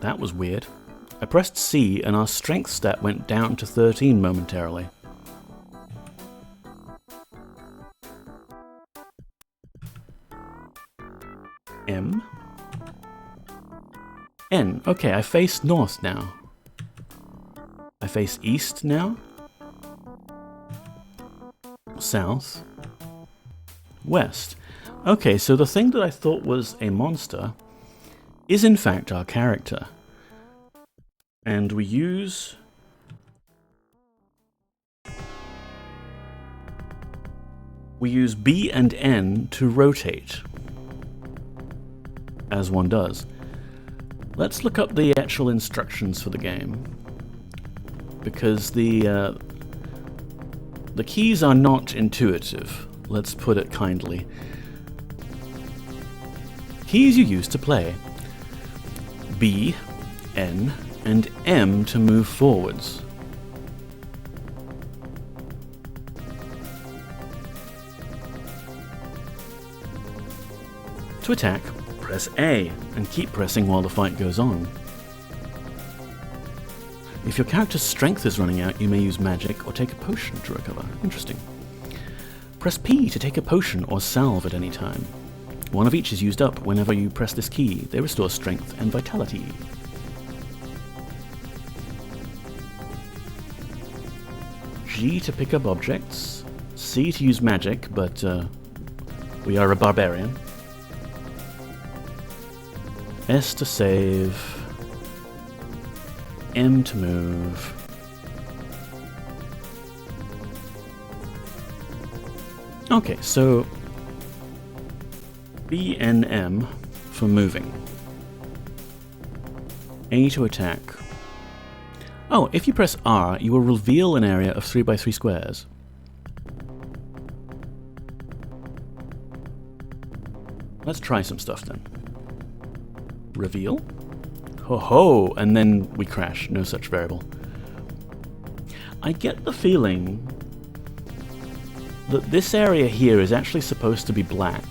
That was weird. I pressed C and our strength stat went down to 13 momentarily. M. N. Okay, I face north now. I face east now. South. West. Okay, so the thing that I thought was a monster is in fact our character. And we use B and N to rotate, as one does. Let's look up the actual instructions for the game, because the keys are not intuitive, let's put it kindly. Keys you use to play: B, N, and M to move forwards. To attack, press A, and keep pressing while the fight goes on. If your character's strength is running out, you may use magic or take a potion to recover. Interesting. Press P to take a potion or salve at any time. One of each is used up whenever you press this key. They restore strength and vitality. G to pick up objects. C to use magic, but we are a barbarian. S to save. M to move. Okay, so B and M for moving. A to attack. Oh, if you press R, you will reveal an area of 3 by 3 squares. Let's try some stuff then. Reveal. Ho ho! And then we crash. No such variable. I get the feeling that this area here is actually supposed to be black.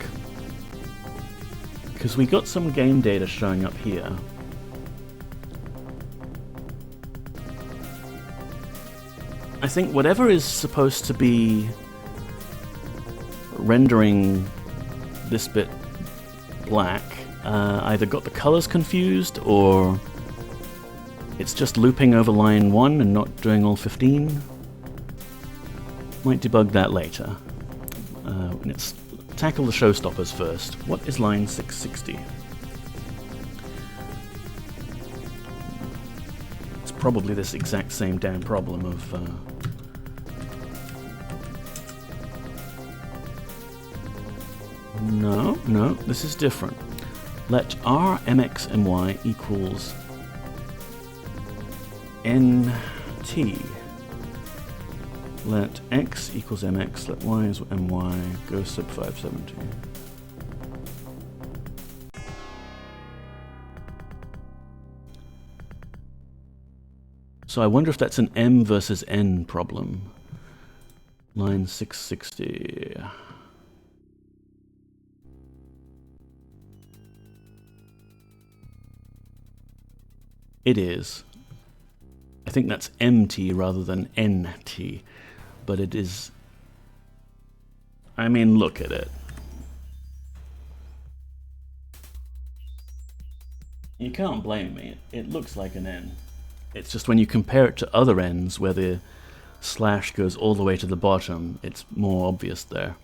Because we got some game data showing up here. I think whatever is supposed to be rendering this bit black either got the colors confused or it's just looping over line 1 and not doing all 15. Might debug that later. Let's tackle the showstoppers first. What is line 660? It's probably this exact same damn problem of No, this is different. Let R mx my equals nt. Let x equals mx, let y is my, go sub 570. So I wonder if that's an m versus n problem. Line 660. It is. I think that's MT rather than NT, but it is. I mean, look at it. You can't blame me. It looks like an N. It's just when you compare it to other N's where the slash goes all the way to the bottom, it's more obvious there.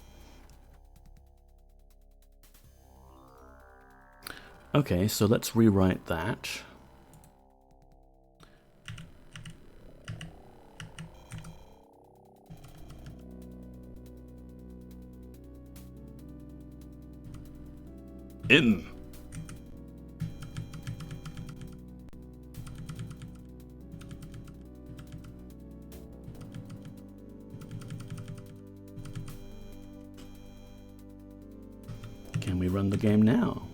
Okay, so let's rewrite that. In. Can we run the game now?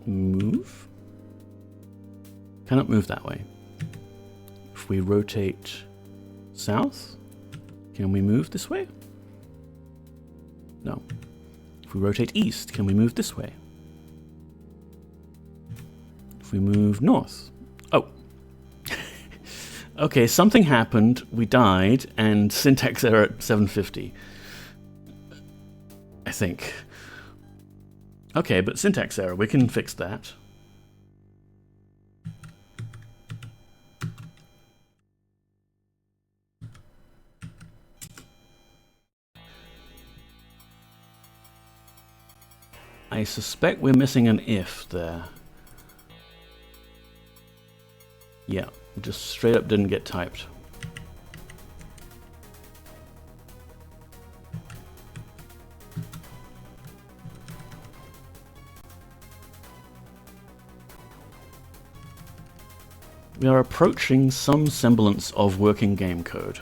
Move? Cannot move that way. If we rotate south, can we move this way? No. If we rotate east, can we move this way? If we move north. Oh. Okay, something happened, we died, and syntax error at 750. I think. Okay, but syntax error, we can fix that. I suspect we're missing an if there. Yeah, just straight up didn't get typed. We are approaching some semblance of working game code.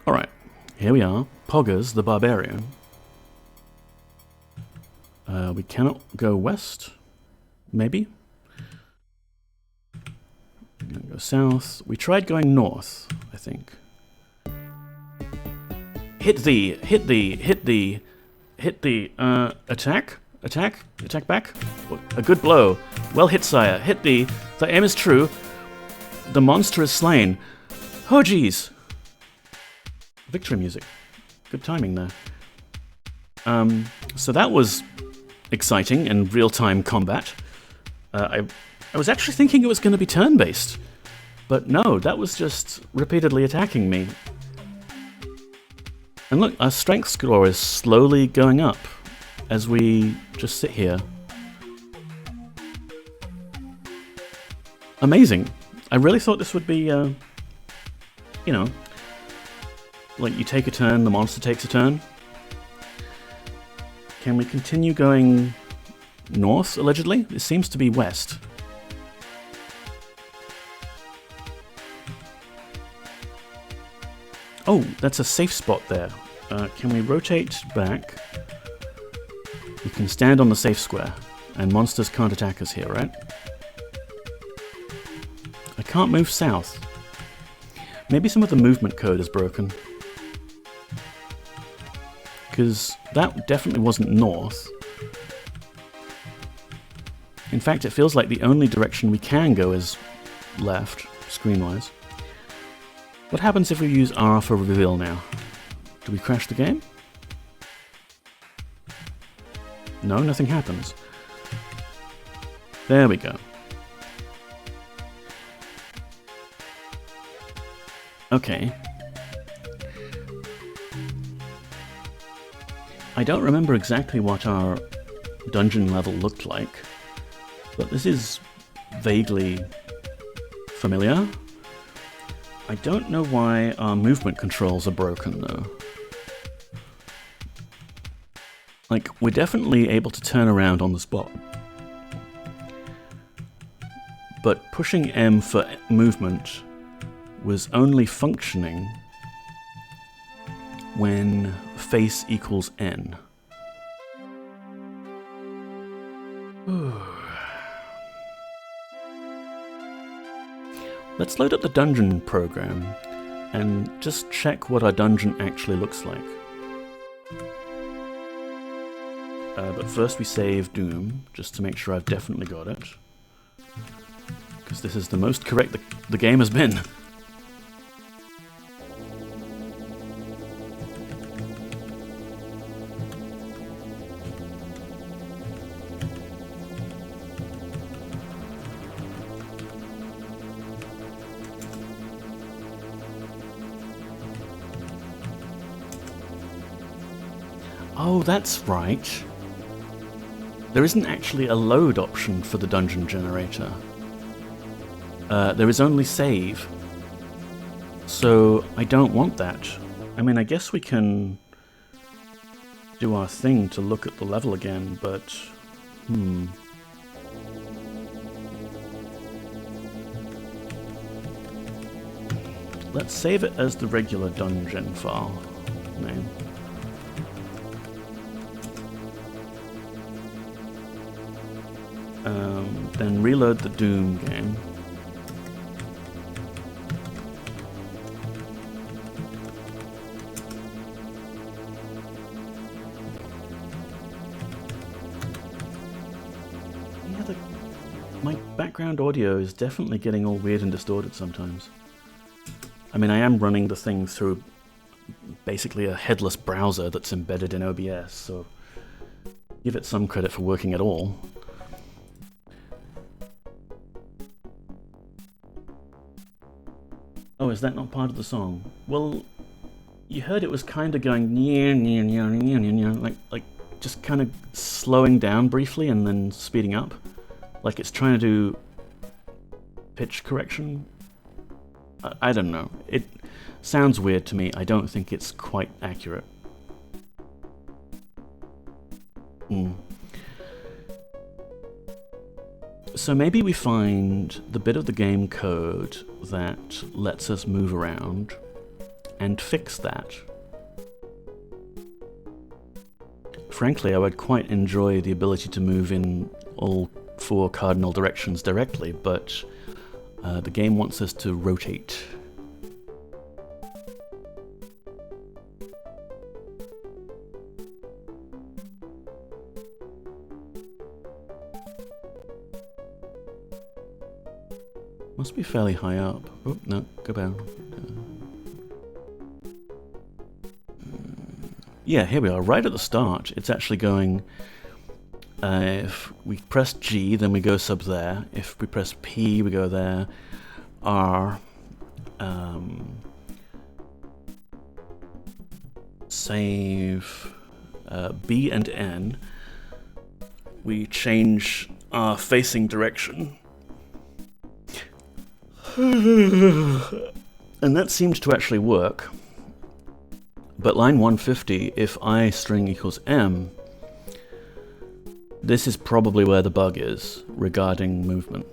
Alright, here we are, Poggers the Barbarian. We cannot go west, maybe? We're gonna go south. We tried going north, I think. Hit thee, hit thee, hit thee, hit thee, attack? Attack? Attack back? A good blow. Well hit, sire. Hit thee. Thy aim is true. The monster is slain. Oh, jeez. Victory music. Good timing there. So that was exciting and real-time combat. I was actually thinking it was going to be turn-based. But no, that was just repeatedly attacking me. And look, our strength score is slowly going up as we just sit here. Amazing. I really thought this would be, you know, like you take a turn, the monster takes a turn. Can we continue going north, allegedly? It seems to be west. Oh, that's a safe spot there. Can we rotate back? We can stand on the safe square, and monsters can't attack us here, right? I can't move south. Maybe some of the movement code is broken. Because that definitely wasn't north. In fact, it feels like the only direction we can go is left, screen-wise. What happens if we use R for reveal now? Do we crash the game? No, nothing happens. There we go. Okay. I don't remember exactly what our dungeon level looked like, but this is vaguely familiar. I don't know why our movement controls are broken, though. Like, we're definitely able to turn around on the spot. But pushing M for movement was only functioning when face equals N. Let's load up the dungeon program and just check what our dungeon actually looks like. But first we save Doom, just to make sure I've definitely got it. Because this is the most correct the game has been. Oh, that's right. There isn't actually a load option for the dungeon generator. There is only save. So I don't want that. I mean, I guess we can do our thing to look at the level again, but... Let's save it as the regular dungeon file name. Then reload the Doom game. Yeah, my background audio is definitely getting all weird and distorted sometimes. I mean, I am running the thing through basically a headless browser that's embedded in OBS, so give it some credit for working at all. Oh, is that not part of the song? Well, you heard it was kind of going like just kind of slowing down briefly and then speeding up, like it's trying to do pitch correction. I don't know. It sounds weird to me. I don't think it's quite accurate. So maybe we find the bit of the game code that lets us move around and fix that. Frankly, I would quite enjoy the ability to move in all 4 cardinal directions directly, but the game wants us to rotate. Must be fairly high up. Oh, no, go down. Yeah, here we are, right at the start. It's actually going... if we press G, then we go sub there. If we press P, we go there. R... save... B and N. We change our facing direction. And that seemed to actually work. But line 150, if I string equals M, this is probably where the bug is regarding movement.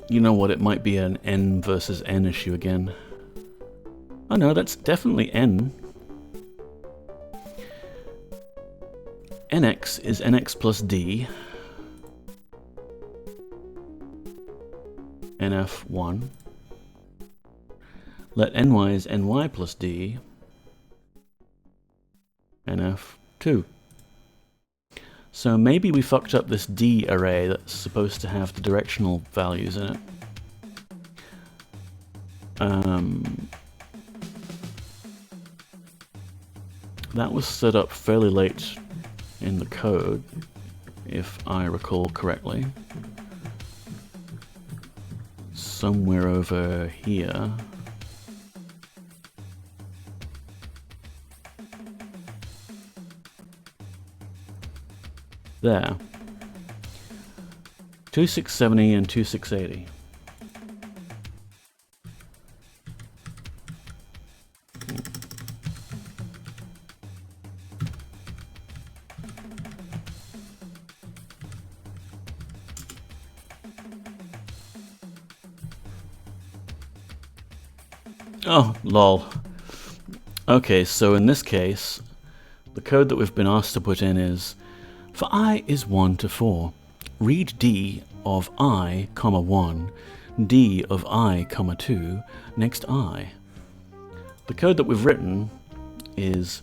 You know what, it might be an N versus N issue again. Oh no, that's definitely N. NX is NX plus D. NF1. Let NY is NY plus D. NF2. So maybe we fucked up this D array that's supposed to have the directional values in it. That was set up fairly late in the code, if I recall correctly. Somewhere over here. There. 2670 and 2680. Oh, lol. Okay, so in this case, the code that we've been asked to put in is, for I is 1 to 4, read D of I, comma 1, D of I, comma 2, next I. The code that we've written is,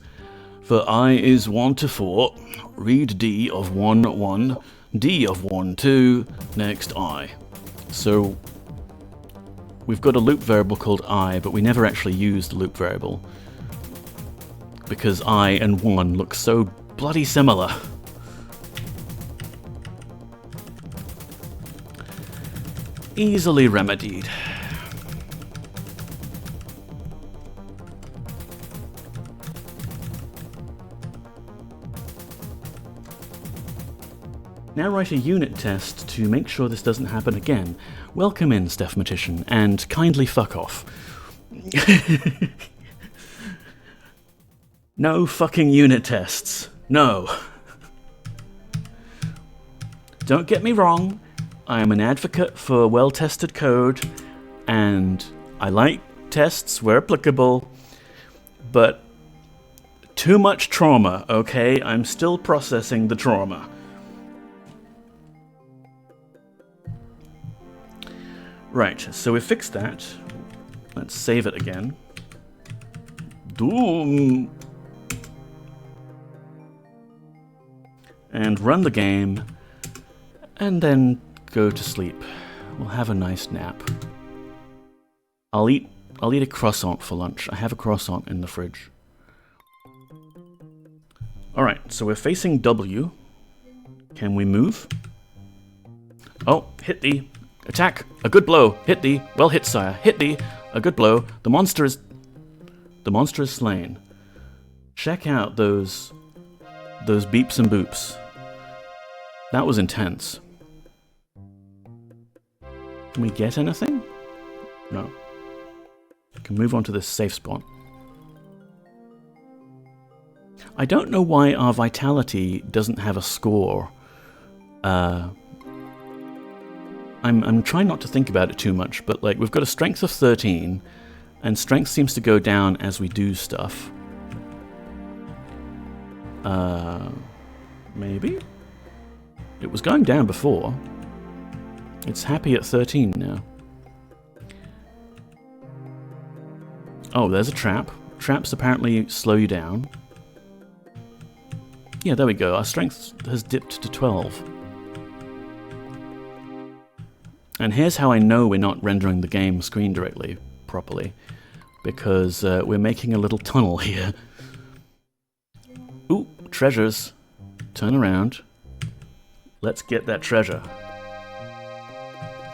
for I is 1 to 4, read D of 1, 1, D of 1, 2, next I. So we've got a loop variable called I, but we never actually use the loop variable because I and 1 look so bloody similar. Easily remedied. Now write a unit test to make sure this doesn't happen again. Welcome in, Stephmatician, and kindly fuck off. No fucking unit tests. No. Don't get me wrong. I am an advocate for well-tested code, and I like tests where applicable, but too much trauma, okay? I'm still processing the trauma. Right, so we fixed that. Let's save it again. Doom! And run the game, and then go to sleep. We'll have a nice nap. I'll eat a croissant for lunch. I have a croissant in the fridge. Alright, so we're facing W. Can we move? Oh, hit thee. Attack! A good blow! Hit thee! Well hit, sire. Hit thee! A good blow. The monster is slain. Check out those beeps and boops. That was intense. Can we get anything? No. Can move on to this safe spot. I don't know why our vitality doesn't have a score. I'm trying not to think about it too much, but like we've got a strength of 13, and strength seems to go down as we do stuff. Maybe? It was going down before. It's happy at 13 now. Oh, there's a trap. Traps apparently slow you down. Yeah, there we go. Our strength has dipped to 12. And here's how I know we're not rendering the game screen directly properly. Because we're making a little tunnel here. Ooh, treasures. Turn around. Let's get that treasure.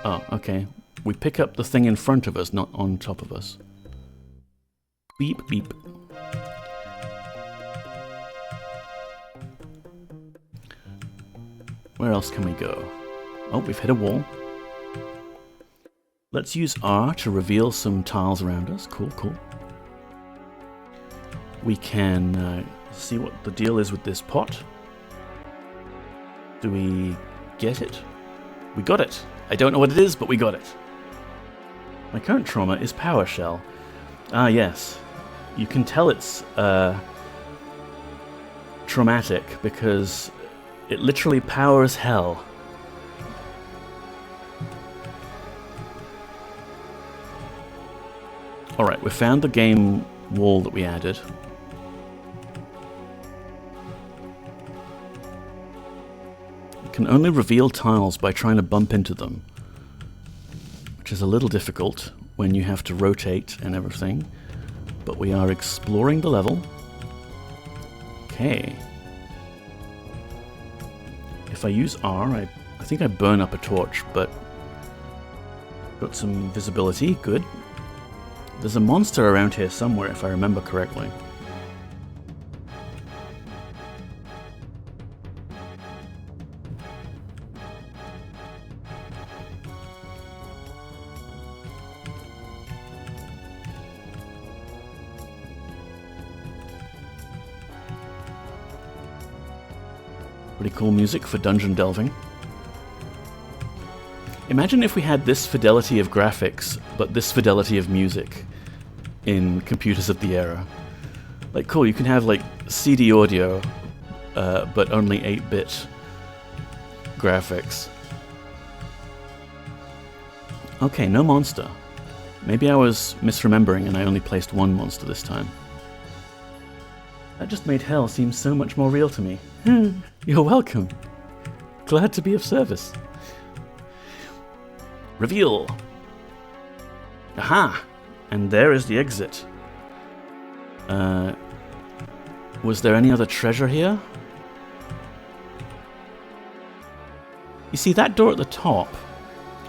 Oh, okay. We pick up the thing in front of us, not on top of us. Beep, beep. Where else can we go? Oh, we've hit a wall. Let's use R to reveal some tiles around us. Cool, cool. We can see what the deal is with this pot. Do we get it? We got it. I don't know what it is, but we got it. My current trauma is PowerShell. Ah, yes. You can tell it's traumatic because it literally powers hell. Alright, we found the game wall that we added. You can only reveal tiles by trying to bump into them, which is a little difficult when you have to rotate and everything. But we are exploring the level. Okay. If I use R, I think I burn up a torch, but got some visibility, good. There's a monster around here somewhere, if I remember correctly. Pretty cool music for dungeon delving. Imagine if we had this fidelity of graphics, but this fidelity of music in computers of the era. Like, cool, you can have, like, CD audio, but only 8-bit graphics. Okay, no monster. Maybe I was misremembering and I only placed one monster this time. That just made hell seem so much more real to me. You're welcome. Glad to be of service. Reveal! Aha! And there is the exit. Was there any other treasure here? You see, that door at the top,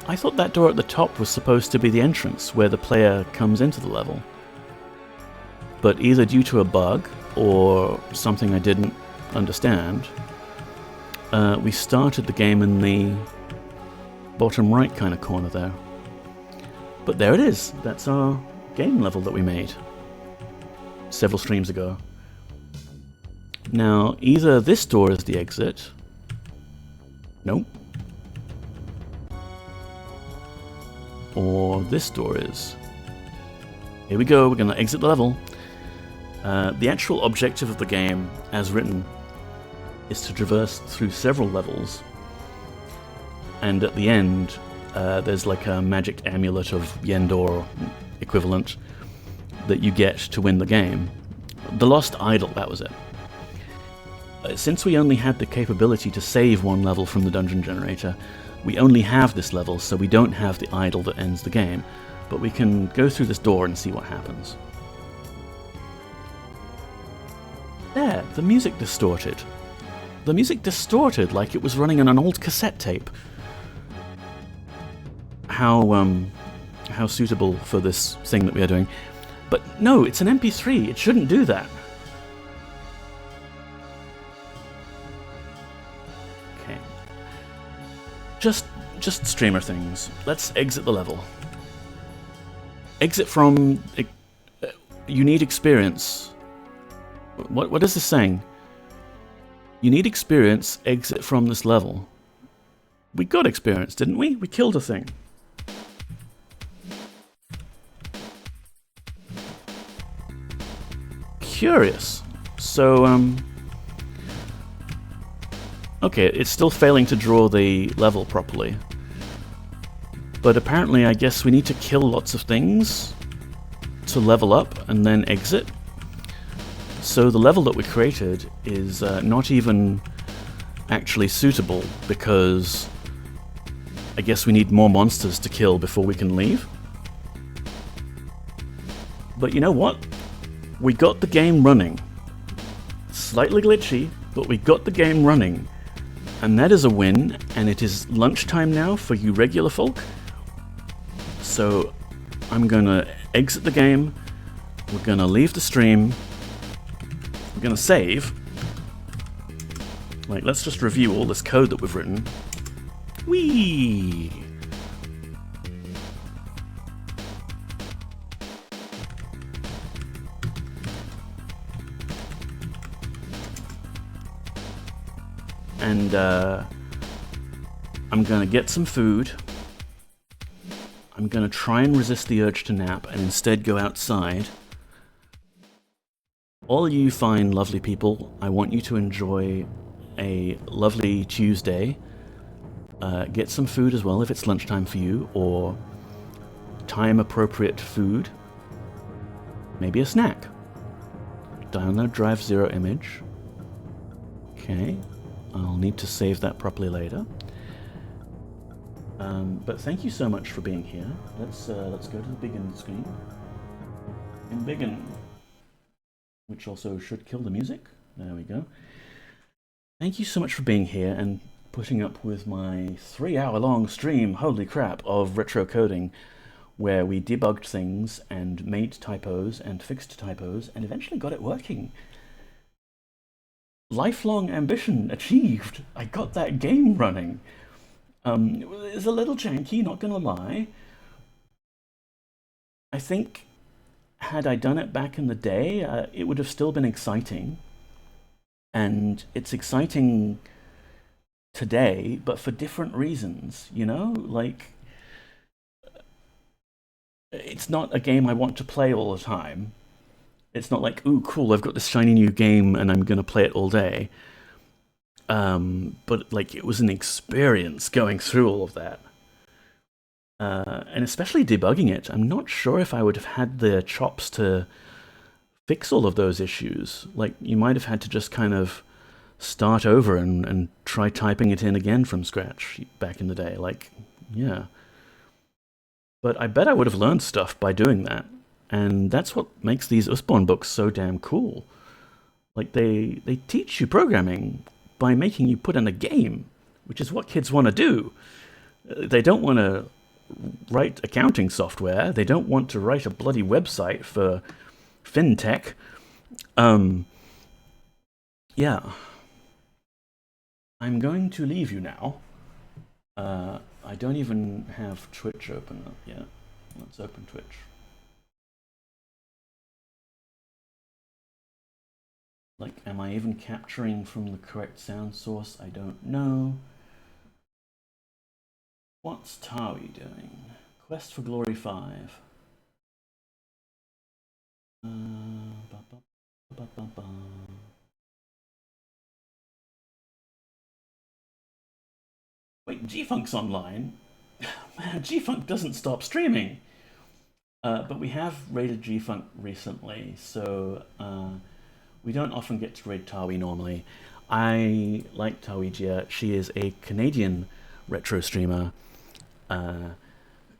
I thought that door at the top was supposed to be the entrance where the player comes into the level. But either due to a bug or something I didn't understand, we started the game in the bottom right kind of corner there. But there it is. That's our game level that we made several streams ago. Now, either this door is the exit. Nope. Or this door is. Here we go. We're going to exit the level. The actual objective of the game, as written, is to traverse through several levels. And at the end, there's like a magic amulet of Yendor equivalent that you get to win the game. The Lost Idol, that was it. Since we only had the capability to save one level from the dungeon generator, we only have this level, so we don't have the idol that ends the game. But we can go through this door and see what happens. There, the music distorted. The music distorted like it was running on an old cassette tape. How suitable for this thing that we are doing. But no, it's an MP3. It shouldn't do that. Okay. Just streamer things. Let's exit the level. Exit from... you need experience. What is this saying? You need experience, exit from this level. We got experience, didn't we? We killed a thing. Curious. So, okay, it's still failing to draw the level properly. But apparently I guess we need to kill lots of things to level up and then exit. So the level that we created is not even actually suitable because I guess we need more monsters to kill before we can leave. But you know what? We got the game running. Slightly glitchy, but we got the game running. And that is a win, and it is lunchtime now for you regular folk. So I'm gonna exit the game, we're gonna leave the stream, we're gonna save. Like, let's just review all this code that we've written. Whee! And I'm gonna get some food. I'm gonna try and resist the urge to nap and instead go outside. All you fine, lovely people, I want you to enjoy a lovely Tuesday. Get some food as well if it's lunchtime for you, or time-appropriate food. Maybe a snack. Download Drive Zero image. Okay. I'll need to save that properly later. But thank you so much for being here. Let's go to the begin screen. In begin, which also should kill the music. There we go. Thank you so much for being here and putting up with my 3-hour-long stream, holy crap, of retrocoding, where we debugged things and made typos and fixed typos and eventually got it working. Lifelong ambition achieved. I got that game running. It was a little janky, not gonna lie. I think had I done it back in the day, it would have still been exciting. And it's exciting today, but for different reasons, you know? Like, it's not a game I want to play all the time. It's not like, ooh, cool, I've got this shiny new game and I'm going to play it all day. But, like, it was an experience going through all of that. And especially debugging it. I'm not sure if I would have had the chops to fix all of those issues. Like, you might have had to just kind of start over and try typing it in again from scratch back in the day. Like, yeah. But I bet I would have learned stuff by doing that. And that's what makes these Usborne books so damn cool. Like, they teach you programming by making you put in a game, which is what kids want to do. They don't want to write accounting software. They don't want to write a bloody website for fintech. Yeah. I'm going to leave you now. I don't even have Twitch open up yet. Let's open Twitch. Like, am I even capturing from the correct sound source? I don't know. What's Tawi doing? Quest for Glory 5. Wait, G-Funk's online? Man, G-Funk doesn't stop streaming! But we have raided G-Funk recently, so we don't often get to raid Tawi normally. I like Tawi Jia. She is a Canadian retro streamer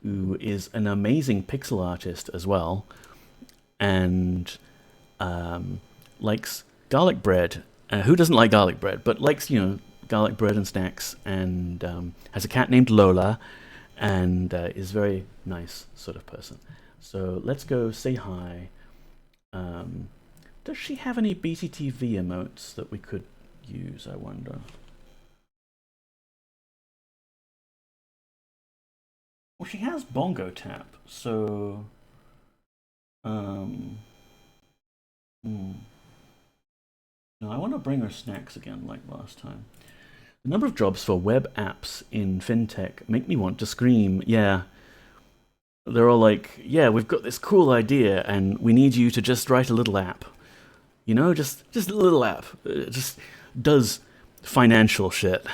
who is an amazing pixel artist as well, and likes garlic bread. Who doesn't like garlic bread? But likes, you know, garlic bread and snacks, and has a cat named Lola, and is a very nice sort of person. So let's go say hi. Does she have any BTTV emotes that we could use, I wonder? Well, she has Bongo Tap, so... No, I want to bring her snacks again like last time. The number of jobs for web apps in fintech make me want to scream. Yeah. They're all like, yeah, we've got this cool idea and we need you to just write a little app. You know, just a little app. It just does financial shit.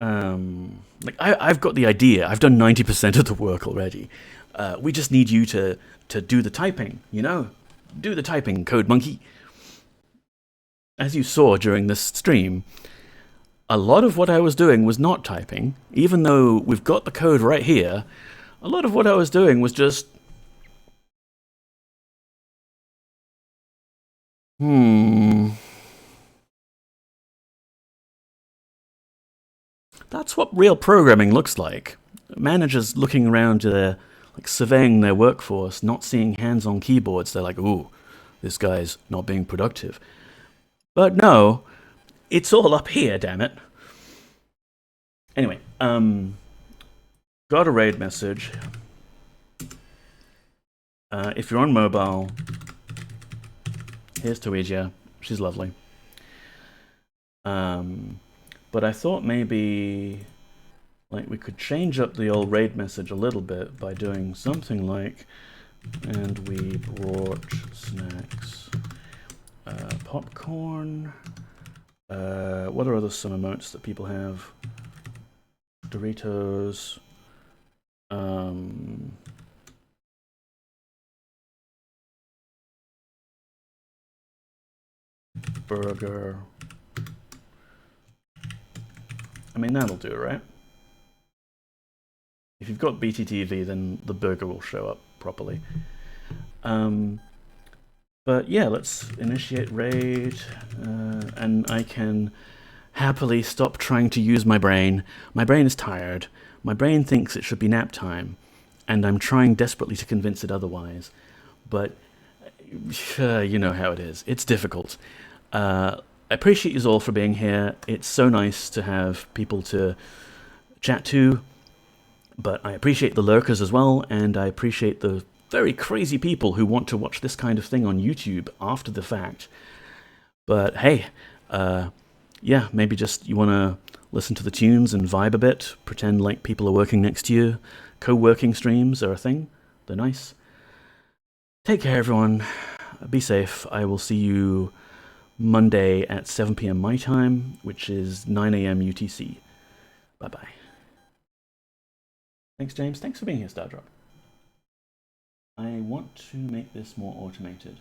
Like I've got the idea. I've done 90% of the work already. We just need you to do the typing. You know, do the typing, Code Monkey. As you saw during this stream, a lot of what I was doing was not typing, even though we've got the code right here. A lot of what I was doing was just That's what real programming looks like. Managers looking around, like surveying their workforce, not seeing hands on keyboards. They're like, ooh, this guy's not being productive. But no, it's all up here, damn it. Anyway, got a raid message. If you're on mobile, here's Tuija. She's lovely. But I thought maybe like we could change up the old raid message a little bit by doing something like, and we brought snacks, popcorn. What are other summer emotes that people have? Doritos. Burger. I mean, that'll do, right? If you've got BTTV, then the burger will show up properly. But yeah, let's initiate raid, and I can happily stop trying to use my brain. My brain is tired. My brain thinks it should be nap time, and I'm trying desperately to convince it otherwise. But you know how it is. It's difficult. I appreciate you all for being here. It's so nice to have people to chat to, but I appreciate the lurkers as well, and I appreciate the very crazy people who want to watch this kind of thing on YouTube after the fact. But hey, yeah, maybe just you want to listen to the tunes and vibe a bit, pretend like people are working next to you. Co-working streams are a thing. They're nice. Take care, everyone. Be safe. I will see you Monday at 7 p.m. my time, which is 9 a.m. UTC. Bye-bye. Thanks, James. Thanks for being here, Stardrop. I want to make this more automated.